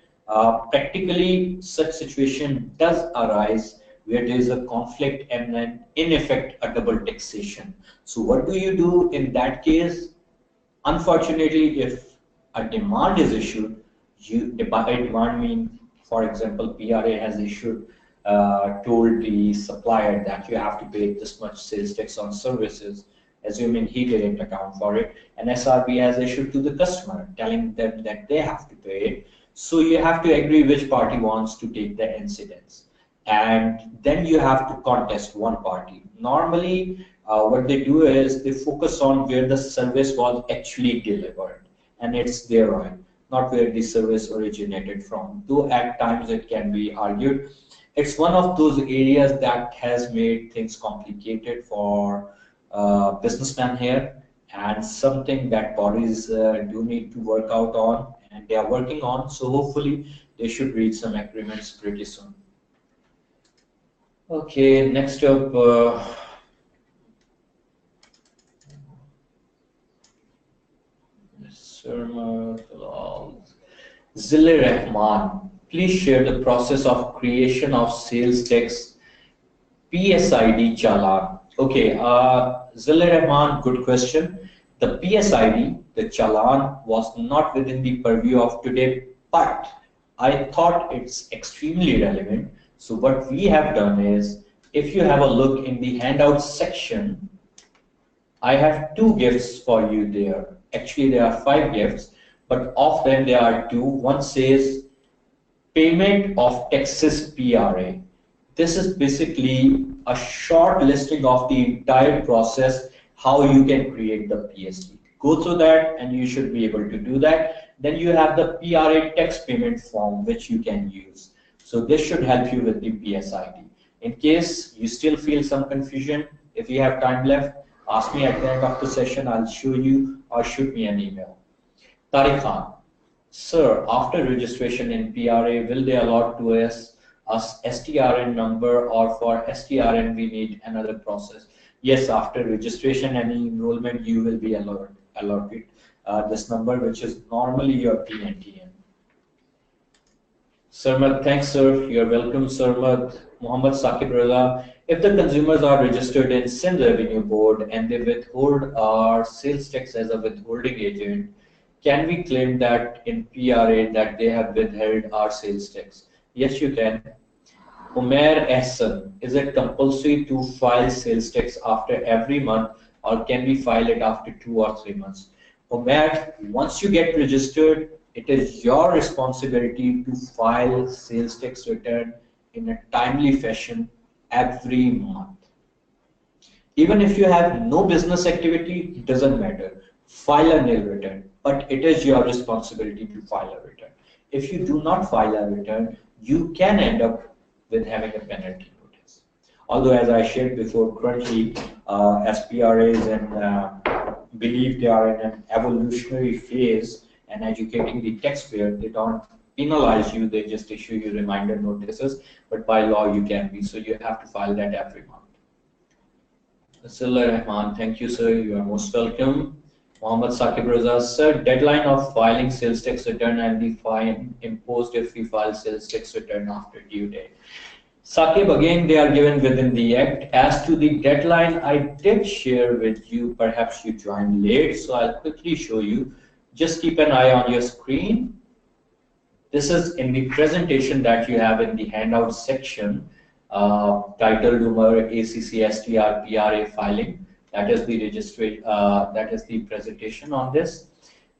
practically such situation does arise where there is a conflict and then in effect a double taxation. So what do you do in that case? Unfortunately, if a demand is issued, demand means, for example, PRA has issued told the supplier that you have to pay this much sales tax on services, assuming he didn't account for it, and SRB has issued to the customer telling them that they have to pay it. So you have to agree which party wants to take the incidence, and then you have to contest one party. Normally, what they do is they focus on where the service was actually delivered, and it's their right, not where the service originated from. Though at times it can be argued. It's one of those areas that has made things complicated for businessmen here, and something that bodies do need to work out on, and they are working on. So hopefully they should reach some agreements pretty soon. Okay, next up, Zille Rahman, please share the process of creation of sales tax PSID challan. Okay, Zille Rahman, good question. The PSID, the challan, was not within the purview of today, but I thought it's extremely relevant. So what we have done is, if you have a look in the handout section, I have 2 gifts for you there. Actually, there are 5 gifts, but of them there are 2. One says payment of taxes PRA. This is basically a short listing of the entire process, how you can create the PST. Go through that and you should be able to do that. Then you have the PRA tax payment form which you can use. So this should help you with the PSID. In case you still feel some confusion, if you have time left, ask me at the end of the session, I'll show you, or shoot me an email. Tariq Khan, sir, after registration in PRA, will they allot to us STRN number, or for STRN we need another process? Yes, after registration and enrollment, you will be allotted this number, which is normally your PNTN. Sarmad, thanks sir, you're welcome Sarmad. Muhammad Saqib Raza, if the consumers are registered in Sindh Revenue Board and they withhold our sales tax as a withholding agent, can we claim that in PRA that they have withheld our sales tax? Yes, you can. Umair Ehsan, is it compulsory to file sales tax after every month, or can we file it after 2 or 3 months? Umair, once you get registered, it is your responsibility to file sales tax return in a timely fashion every month. Even if you have no business activity, it doesn't matter. File a nil return, but it is your responsibility to file a return. If you do not file a return, you can end up with having a penalty notice. Although, as I shared before, currently as PRAs believe they are in an evolutionary phase and educating the taxpayer, they don't penalize you, they just issue you reminder notices, but by law you can be, so you have to file that every month. Nasrullah Rahman, thank you sir, you are most welcome. Mohammed Saqib Raza, sir, deadline of filing sales tax return and the fine imposed if we file sales tax return after due date. Saqib, again, they are given within the Act. As to the deadline, I did share with you, perhaps you joined late, so I'll quickly show you. Just keep an eye on your screen. This is in the presentation that you have in the handout section, titled Umar ACC STR PRA filing. That is the registry. That is the presentation on this.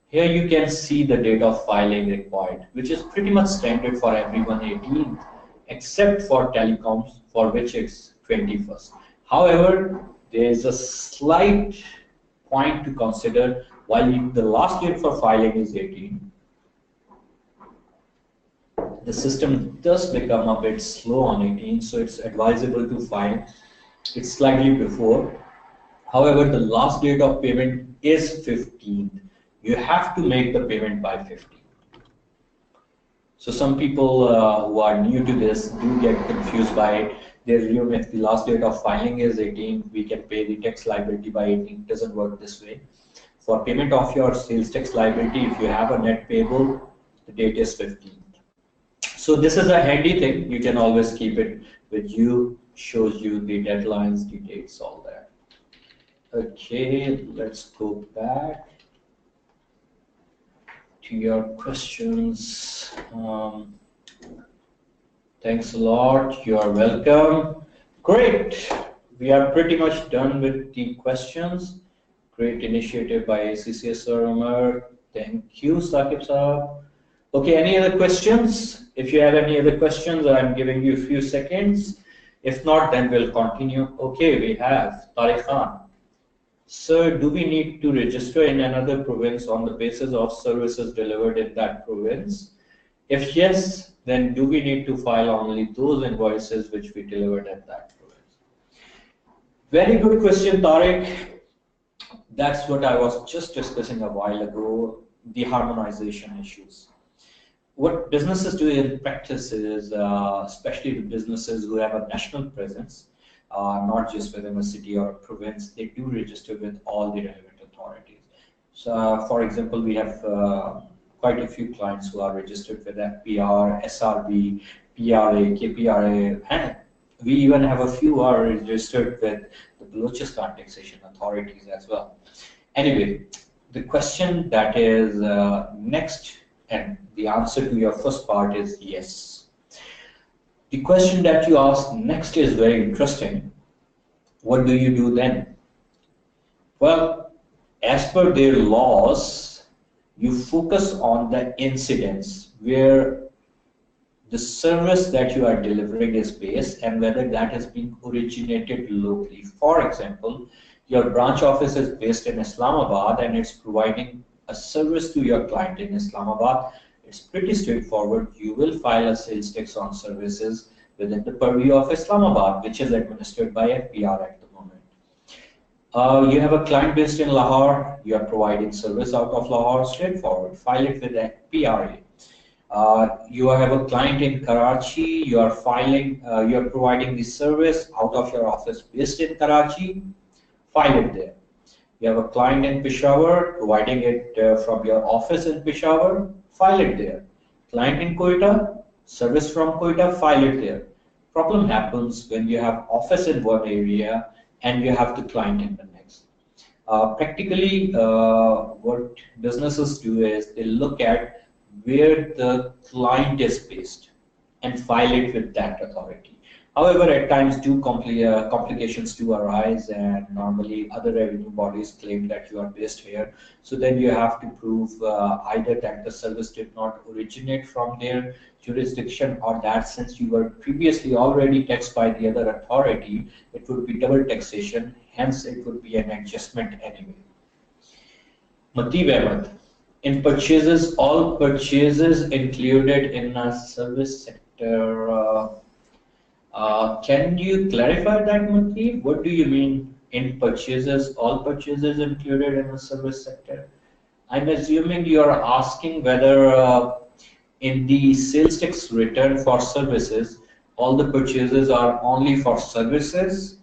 Here you can see the date of filing required, which is pretty much standard for everyone, 18th, except for telecoms, for which it's 21st. However, there is a slight point to consider. While the last date for filing is 18, the system does become a bit slow on 18, so it's advisable to file it slightly before. However, the last date of payment is 15th. You have to make the payment by 15th. So some people who are new to this do get confused by it. They assume if the last date of filing is 18th, we can pay the tax liability by 18th. It doesn't work this way. For payment of your sales tax liability, if you have a net payable, the date is 15th. So this is a handy thing. You can always keep it with you. Shows you the deadlines, the dates, all that. Okay, let's go back to your questions. Thanks a lot. You are welcome. Great. We are pretty much done with the questions. Great initiative by ACC Sir Umar. Thank you, Saqib Saab. Okay, any other questions? If you have any other questions, I'm giving you a few seconds. If not, then we'll continue. Okay, we have Tariq Khan. Sir, do we need to register in another province on the basis of services delivered in that province? If yes, then do we need to file only those invoices which we delivered at that province? Very good question, Tariq. That's what I was just discussing a while ago, the harmonization issues. What businesses do in practice is, especially the businesses who have a national presence, not just within a city or a province, they do register with all the relevant authorities. So, for example, we have quite a few clients who are registered with FPR, SRB, PRA, KPRA, and we even have a few who are registered with the Balochistan taxation authorities as well. Anyway, the question that is next, and the answer to your first part is yes. The question that you ask next is very interesting. What do you do then? Well, as per their laws, you focus on the incidents where the service that you are delivering is based and whether that has been originated locally. For example, your branch office is based in Islamabad and it's providing a service to your client in Islamabad. It's pretty straightforward. You will file a sales tax on services within the purview of Islamabad, which is administered by FPR at the moment. You have a client based in Lahore. You are providing service out of Lahore. Straightforward. File it with PRA. You have a client in Karachi. You are filing. You are providing the service out of your office based in Karachi. File it there. You have a client in Peshawar, providing it from your office in Peshawar, file it there. Client in Quetta, service from Quetta, file it there. Problem happens when you have office in one area and you have the client in the next. Practically, what businesses do is they look at where the client is based and file it with that authority. However, at times complications do arise, and normally other revenue bodies claim that you are based here. So then you have to prove either that the service did not originate from their jurisdiction, or that since you were previously already taxed by the other authority, it would be double taxation. Hence, it would be an adjustment anyway. Matib Ahmed, in purchases, all purchases included in a service sector. Can you clarify that, Matib? What do you mean in purchases, all purchases included in the service sector? I'm assuming you are asking whether in the sales tax return for services, all the purchases are only for services.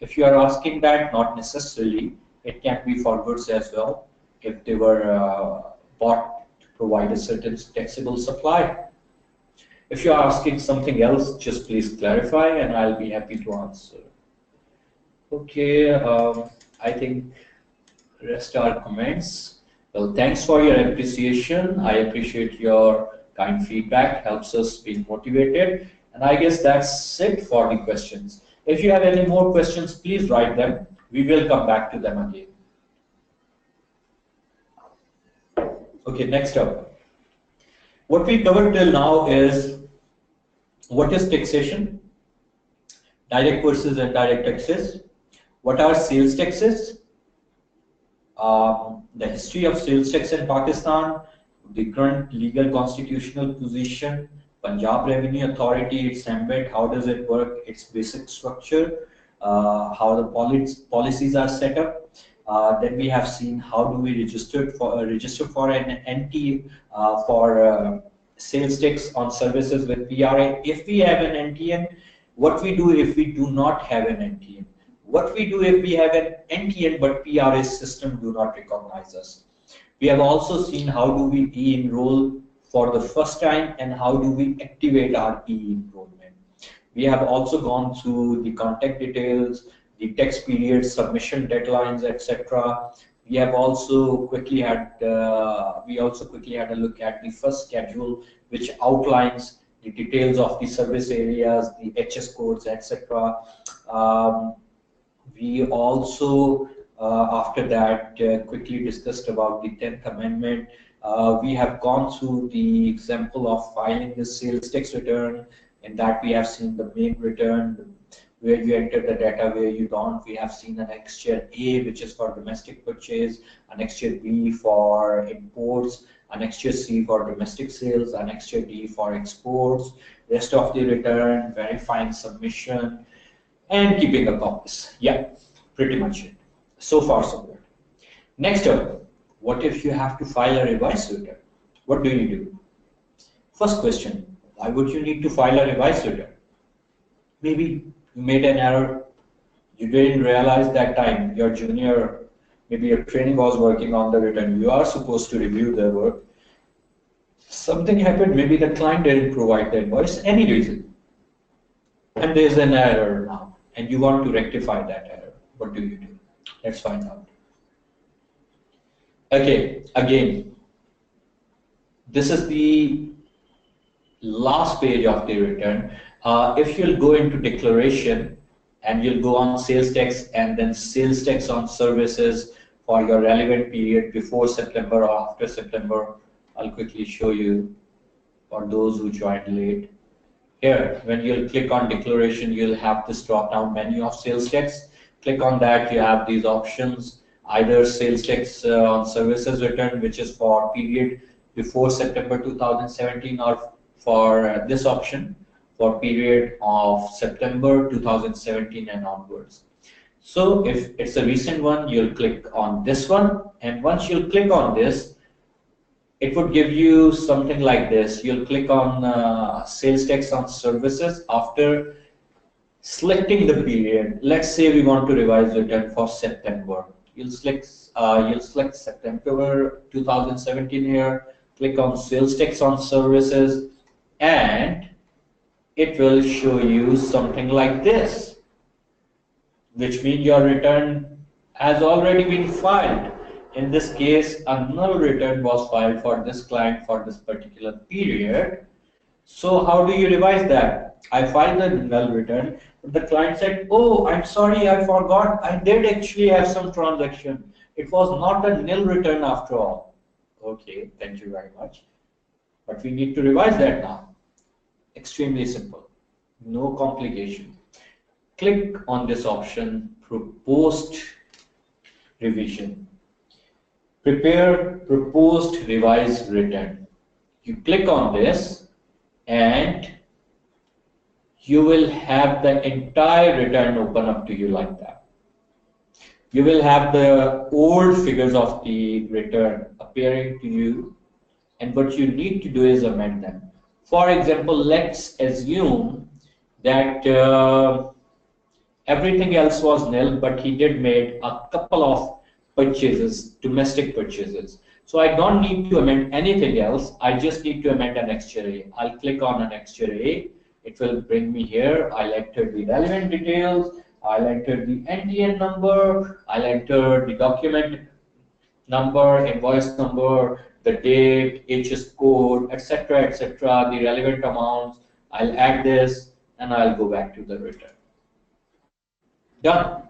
If you are asking that, not necessarily. It can be for goods as well if they were bought to provide a certain taxable supply. If you are asking something else, just please clarify and I'll be happy to answer. Okay, I think rest are comments. Well, thanks for your appreciation. I appreciate your kind feedback, helps us be motivated. And I guess that's it for the questions. If you have any more questions, please write them. We will come back to them again. Okay, next up. What we covered till now is what is taxation, direct versus indirect taxes, what are sales taxes, the history of sales tax in Pakistan, the current legal constitutional position, Punjab Revenue Authority, its ambit, how does it work, its basic structure, how the policies are set up. Then we have seen how do we register for an NT for sales tax on services with PRA. If we have an NTN, what we do if we do not have an NTN? What we do if we have an NTN but PRA system do not recognize us? We have also seen how do we e-enroll for the first time and how do we activate our e-enrollment. We have also gone through the contact details, the tax period, submission deadlines, etc. We have also quickly had a look at the first schedule, which outlines the details of the service areas, the HS codes, etc. We also, after that, quickly discussed about the 10th Amendment. We have gone through the example of filing the sales tax return. In that, we have seen the main return, where you enter the data, where you don't. We have seen an Annexure A, which is for domestic purchase, Annexure B for imports, Annexure C for domestic sales, Annexure D for exports, rest of the return, verifying submission, and keeping a compass. Yeah, pretty much it. So far, so good. Next up, what if you have to file a revised return? What do you do? First question, why would you need to file a revised return? Maybe you made an error, you didn't realize that time, your junior, maybe your training was working on the return, you are supposed to review the work. Something happened, maybe the client didn't provide the invoice, any reason. And there's an error now, and you want to rectify that error. What do you do? Let's find out. Okay, again, this is the last page of the return. If you'll go into declaration and you'll go on sales tax and then sales tax on services for your relevant period before September or after September, I'll quickly show you for those who joined late. Here, when you'll click on declaration, you'll have this drop-down menu of sales tax. Click on that, you have these options, either sales tax on services return, which is for period before September 2017, or for this option for period of September 2017 and onwards. So if it's a recent one, you'll click on this one, and once you click on this, it would give you something like this. You'll click on sales tax on services. After selecting the period, let's say we want to revise return for September. You'll select September 2017 here, click on sales tax on services, and it will show you something like this, which means your return has already been filed. In this case, a null return was filed for this client for this particular period. So how do you revise that? I filed a null return, but the client said, oh, I'm sorry, I forgot. I did actually have some transaction. It was not a nil return after all. Okay, thank you very much. But we need to revise that now. Extremely simple, no complication. Click on this option, proposed revision. Prepare proposed revised return. You click on this and you will have the entire return open up to you like that. You will have the old figures of the return appearing to you, and what you need to do is amend them. For example, let's assume that everything else was nil, but he did make a couple of purchases, domestic purchases. So I don't need to amend anything else. I just need to amend an extra A. I'll click on an extra A. It will bring me here. I'll enter the relevant details. I'll enter the NTN number. I'll enter the document number, invoice number, the date, HS code, etc., the relevant amounts. I'll add this and I'll go back to the return. Done.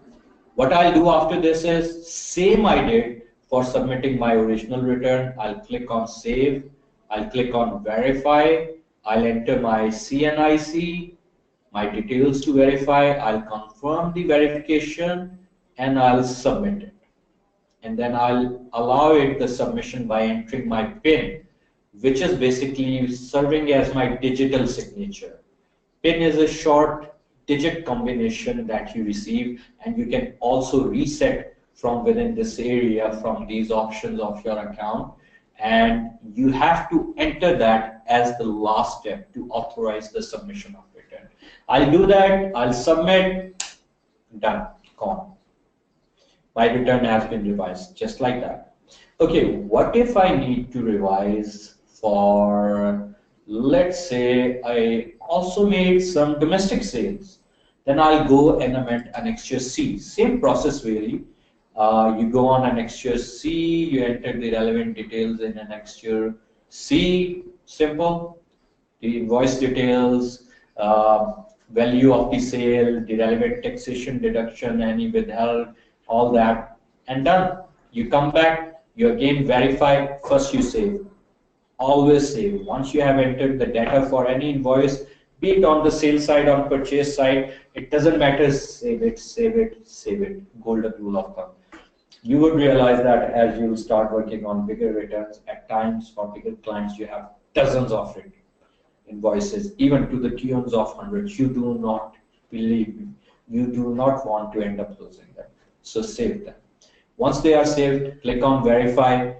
What I'll do after this is same I did for submitting my original return. I'll click on save. I'll click on verify. I'll enter my CNIC, my details to verify. I'll confirm the verification and I'll submit it. And then I'll allow it the submission by entering my PIN, which is basically serving as my digital signature. PIN is a short digit combination that you receive, and you can also reset from within this area from these options of your account, and you have to enter that as the last step to authorize the submission of return. I'll do that, I'll submit, done, gone. My return has been revised, just like that. Okay, what if I need to revise for, let's say I also made some domestic sales? Then I'll go and amend Annexure C. Same process really. You go on Annexure C, you enter the relevant details in Annexure C, simple. The invoice details, value of the sale, the relevant taxation deduction, any withheld, all that, and done. You come back, you again verify, first you save. Always save. Once you have entered the data for any invoice, be it on the sales side, on purchase side, it doesn't matter, save it, save it, save it. Golden rule of thumb. You would realize that as you start working on bigger returns, at times for bigger clients, you have dozens of invoices, even to the tunes of hundreds. You do not, believe me, you do not want to end up losing them. So save them. Once they are saved, click on verify.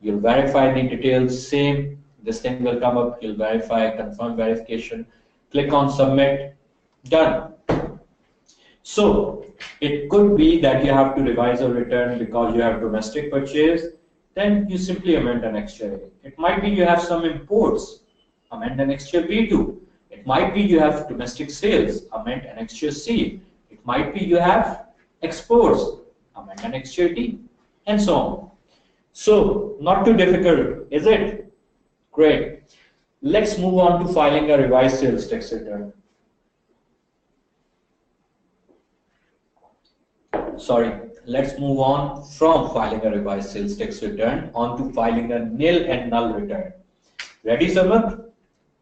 You'll verify the details, same. This thing will come up, you'll verify, confirm verification. Click on submit, done. So it could be that you have to revise a return because you have domestic purchase, then you simply amend an extra A. It might be you have some imports, amend an extra B2. It might be you have domestic sales, amend an extra C. It might be you have exports, amend an extra D, and so on. So not too difficult, is it? Great. Let's move on to filing a revised sales tax return. Sorry, let's move on from filing a revised sales tax return on to filing a nil and null return. Ready, Samat?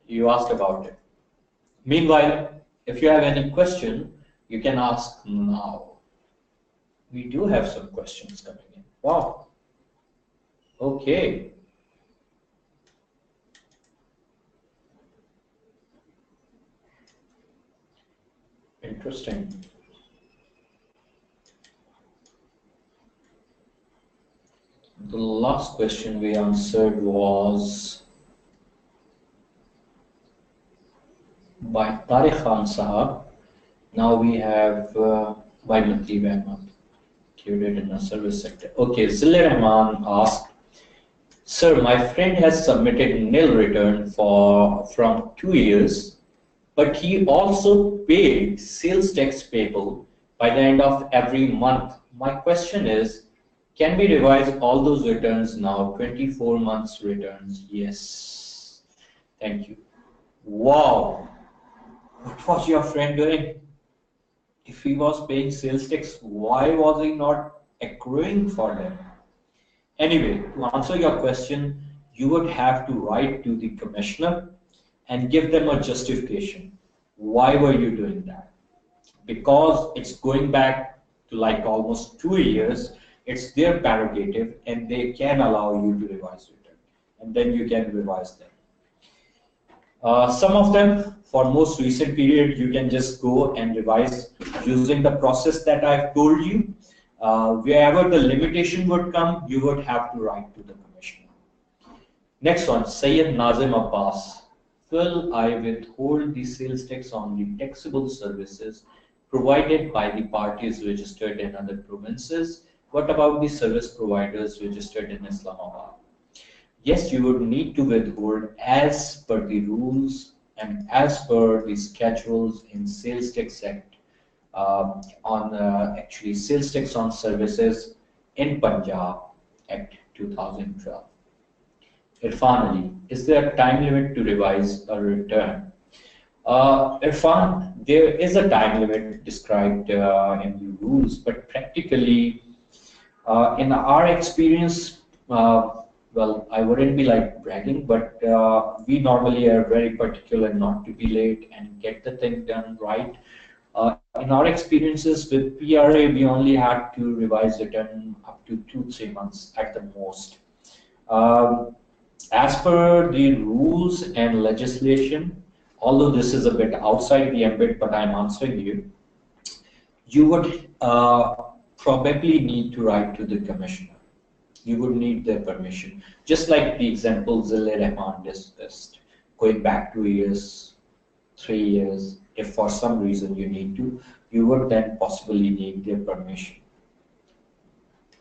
You asked about it. Meanwhile, if you have any question, you can ask now. We do have some questions coming in. Wow. Okay. Interesting. The last question we answered was by Tariq Khan Sahab. Now we have by Matib Ahmad, curated in the service sector. Okay, Zilla Rahman asked, sir, my friend has submitted nil return from 2 years, but he also paid sales tax payable by the end of every month. My question is, can we revise all those returns now? 24 months returns. Yes. Thank you. Wow. What was your friend doing? If he was paying sales tax, why was he not accruing for them? Anyway, to answer your question, you would have to write to the commissioner and give them a justification. Why were you doing that? Because it's going back to like almost 2 years, it's their prerogative and they can allow you to revise return. And then you can revise them. Some of them, for most recent period, you can just go and revise using the process that I've told you. Wherever the limitation would come, you would have to write to the commissioner. Next one, Sayyid Nazim Abbas. Will I withhold the sales tax on the taxable services provided by the parties registered in other provinces? What about the service providers registered in Islamabad? Yes, you would need to withhold as per the rules and as per the schedules in Sales Tax Act on actually Sales Tax on Services in Punjab Act 2012. Irfan Ali, is there a time limit to revise a return? Irfan, there is a time limit described in the rules, but practically, in our experience, well, I wouldn't be like bragging, but we normally are very particular not to be late and get the thing done right. In our experiences with PRA, we only had to revise return up to 2-3 months at the most. As per the rules and legislation, although this is a bit outside the ambit, but I'm answering you, you would probably need to write to the commissioner. You would need their permission. Just like the example Zille Rahman discussed, going back 2 years, 3 years, if for some reason you need to, you would then possibly need their permission.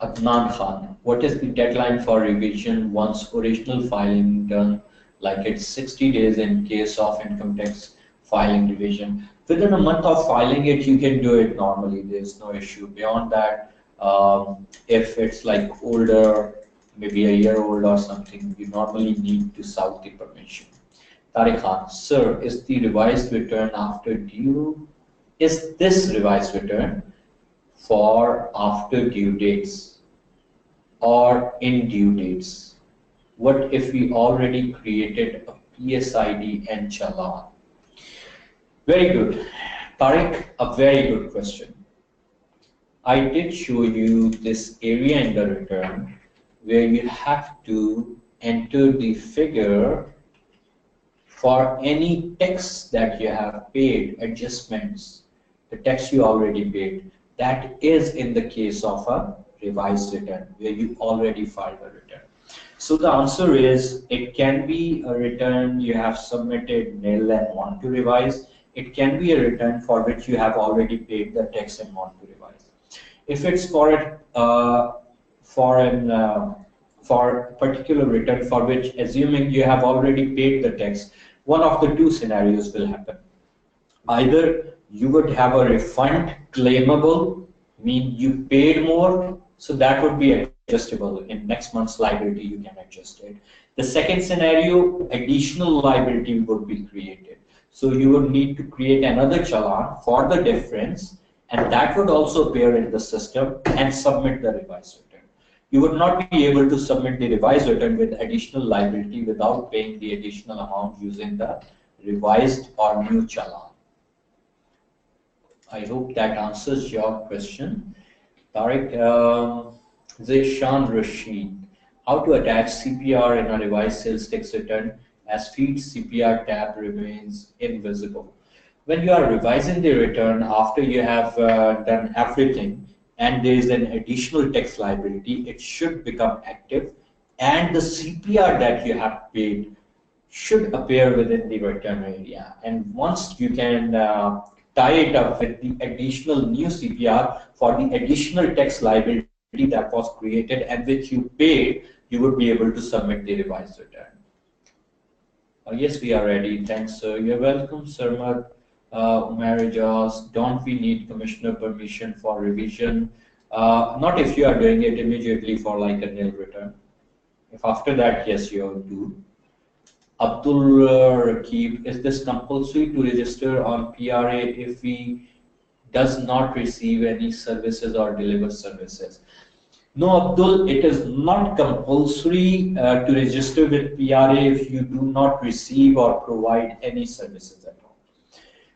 Adnan Khan, what is the deadline for revision once original filing done, like it's 60 days in case of income tax filing revision? Within a month of filing it, you can do it normally. There's no issue. Beyond that, if it's like older, maybe a year old or something, you normally need to south the permission. Tariq Khan, sir, is the revised return after due? Is this revised return for after due dates or in due dates? What if we already created a PSID and challan? Very good. Tariq, a very good question. I did show you this area in the return where you have to enter the figure for any tax that you have paid, adjustments, the tax you already paid. That is in the case of a revised return where you already filed a return. So the answer is it can be a return you have submitted nil and want to revise. It can be a return for which you have already paid the tax and want to revise. If it's for a particular return for which, assuming you have already paid the tax, one of the two scenarios will happen. Either you would have a refund claimable, mean you paid more, so that would be adjustable. In next month's liability, you can adjust it. The second scenario, additional liability would be created. So you would need to create another challan for the difference, and that would also appear in the system and submit the revised return. You would not be able to submit the revised return with additional liability without paying the additional amount using the revised or new challan. I hope that answers your question. Tariq, Zishan Rashid, how to attach CPR in a revised sales tax return as feed CPR tab remains invisible. When you are revising the return after you have done everything and there is an additional tax liability, it should become active and the CPR that you have paid should appear within the return area. And once you can tie it up with the additional new CPR for the additional tax liability that was created and which you paid, you would be able to submit the revised return. Yes, we are ready. Thanks, sir. You're welcome, Sir. Marriages, don't we need commissioner permission for revision? Not if you are doing it immediately for like a nil return. If after that, yes, you do. Abdul Rakib, is this compulsory to register on PRA if we does not receive any services or deliver services? No, Abdul, it is not compulsory to register with PRA if you do not receive or provide any services at all.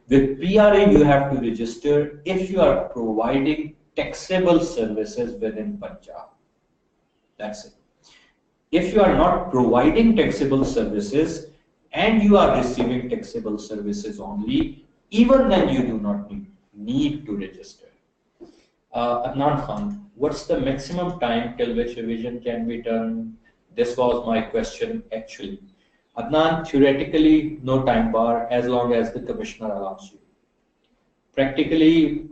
With PRA, you have to register if you are providing taxable services within Punjab. That's it. If you are not providing taxable services and you are receiving taxable services only, even then you do not need to register. Adnan Khan, what's the maximum time till which revision can be done This was my question actually. Adnan, theoretically, no time bar as long as the commissioner allows you. Practically,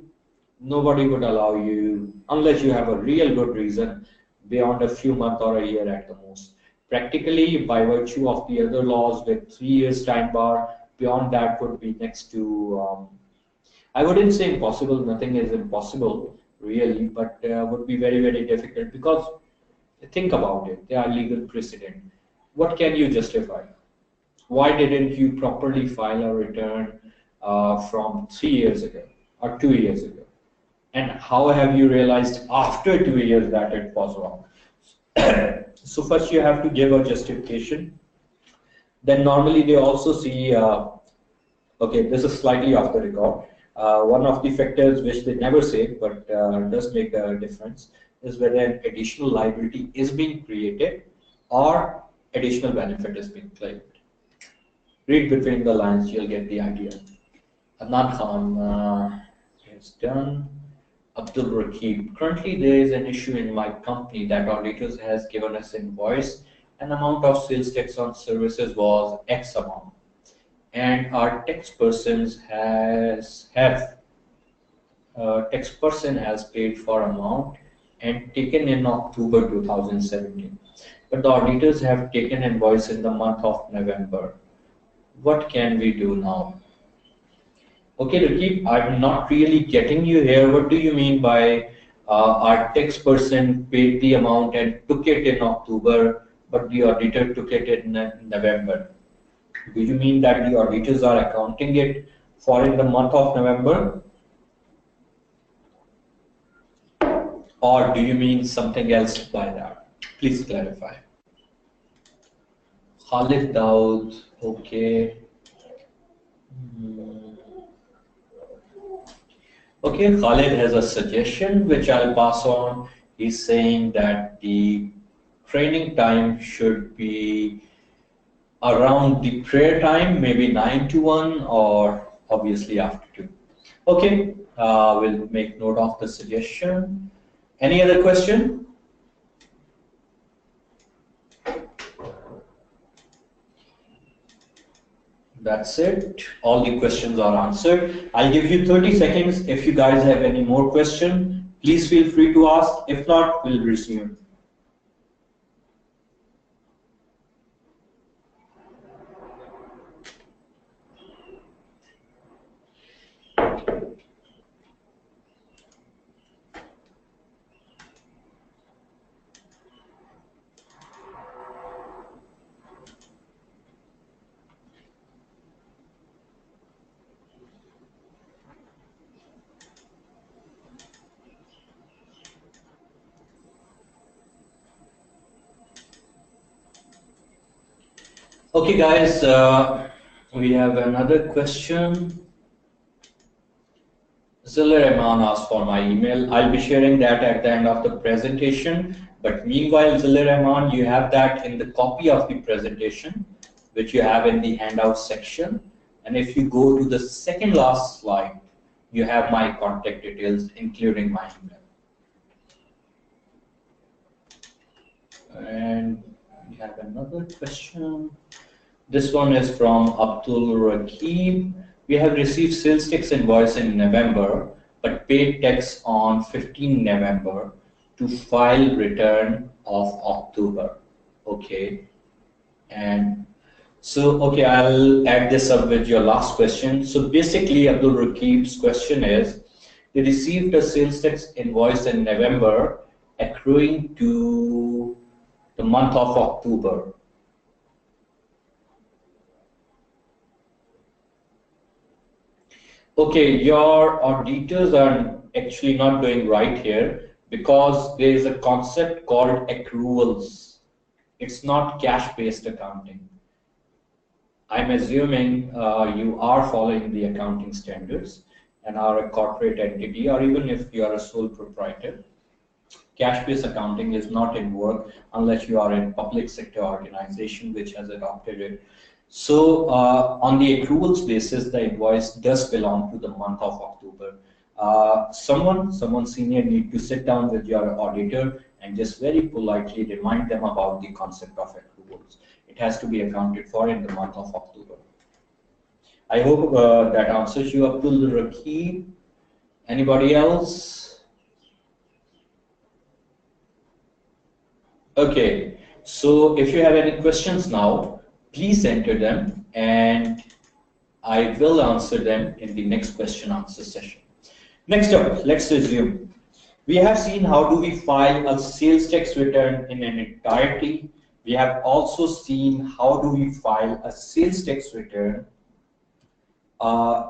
nobody would allow you unless you have a real good reason beyond a few months or a year at the most. Practically, by virtue of the other laws with 3 years time bar, beyond that would be next to, I wouldn't say impossible, nothing is impossible really, but would be very, very difficult because think about it, they are legal precedent. What can you justify? Why didn't you properly file a return from 3 years ago or 2 years ago? And how have you realized after 2 years that it was wrong? So first you have to give a justification. Then normally they also see, okay, this is slightly off the record. One of the factors which they never say but does make a difference is whether an additional liability is being created or additional benefit is being claimed. Read between the lines, you'll get the idea. Adnan Khan is done. Abdul Rakib. Currently, there is an issue in my company that auditors has given us invoice. An amount of sales tax on services was X amount, and our tax person has paid for amount and taken in October 2017. But the auditors have taken invoice in the month of November. What can we do now? Okay, Rakib, I'm not really getting you here. What do you mean by our tax person paid the amount and took it in October, but the auditor took it in November? Do you mean that the auditors are accounting it for in the month of November? Or do you mean something else by that? Please clarify. Khalid Daud, okay. Okay, Khalid has a suggestion which I'll pass on. He's saying that the training time should be around the prayer time, maybe 9 to 1 or obviously after 2. Okay, we'll make note of the suggestion. Any other question? That's it. All the questions are answered. I'll give you 30 seconds. If you guys have any more questions, please feel free to ask. If not, we'll resume. Okay, guys, we have another question. Zilla Rahman asked for my email. I'll be sharing that at the end of the presentation. But meanwhile, Zilla Rahman, you have that in the copy of the presentation, which you have in the handout section. And if you go to the second last slide, you have my contact details, including my email. And we have another question. This one is from Abdul Rakib. We have received sales tax invoice in November, but paid tax on 15 November to file return of October. Okay. And so, okay, I'll add this up with your last question. So basically, Abdul Rakib's question is, they received a sales tax invoice in November accruing to the month of October. Okay, your auditors are actually not doing right here because there is a concept called accruals. It's not cash-based accounting. I'm assuming you are following the accounting standards and are a corporate entity, or even if you are a sole proprietor. Cash-based accounting is not in work unless you are in public sector organization which has adopted it. So on the accruals basis, the invoice does belong to the month of October. Someone senior need to sit down with your auditor and just very politely remind them about the concept of accruals. It has to be accounted for in the month of October. I hope that answers you, Abdul Rakib. Anybody else? Okay, so if you have any questions now, please enter them and I will answer them in the next question answer session. Next up, let's resume. We have seen how do we file a sales tax return in an entirety. We have also seen how do we file a sales tax return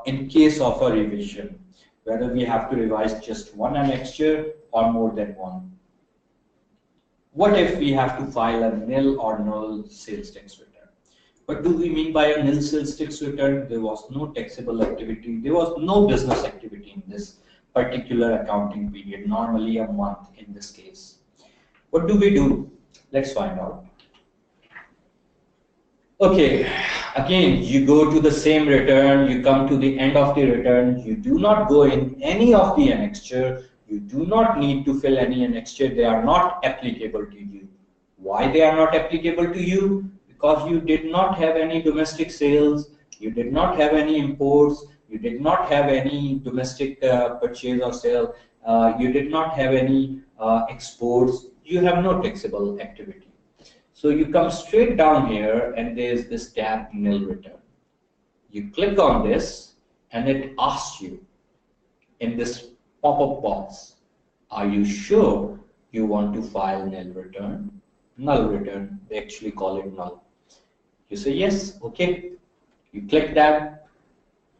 in case of a revision, whether we have to revise just one annexure or more than one. What if we have to file a nil or null sales tax return? What do we mean by a nil sales tax return? There was no taxable activity, there was no business activity in this particular accounting period, normally a month in this case. What do we do? Let's find out. Okay, again, you go to the same return, you come to the end of the return, you do not go in any of the annexure, you do not need to fill any annexure, they are not applicable to you. Why they are not applicable to you? Because you did not have any domestic sales, you did not have any imports, you did not have any domestic purchase or sale, you did not have any exports, you have no taxable activity. So you come straight down here and there's this tab nil return. You click on this and it asks you in this pop-up box, are you sure you want to file nil return? Null return, they actually call it null. You say yes, okay. You click that,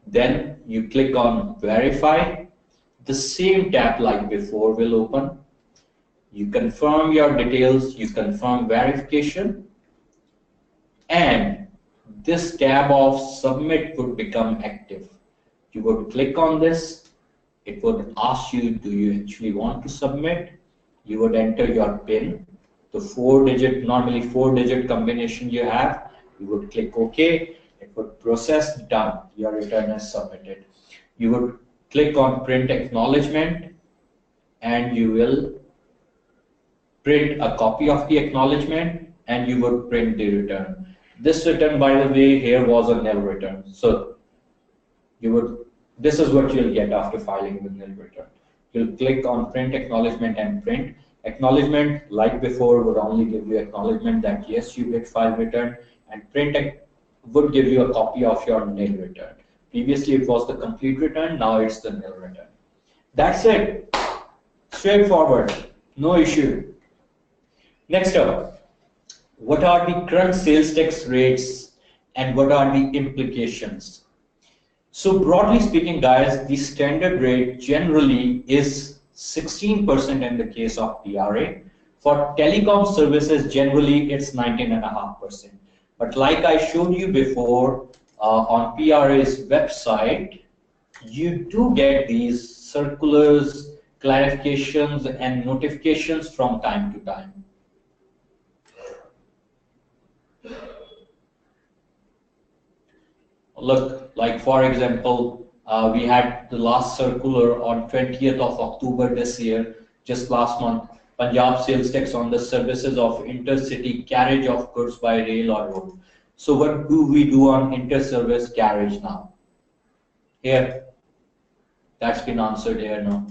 then you click on verify. The same tab like before will open. You confirm your details, you confirm verification, and this tab of submit would become active. You would click on this, it would ask you, do you actually want to submit? You would enter your PIN, the normally 4-digit combination you have. You would click OK, it would process, done, your return is submitted. You would click on print acknowledgement, and you will print a copy of the acknowledgement and you would print the return. This return, by the way, here was a nil return. So this is what you'll get after filing the nil return. You'll click on print acknowledgement and print. Acknowledgement, like before, would only give you acknowledgement that yes, you did file return, and print would give you a copy of your nil return. Previously, it was the complete return, now it's the nil return. That's it. Straightforward, no issue. Next up, what are the current sales tax rates and what are the implications? So broadly speaking, guys, the standard rate generally is 16% in the case of PRA. For telecom services, generally it's 19.5%. But like I showed you before, on PRA's website, you do get these circulars, clarifications, and notifications from time to time. Look, like for example, we had the last circular on 20th of October this year, just last month, Punjab sales tax on the services of intercity carriage of goods by rail or road. So what do we do on inter-service carriage now? Here, that's been answered here now.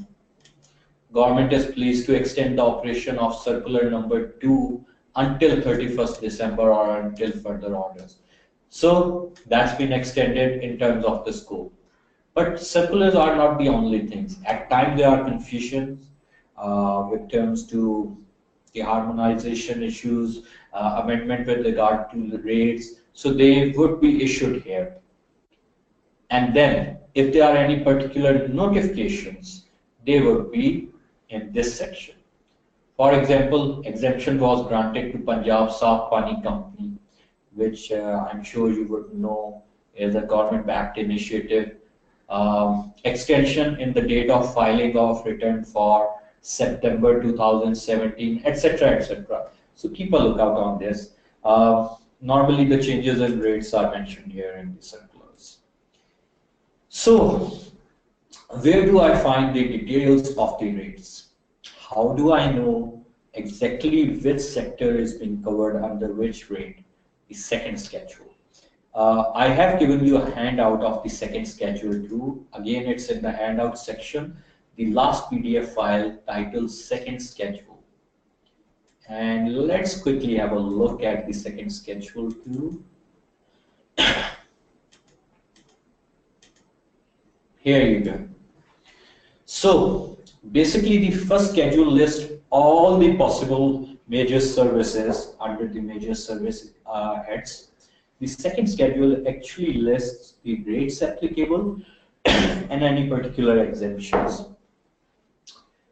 Government is pleased to extend the operation of circular number 2 until 31st December or until further orders. So that's been extended in terms of the scope. But circulars are not the only things. At times there are confusions with terms to the harmonization issues, amendment with regard to the rates. So they would be issued here. And then if there are any particular notifications, they would be in this section. For example, exemption was granted to Punjab Saaf Pani Company, which I'm sure you would know is a government-backed initiative. Extension in the date of filing of return for September 2017, etc., etc. So keep a lookout on this. Normally, the changes in rates are mentioned here in the circulars. So, where do I find the details of the rates? How do I know exactly which sector is being covered under which rate, the second schedule. I have given you a handout of the second schedule too. Again, it's in the handout section, the last PDF file titled second schedule. And let's quickly have a look at the second schedule too. Here you go. So basically the first schedule lists all the possible major services under the major service heads. The second schedule actually lists the rates applicable and any particular exemptions.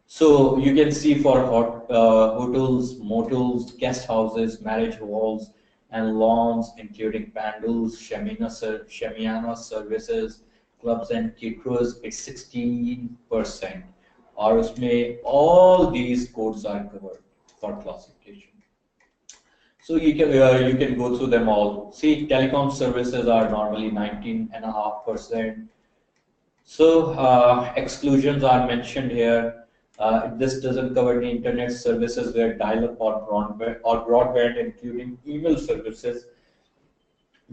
So you can see for hotels, motels, guest houses, marriage halls, and lawns, including pandals, shamiana services, clubs and caterers, it's 16%. Or all these codes are covered for classification. So you can go through them all. See, telecom services are normally 19.5%. So exclusions are mentioned here. This doesn't cover the internet services where dial-up or broadband, including email services.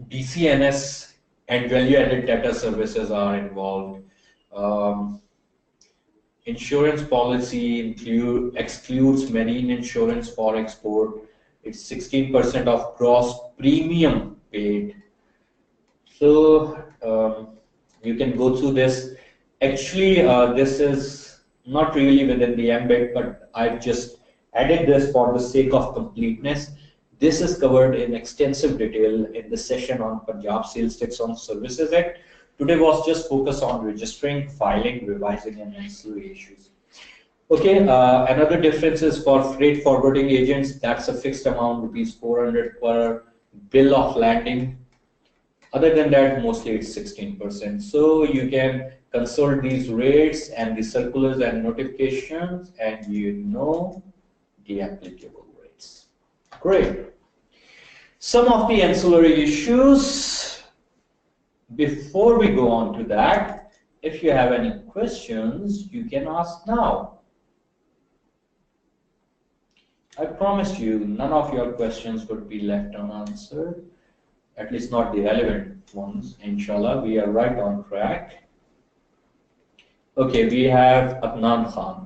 DCNS and value-added data services are involved. Insurance policy excludes marine insurance for export. It's 16% of gross premium paid. So you can go through this. Actually, this is not really within the ambit, but I've just added this for the sake of completeness. This is covered in extensive detail in the session on Punjab Sales Tax on Services Act. Today was just focused on registering, filing, revising, and ancillary issues. Okay, another difference is for freight forwarding agents. That's a fixed amount, rupees 400 per bill of landing. Other than that, mostly it's 16%. So you can consult these rates and the circulars and notifications, and you know the applicable rates. Great. Some of the ancillary issues. Before we go on to that, if you have any questions, you can ask now. I promised you none of your questions would be left unanswered, at least not the relevant ones. Inshallah, we are right on track. Okay, we have Adnan Khan.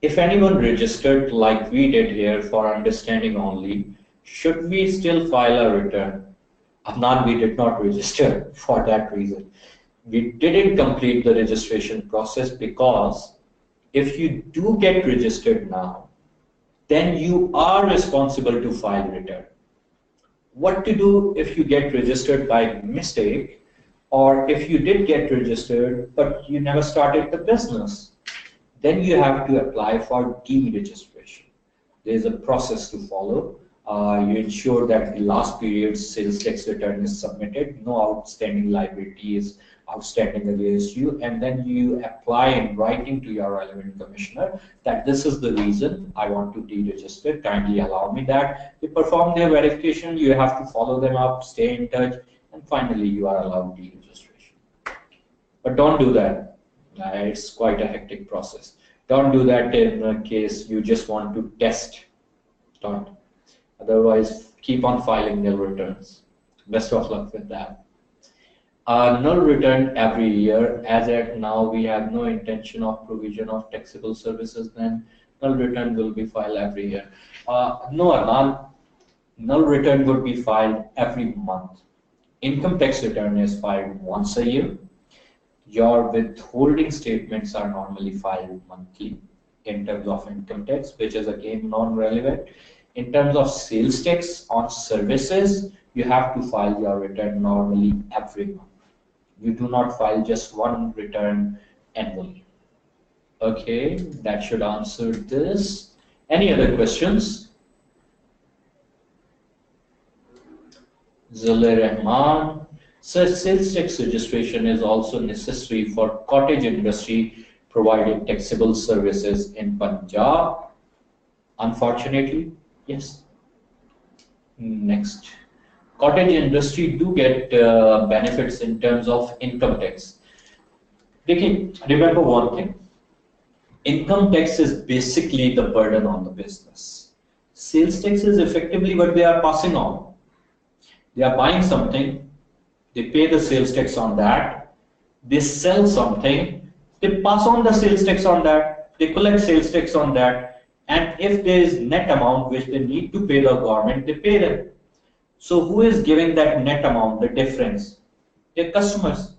If anyone registered like we did here for understanding only, should we still file a return? Adnan, we did not register for that reason. We didn't complete the registration process because if you do get registered now, then you are responsible to file return. What to do if you get registered by mistake, or if you did get registered but you never started the business? Then you have to apply for deregistration. There's a process to follow. You ensure that the last period's sales tax return is submitted, no outstanding liability is outstanding against you, and then you apply in writing to your relevant commissioner that this is the reason I want to deregister, kindly allow me that. They perform their verification, you have to follow them up, stay in touch, and finally you are allowed deregistration. But don't do that. It's quite a hectic process. Don't do that in case you just want to test. Don't. Otherwise, keep on filing nil returns. Best of luck with that. Null return every year. As at now, we have no intention of provision of taxable services. Then null return will be filed every year. No, null return would be filed every month. Income tax return is filed once a year. Your withholding statements are normally filed monthly in terms of income tax, which is again non-relevant. In terms of sales tax on services, you have to file your return normally every month. You do not file just one return annually. Okay, that should answer this. Any other questions? Zule Rahman. So sales tax registration is also necessary for cottage industry providing taxable services in Punjab. Unfortunately, yes. Next. Cottage industry do get benefits in terms of income tax. They can remember one thing. Income tax is basically the burden on the business. Sales tax is effectively what they are passing on. They are buying something, they pay the sales tax on that, they sell something, they pass on the sales tax on that, they collect sales tax on that, and if there is net amount which they need to pay the government, they pay them. So who is giving that net amount, the difference? Their customers.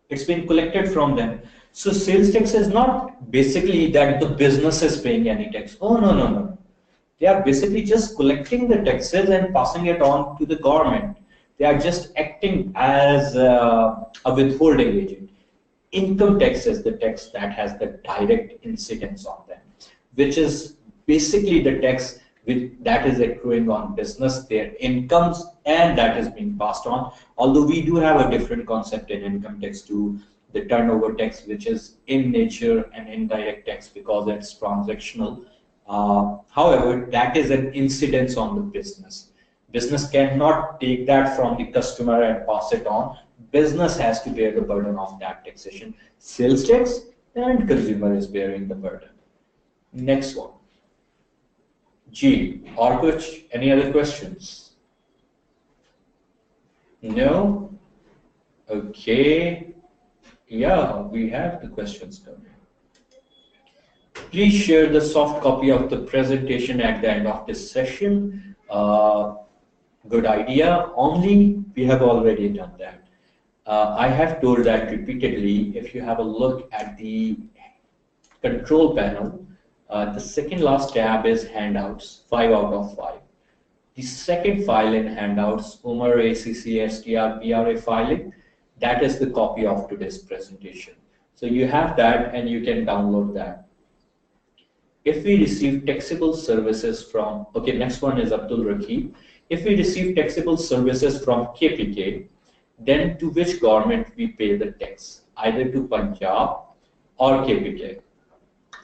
It's been collected from them. So sales tax is not basically that the business is paying any tax. Oh, no, no, no. They are basically just collecting the taxes and passing it on to the government. They are just acting as a withholding agent. Income tax is the tax that has the direct incidence on them, which is basically the tax that is accruing on business, their incomes, and that is being passed on. Although we do have a different concept in income tax to the turnover tax, which is in nature an indirect tax because it's transactional. However, that is an incidence on the business. Business cannot take that from the customer and pass it on. Business has to bear the burden of that taxation. Sales tax and consumer is bearing the burden. Next one. G. Orkuch, any other questions? No? Okay. Yeah, we have the questions coming. Please share the soft copy of the presentation at the end of this session. Good idea. Only we have already done that. I have told that repeatedly. If you have a look at the control panel, the second last tab is handouts, 5 out of 5. The second file in handouts, Umar ACCSTR PRA filing, that is the copy of today's presentation. So you have that and you can download that. If we receive taxable services from, okay, next one is Abdul Rakib. If we receive taxable services from KPK, then to which government we pay the tax, either to Punjab or KPK.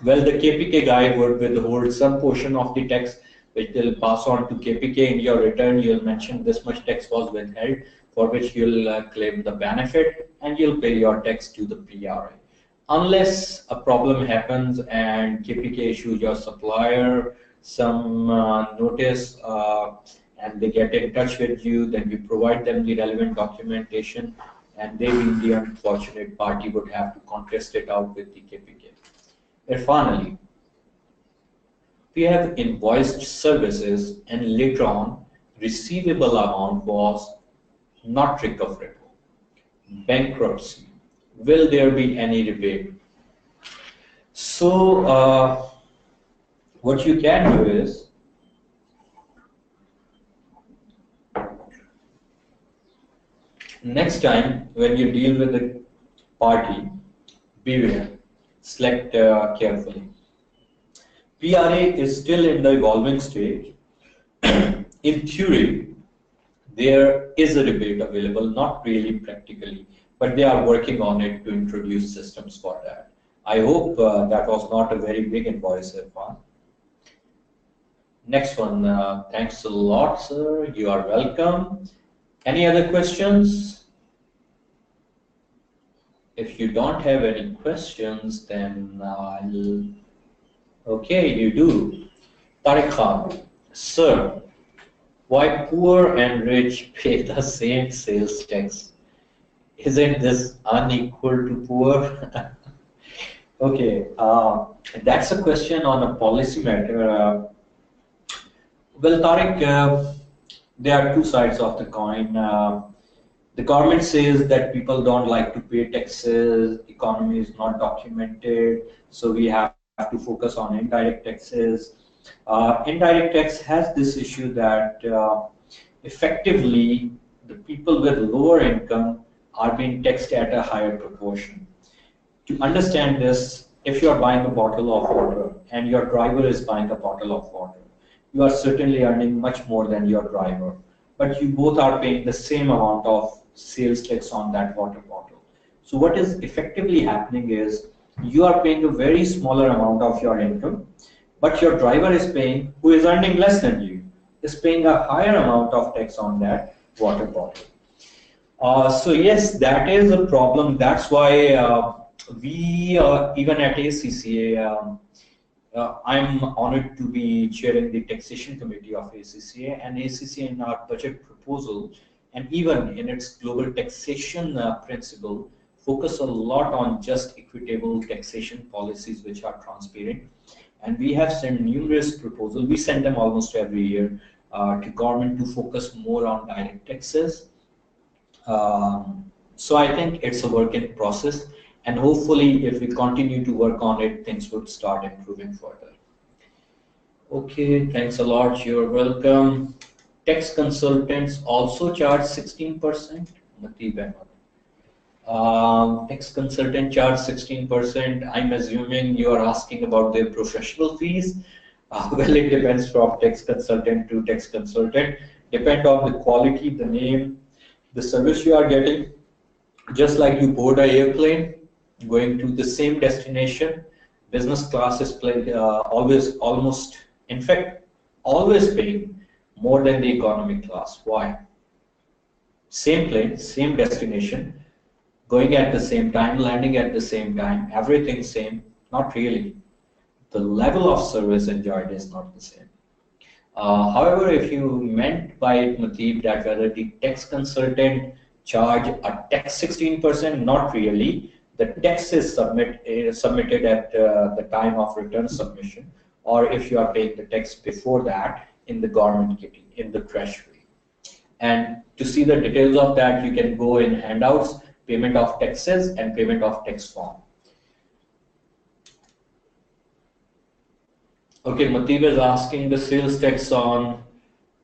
Well, the KPK guy would withhold some portion of the tax, which they'll pass on to KPK. In your return, you'll mention this much tax was withheld, for which you'll claim the benefit, and you'll pay your tax to the PRA. Unless a problem happens and KPK issues your supplier some notice and they get in touch with you, then you provide them the relevant documentation, and they, being the unfortunate party, would have to contest it out with the KPK. And finally, we have invoiced services and later on receivable amount was not recoverable. Bankruptcy. Will there be any rebate? So what you can do is next time when you deal with a party, beware, select carefully. PRA is still in the evolving stage. In theory, there is a rebate available, not really practically, but they are working on it to introduce systems for that. I hope that was not a very big invoice, Irfan. Next one, thanks a lot, sir. You are welcome. Any other questions? If you don't have any questions, then I'll... Okay, you do. Tariq Khan, sir, why poor and rich pay the same sales tax? Isn't this unequal to poor? Okay, that's a question on a policy matter. Well, Tariq, there are two sides of the coin. The government says that people don't like to pay taxes, economy is not documented, so we have to focus on indirect taxes. Indirect tax has this issue that effectively the people with lower income are being taxed at a higher proportion. To understand this, if you are buying a bottle of water and your driver is buying a bottle of water, you are certainly earning much more than your driver, but you both are paying the same amount of sales tax on that water bottle. So what is effectively happening is you are paying a very smaller amount of your income, but your driver is paying, who is earning less than you, is paying a higher amount of tax on that water bottle. So yes, that is a problem. That's why We even at ACCA, I'm honored to be chairing the taxation committee of ACCA, and ACCA in our budget proposal and even in its global taxation principle focus a lot on just equitable taxation policies which are transparent. And we have sent numerous proposals. We send them almost every year to government to focus more on direct taxes. So I think it's a work in process, and hopefully if we continue to work on it, things would start improving further. Okay, thanks a lot. You're welcome. Tax consultants also charge 16%. Matib Ahmed. Tax consultant charge 16%. I'm assuming you are asking about their professional fees. Well, it depends from tax consultant to tax consultant. Depend on the quality, the name, the service you are getting. Just like you board an airplane going to the same destination, business class is always almost, in fact, always paying more than the economy class. Why? Same plane, same destination, going at the same time, landing at the same time, everything same. Not really. The level of service enjoyed is not the same. However, if you meant by it, Matib, that whether the tax consultant charge a tax 16%, not really. The tax is submitted at the time of return submission, or if you are paying the tax before that in the government kitty, in the treasury. And to see the details of that, you can go in handouts, payment of taxes and payment of tax form. Okay, Matib is asking the sales tax on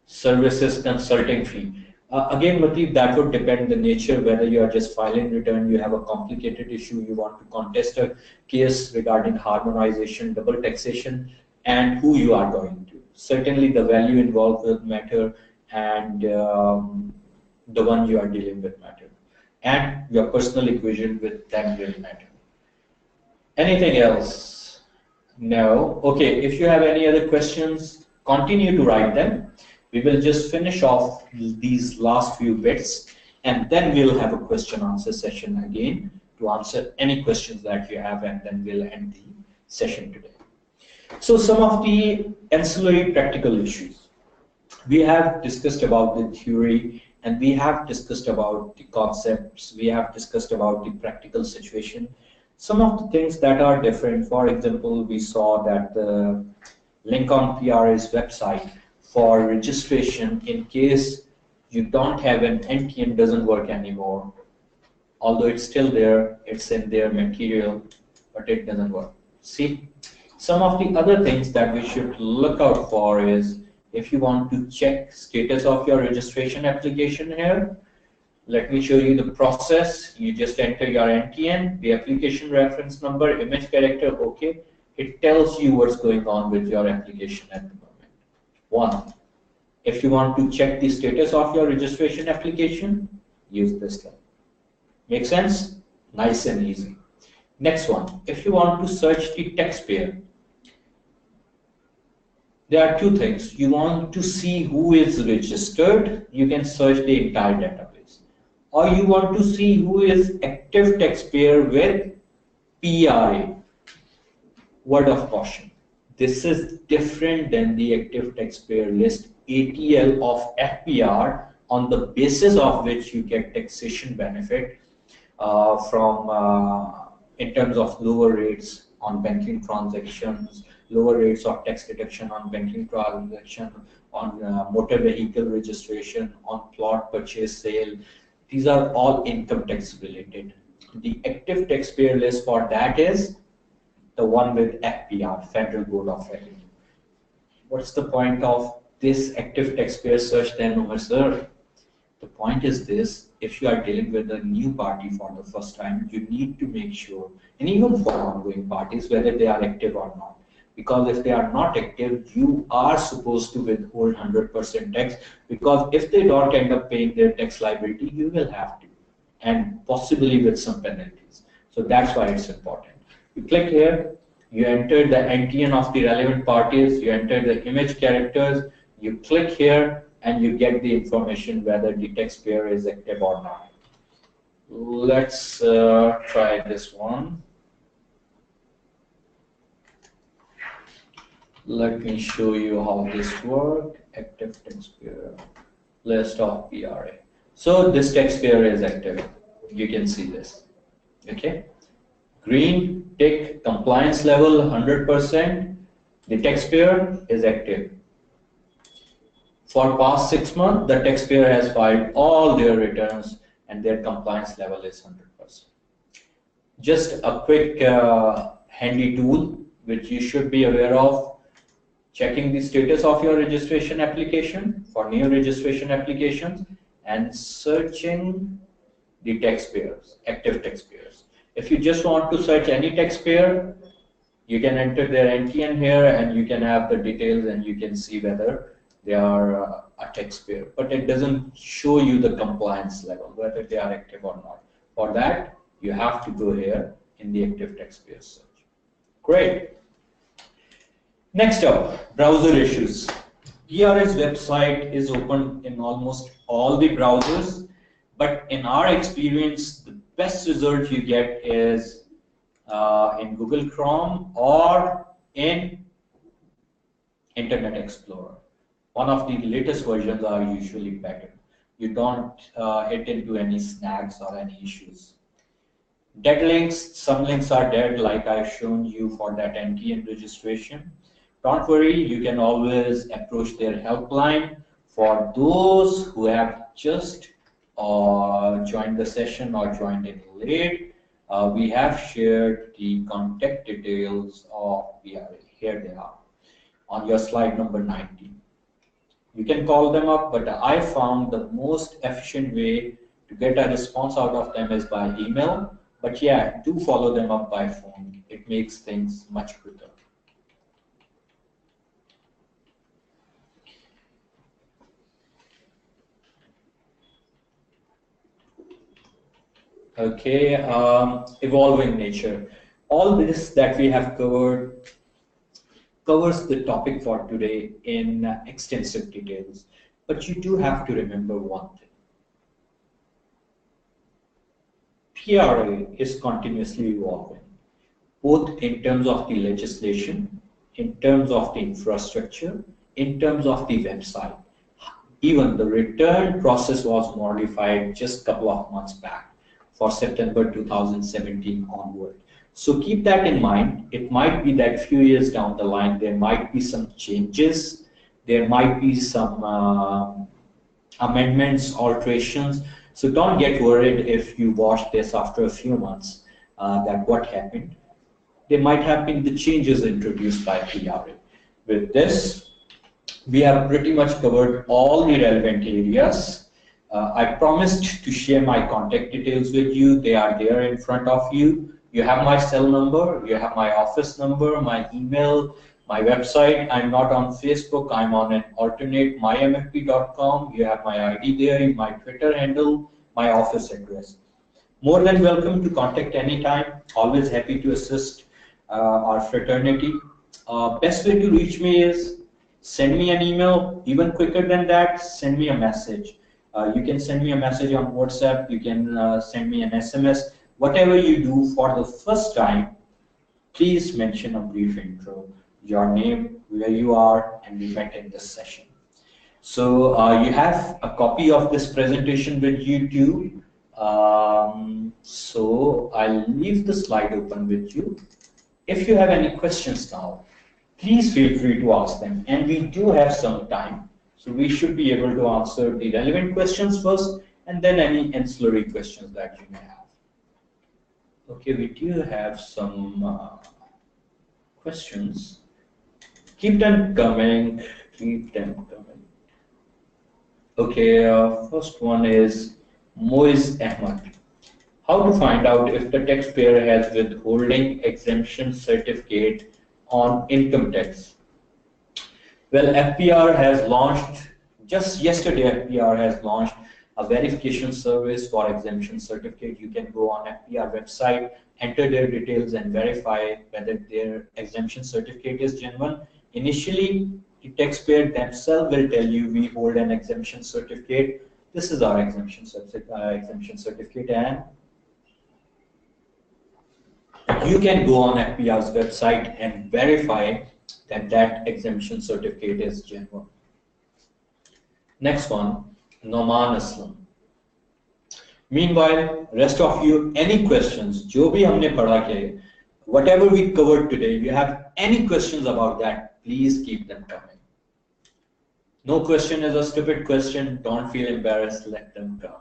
services consulting fee. Again, Matib, that would depend the nature, whether you are just filing return, you have a complicated issue, you want to contest a case regarding harmonization, double taxation, and who you are going to. Certainly the value involved will matter, and the one you are dealing with matter. And your personal equation with them will matter. Anything else? No. Okay, if you have any other questions, continue to write them. We will just finish off these last few bits, and then we'll have a question answer session again to answer any questions that you have, and then we'll end the session today. So some of the ancillary practical issues. We have discussed about the theory, and we have discussed about the concepts, we have discussed about the practical situation. Some of the things that are different, for example, we saw that the link on PRA's website for registration in case you don't have an NTN doesn't work anymore. Although it's still there, it's in their material, but it doesn't work. See, some of the other things that we should look out for is if you want to check status of your registration application here, let me show you the process. You just enter your NTN, the application reference number, image character, okay. It tells you what's going on with your application at the moment. One, if you want to check the status of your registration application, use this link. Make sense? Nice and easy. Next one, if you want to search the taxpayer, there are two things. You want to see who is registered, you can search the entire database. Or you want to see who is active taxpayer with PRA. Word of caution. This is different than the active taxpayer list ATL of FPR, on the basis of which you get taxation benefit in terms of lower rates on banking transactions, lower rates of tax deduction on banking transaction, on motor vehicle registration, on plot purchase sale. These are all income tax related. The active taxpayer list for that is the one with FPR, Federal Board of Revenue. What's the point of this active taxpayer search then, Umar sir? The point is this: if you are dealing with a new party for the first time, you need to make sure, and even for ongoing parties, whether they are active or not. Because if they are not active, you are supposed to withhold 100% tax, because if they don't end up paying their tax liability, you will have to, and possibly with some penalties. So that's why it's important. You click here, you enter the NTN of the relevant parties, you enter the image characters, you click here, and you get the information whether the taxpayer is active or not. Let's try this one. Let me show you how this works. Active taxpayer, list of PRA. So this taxpayer is active. You can see this. Okay. Green tick, compliance level 100%. The taxpayer is active. For past 6 months, the taxpayer has filed all their returns and their compliance level is 100%. Just a quick handy tool which you should be aware of: checking the status of your registration application for new registration applications and searching the taxpayers, active taxpayers. If you just want to search any taxpayer, you can enter their NTN here and you can have the details and you can see whether they are a taxpayer. But it doesn't show you the compliance level, whether they are active or not. For that, you have to go here in the active taxpayer search. Great. Next up, browser issues. PRA's website is open in almost all the browsers, but in our experience, the best result you get is in Google Chrome or in Internet Explorer. One of the latest versions are usually better. You don't hit into any snags or any issues. Dead links, some links are dead, like I've shown you for that NTN registration. Don't worry, you can always approach their helpline. For those who have just joined the session or joined in late, we have shared the contact details of PRA. Here they are on your slide number 19. You can call them up, but I found the most efficient way to get a response out of them is by email. But yeah, do follow them up by phone. It makes things much quicker. Okay, evolving nature. All this that we have covered covers the topic for today in extensive details. But you do have to remember one thing. PRA is continuously evolving, both in terms of the legislation, in terms of the infrastructure, in terms of the website. Even the return process was modified just a couple of months back for September 2017 onward. So keep that in mind. It might be that few years down the line, there might be some changes. There might be some amendments, alterations. So don't get worried if you watch this after a few months that what happened. There might have been the changes introduced by PRA. With this, we have pretty much covered all the relevant areas. I promised to share my contact details with you. They are there in front of you. You have my cell number, you have my office number, my email, my website. I'm not on Facebook, I'm on an alternate mymfp.com. You have my ID there, my Twitter handle, my office address. More than welcome to contact anytime. Always happy to assist our fraternity. Best way to reach me is send me an email. Even quicker than that, send me a message. You can send me a message on WhatsApp. You can send me an SMS. Whatever you do for the first time, please mention a brief intro, your name, where you are, and we met in this session. So you have a copy of this presentation with you too. So I'll leave the slide open with you. If you have any questions now, please feel free to ask them. And we do have some time, so we should be able to answer the relevant questions first, and then any ancillary questions that you may have. Okay, we do have some questions. Keep them coming. Keep them coming. Okay, first one is Moiz Ahmad. How to find out if the taxpayer has withholding exemption certificate on income tax? Well, FPR has launched, just yesterday FPR has launched a verification service for exemption certificate. You can go on FPR website, enter their details and verify whether their exemption certificate is genuine. Initially, the taxpayer themselves will tell you we hold an exemption certificate. This is our exemption certificate, and you can go on FPR's website and verify that that exemption certificate is genuine. Next one, Noman Aslam. Meanwhile, rest of you, any questions? जो भी हमने पढ़ा के, whatever we covered today, you have any questions about that, please keep them coming. No question is a stupid question. Don't feel embarrassed. Let them come.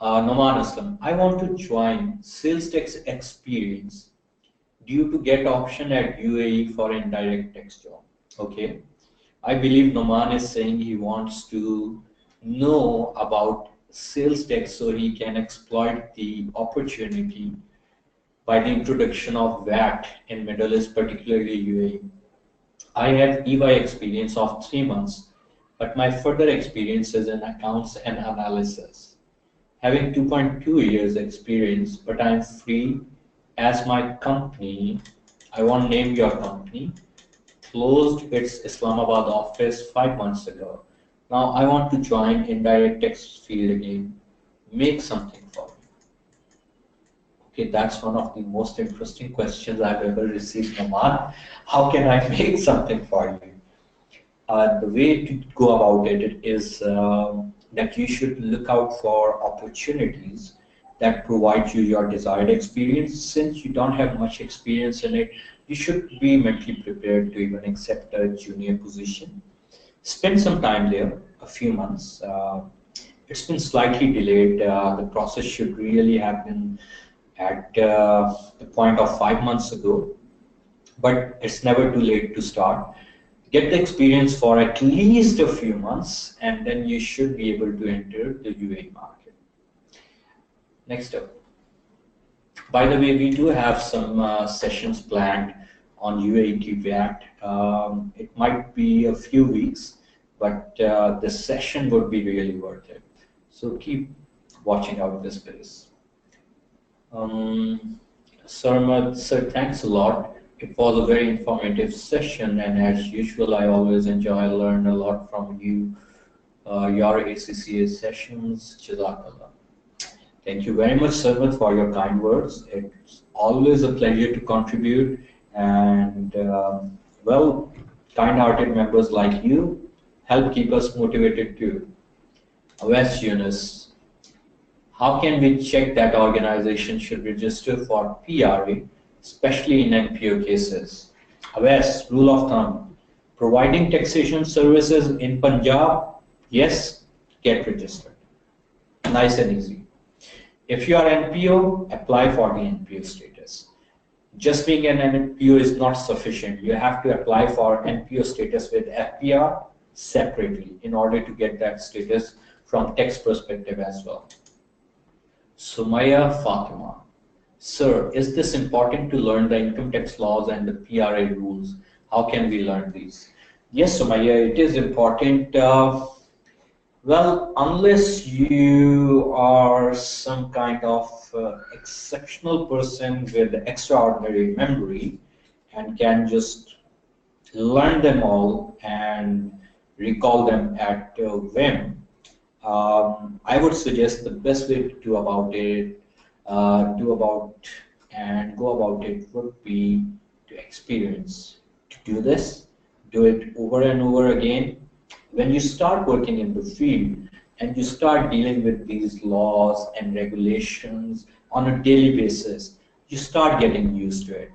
Noman Aslam, I want to join sales tax experience due to get option at UAE for indirect tax job. Okay. I believe Noman is saying he wants to know about sales tax so he can exploit the opportunity by the introduction of VAT in Middle East, particularly UAE. I have EY experience of 3 months, but my further experience is in accounts and analysis. Having 2.2 years experience, but I'm free as my company, I won't name your company, closed its Islamabad office 5 months ago. Now I want to join indirect tax field again. Make something for me. Okay, that's one of the most interesting questions I've ever received, Naman. How can I make something for you? The way to go about it is that you should look out for opportunities that provide you your desired experience. Since you don't have much experience in it, you should be mentally prepared to even accept a junior position. Spend some time there, a few months. It's been slightly delayed. The process should really have been at the point of 5 months ago, but it's never too late to start. Get the experience for at least a few months, and then you should be able to enter the UAE market. Next up. By the way, we do have some sessions planned on UAE VAT. It might be a few weeks, but the session would be really worth it. So keep watching out this space. Sir, thanks a lot. It was a very informative session, and as usual, I always enjoy learn a lot from you. Your ACCA sessions, Jazakallah. Thank you very much, Sarmat, for your kind words. It's always a pleasure to contribute, and well, kind-hearted members like you help keep us motivated too. West Yunus, how can we check that organization should register for PRA, especially in NPO cases? West, rule of thumb, providing taxation services in Punjab, yes, get registered. Nice and easy. If you are NPO, apply for the NPO status. Just being an NPO is not sufficient. You have to apply for NPO status with FPR separately in order to get that status from tax perspective as well. Sumaya Fatima, sir, is this important to learn the income tax laws and the PRA rules? How can we learn these? Yes, Sumaya, it is important. Well, unless you are some kind of exceptional person with extraordinary memory and can just learn them all and recall them at whim, I would suggest the best way to go about it would be to experience. To do this, do it over and over again. When you start working in the field and you start dealing with these laws and regulations on a daily basis, you start getting used to it.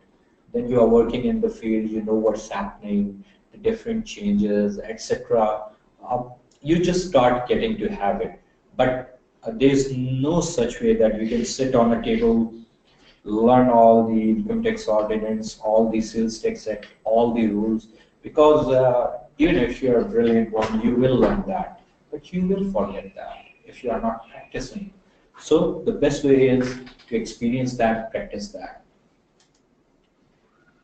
Then you are working in the field, you know what's happening, the different changes, etc. You just start getting to have it. But there's no such way that you can sit on a table, learn all the income tax ordinance, all the sales tax act, all the rules, because even if you're a brilliant one, you will learn that, but you will forget that if you are not practicing. So the best way is to experience that, practice that.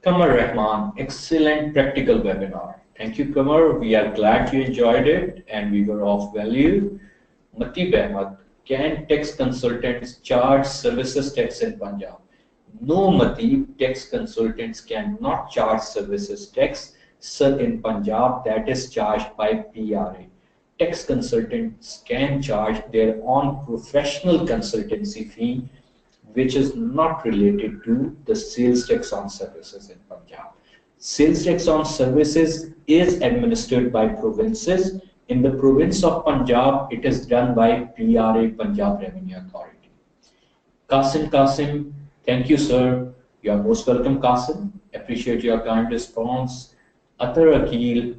Kamar Rahman, excellent practical webinar. Thank you, Kamar. We are glad you enjoyed it and we were of value. Matib Ahmad, can tax consultants charge services tax in Punjab? No, Matib, tax consultants cannot charge services tax. Sir, in Punjab, that is charged by PRA. Tax consultants can charge their own professional consultancy fee, which is not related to the sales tax on services in Punjab. Sales tax on services is administered by provinces. In the province of Punjab, it is done by PRA, Punjab Revenue Authority. Qasim, thank you, sir. You are most welcome, Qasim. Appreciate your kind response. Athar Akil,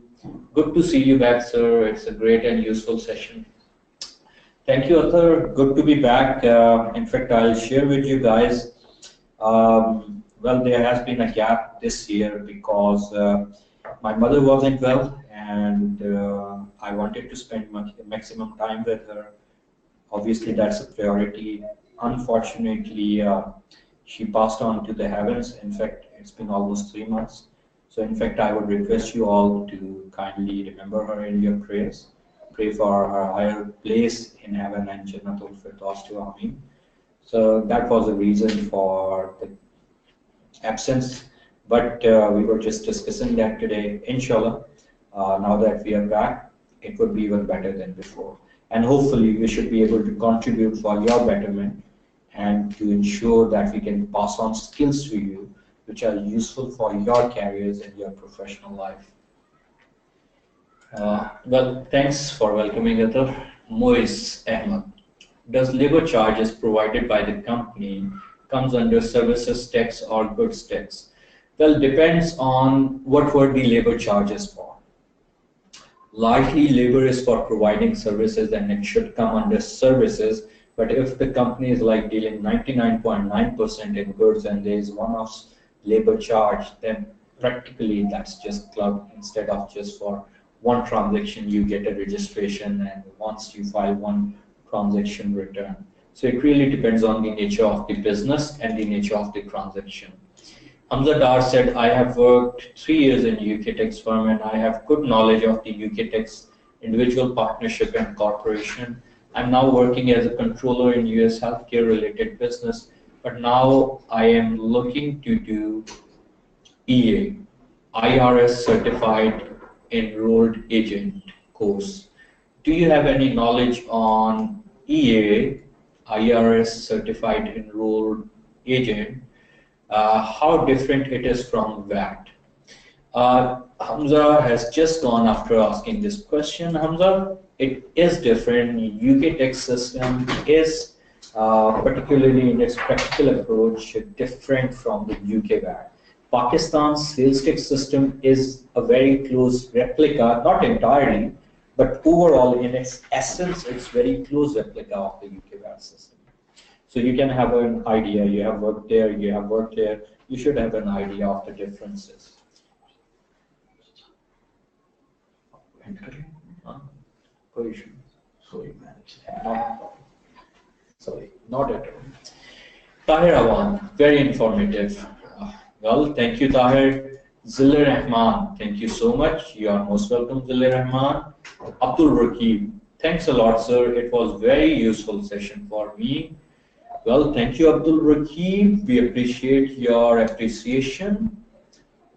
good to see you back, sir. It's a great and useful session. Thank you, Athar. Good to be back. In fact, I'll share with you guys. Well, there has been a gap this year because my mother wasn't well, and I wanted to spend maximum time with her. Obviously, that's a priority. Unfortunately, she passed on to the heavens. In fact, it's been almost 3 months. So, in fact, I would request you all to kindly remember her in your prayers. Pray for her higher place in heaven and Jannatul Firdaus to Ameen. So that was the reason for the absence. But we were just discussing that today. Inshallah, now that we are back, it would be even better than before. And hopefully, we should be able to contribute for your betterment and to ensure that we can pass on skills to you which are useful for your careers and your professional life. Well, thanks for welcoming Athar. Mois Ahmed. Does labor charges provided by the company comes under services tax or goods tax? Well, depends on what were the labor charges for. Largely, labor is for providing services and it should come under services. But if the company is like dealing 99.9% in goods and there is one-off labor charge, then practically that's just clubbed instead of just for one transaction you get a registration and once you file one transaction return. So it really depends on the nature of the business and the nature of the transaction. Hamza Dar said, I have worked 3 years in UK tax firm and I have good knowledge of the UK tax individual partnership and corporation. I'm now working as a controller in US healthcare related business, but now I am looking to do EA, IRS certified enrolled agent course. Do you have any knowledge on EA, IRS certified enrolled agent? How different it is from VAT? Hamza has just gone after asking this question. Hamza, it is different. UK tax system is particularly in its practical approach different from the UK VAT. Pakistan's sales tax system is a very close replica, not entirely, but overall in its essence, it's very close replica of the UK VAT system. So you can have an idea, you have worked there, you have worked there, you should have an idea of the differences. Sorry, not at all. Tahir Awan, very informative. Well, thank you, Tahir. Ziller Rahman, thank you so much. You are most welcome, Ziller Rahman. Abdul Rakib, thanks a lot, sir. It was very useful session for me. Well, thank you, Abdul Rakib. We appreciate your appreciation.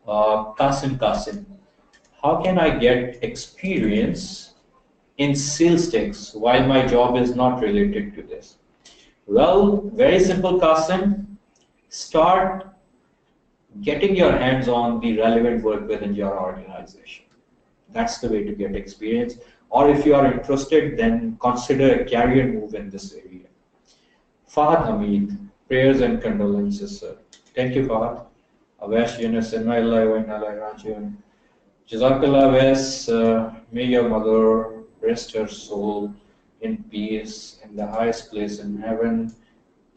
Qasim, how can I get experience in sales tax while my job is not related to this? Well, very simple, Qasim. Start getting your hands on the relevant work within your organization. That's the way to get experience. Or if you are interested, then consider a career move in this area. Fahad Hamid, prayers and condolences, sir. Thank you, Fahad. Awash Yunus, Jazakallah, Awash, may your mother rest her soul in peace in the highest place in heaven.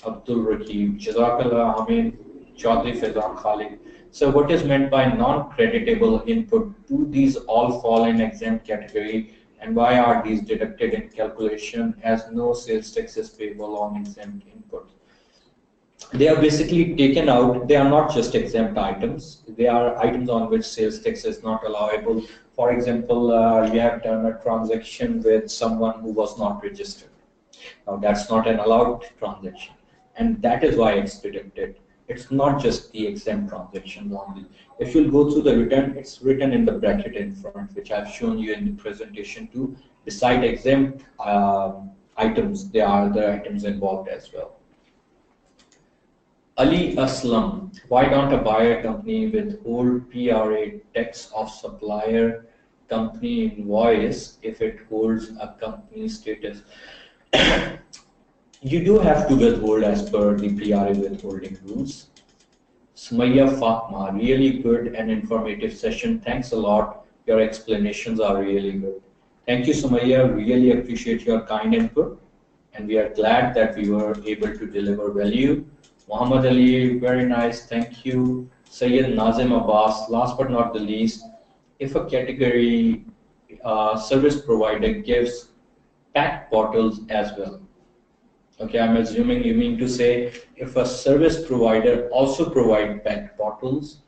Abdul Rakib, Jazakallah, Amin. Chaudhry Faizan Khalid. So what is meant by non-creditable input? Do these all fall in exempt category? And why are these deducted in calculation as no sales tax is payable on exempt input? They are basically taken out. They are not just exempt items. They are items on which sales tax is not allowable. For example, you have done a transaction with someone who was not registered. Now that's not an allowed transaction. And that is why it's deducted. It's not just the exempt transactions only. If you'll go through the return, it's written in the bracket in front, which I've shown you in the presentation too. Beside exempt items, there are other items involved as well. Ali Aslam, why don't a buyer company withhold PRA tax of supplier company invoice if it holds a company status? You do have to withhold as per the PRA withholding rules. Sumaya Fatma, really good and informative session. Thanks a lot. Your explanations are really good. Thank you, Sumaya. Really appreciate your kind input. And we are glad that we were able to deliver value. Muhammad Ali, very nice. Thank you. Sayyid Nazim Abbas, last but not the least, if a category service provider gives packed bottles as well. Okay, I'm assuming you mean to say if a service provider also provides PET bottles,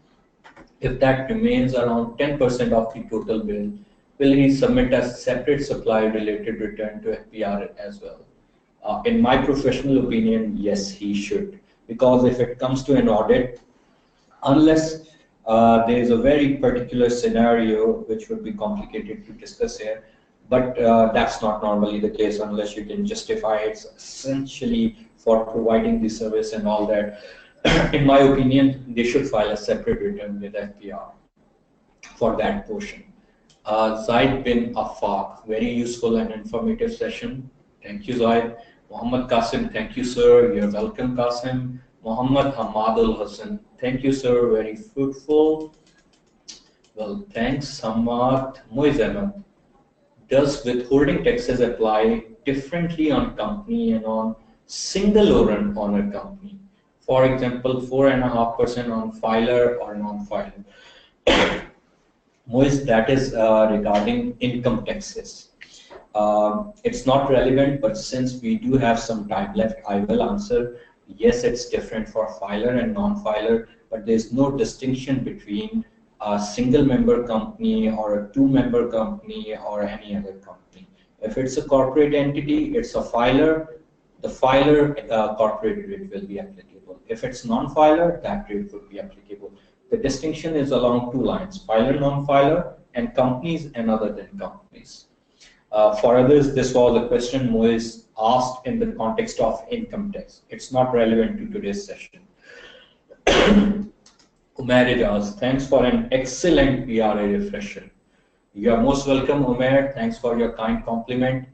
if that remains around 10% of the total bill, will he submit a separate supply related return to FPR as well? In my professional opinion, yes, he should. Because if it comes to an audit, unless there is a very particular scenario which would be complicated to discuss here, but that's not normally the case unless you can justify it's essentially for providing the service and all that. In my opinion, they should file a separate return with FPR for that portion. Zaid bin Afaq, very useful and informative session. Thank you, Zaid. Muhammad Qasim, thank you, sir. You're welcome, Qasim. Muhammad Hamadul Hassan, thank you, sir. Very fruitful. Well, thanks, Samad Moiz. Does withholding taxes apply differently on company and on single owner company? For example, 4.5% on filer or non-filer. Moiz, that is regarding income taxes. It's not relevant, but since we do have some time left, I will answer. Yes, it's different for filer and non-filer, but there's no distinction between a single member company or a two-member company or any other company. If it's a corporate entity, it's a filer. The filer corporate rate will be applicable. If it's non-filer, that rate would be applicable. The distinction is along two lines: filer, non-filer, and companies and other than companies. For others, this was a question Moise asked in the context of income tax. It's not relevant to today's session. Umair Ijaz, thanks for an excellent PRA refresher. You are most welcome, Umair. Thanks for your kind compliment.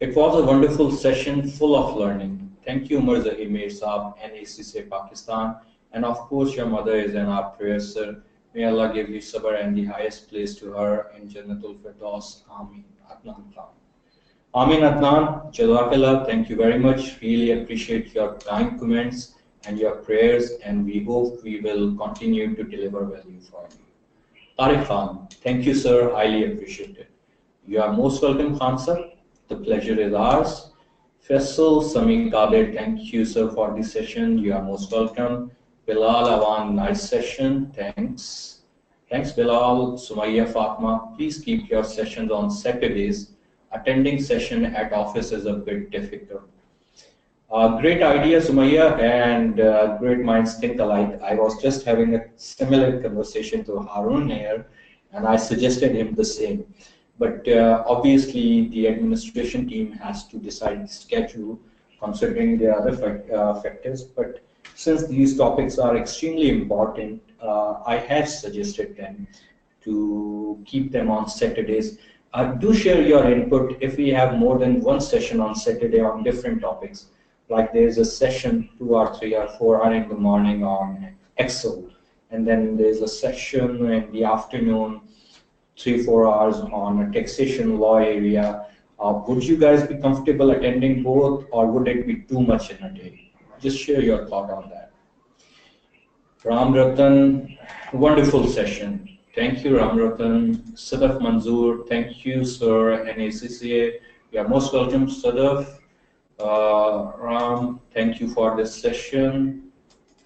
It was a wonderful session full of learning. Thank you, Umar Zahir Saab, NACC Pakistan. And of course, your mother is in our prayers, sir. May Allah give you sabr and the highest place to her in Jannatul Firdaus. Ameen. Adnan Khan. Amin Adnan, Jazakallah, thank you very much. Really appreciate your kind comments and your prayers, and we hope we will continue to deliver value for you. Tariq Khan, thank you, sir. Highly appreciated. You are most welcome, Khan sir. The pleasure is ours. Faisal Sami Kadir, thank you, sir, for this session. You are most welcome. Bilal Awan, nice session. Thanks. Thanks, Bilal. Sumaya Fatma, please keep your sessions on Saturdays. Attending session at office is a bit difficult. Great idea, Sumaya, and great minds think alike. I was just having a similar conversation to Harun here, and I suggested him the same. But obviously, the administration team has to decide the schedule considering the other factors. But since these topics are extremely important, I have suggested them to keep them on Saturdays. Do share your input if we have more than one session on Saturday on different topics. Like there's a session 2 or 3 or 4 hours in the morning on Excel, and then there's a session in the afternoon 3-4 hours on a taxation law area. Would you guys be comfortable attending both, or would it be too much in a day? Just share your thought on that. Ram Ratan, wonderful session. Thank you, Ram Ratan. Sadaf Manzoor, thank you, sir. NACCA, you are most welcome, Sadaf. Ram, thank you for this session.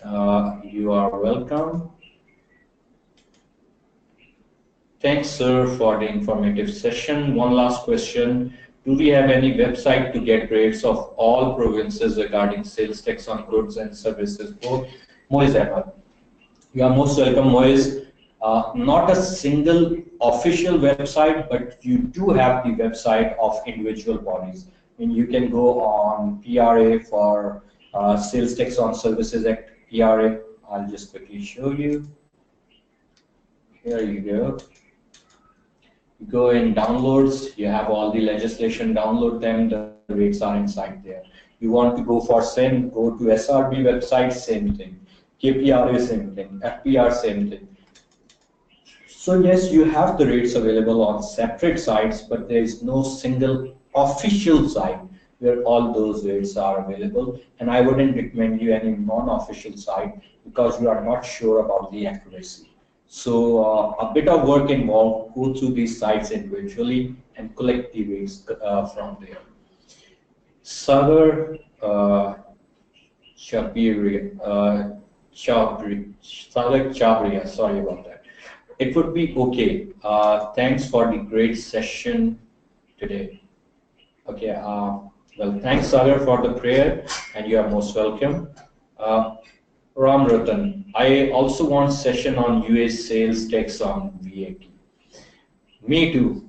You are welcome. Thanks, sir, for the informative session. One last question. Do we have any website to get rates of all provinces regarding sales tax on goods and services? Both. Moiz Ahmed. You are most welcome, Moiz. Not a single official website, but you do have the website of individual bodies. I mean, you can go on PRA for Sales Tax on Services Act, PRA. I'll just quickly show you. Here you go. You go in downloads, you have all the legislation, download them, the rates are inside there. You want to go for SIN, go to SRB website, same thing. KPRA, same thing. FPR, same thing. So yes, you have the rates available on separate sites, but there is no single official site where all those rates are available. And I wouldn't recommend you any non-official site because you are not sure about the accuracy. So a bit of work involved, go through these sites individually and collect the rates from there. Sagar Chabria, sorry about that. It would be okay. Thanks for the great session today. Okay, well, thanks Sagar for the prayer and you are most welcome. Ram Ratan, I also want session on US sales tax on VAT. Me too.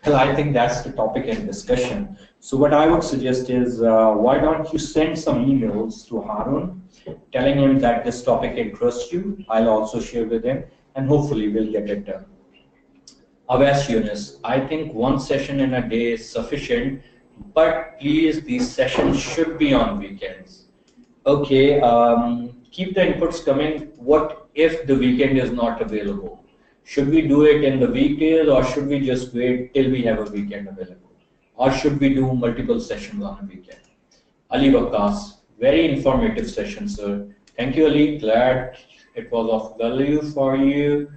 Well, I think that's the topic in discussion. So what I would suggest is, why don't you send some emails to Harun, telling him that this topic interests you. I'll also share with him, and hopefully we'll get it done. Avas Yunus, I think one session in a day is sufficient, but please, these sessions should be on weekends. Okay, keep the inputs coming. What if the weekend is not available? Should we do it in the weekdays or should we just wait till we have a weekend available? Or should we do multiple sessions on a weekend? Ali Waqas, very informative session, sir. Thank you, Ali. Glad it was of value for you.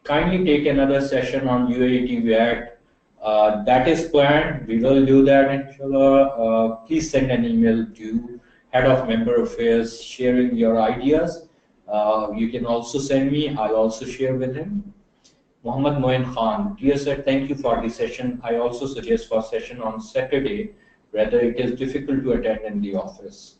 Kindly take another session on UAT VAT. That is planned. We will do that, inshallah. Please send an email to Head of Member Affairs sharing your ideas. You can also send me. I'll also share with him. Muhammad Moin Khan, dear sir, thank you for the session. I also suggest for session on Saturday, whether it is difficult to attend in the office.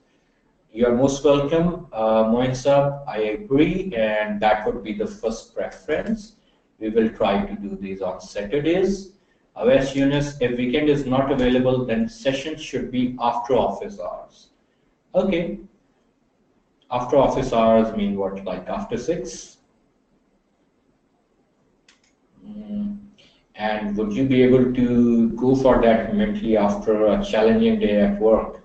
You are most welcome, Moin sir. I agree, and that would be the first preference. We will try to do these on Saturdays. Avas Yunus, if weekend is not available, then sessions should be after office hours. Okay. After office hours mean what, like after 6? And would you be able to go for that mentally after a challenging day at work,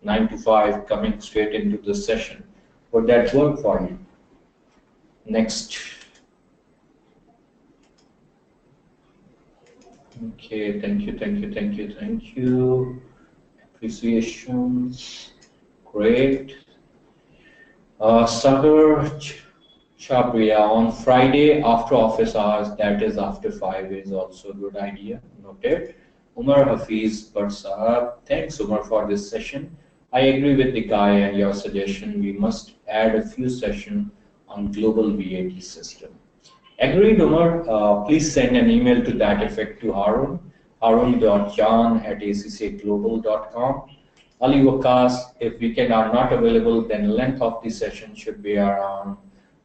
9 to 5, coming straight into the session? Would that work for you? Next. Okay, thank you. Appreciations, great. Sagar Chabria, on Friday after office hours, that is after 5, is also a good idea. Noted. Umar Hafiz Barsahab, thanks Umar for this session. I agree with the guy and your suggestion. We must add a few sessions on global VAT system. Agreed, Umar. Please send an email to that effect to Harun, harun.jan@accglobal.com. Ali Waqas, if weekend are not available, then length of the session should be around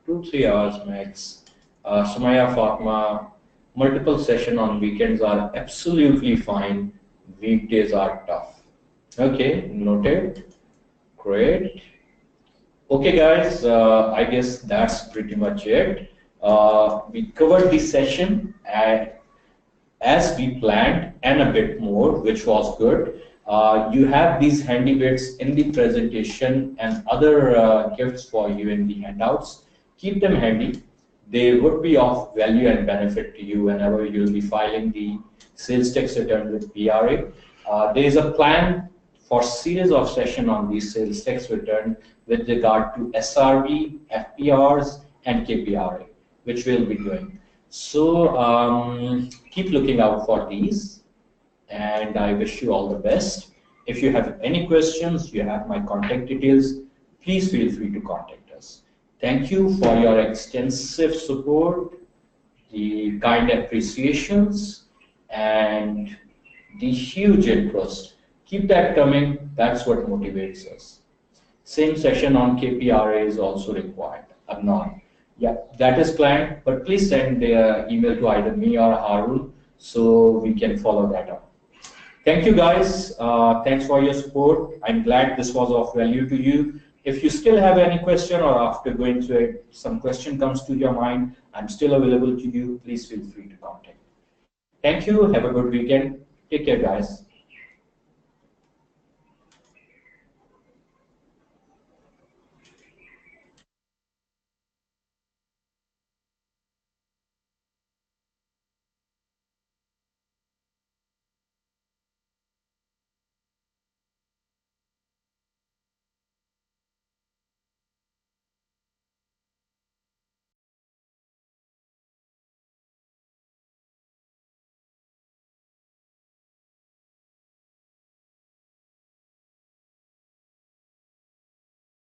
2-3 hours max. Sumaya Fatma, multiple sessions on weekends are absolutely fine. Weekdays are tough. Okay, noted. Great. Okay, guys, I guess that's pretty much it. We covered the session as we planned and a bit more, which was good. You have these handy bits in the presentation and other gifts for you in the handouts. Keep them handy. They would be of value and benefit to you whenever you'll be filing the sales tax return with PRA. There is a plan for series of session on the sales tax return with regard to SRB, FPRs, and KPRA, which we'll be doing. So keep looking out for these, and I wish you all the best. If you have any questions, you have my contact details. Please feel free to contact us. Thank you for your extensive support, the kind appreciations, and the huge interest. Keep that coming. That's what motivates us. Same session on KPRA is also required. Adnan. Yeah, that is planned, but please send the email to either me or Harun so we can follow that up. Thank you guys. Thanks for your support. I'm glad this was of value to you. If you still have any question or after going through it, some question comes to your mind, I'm still available to you. Please feel free to contact. Thank you. Have a good weekend. Take care, guys.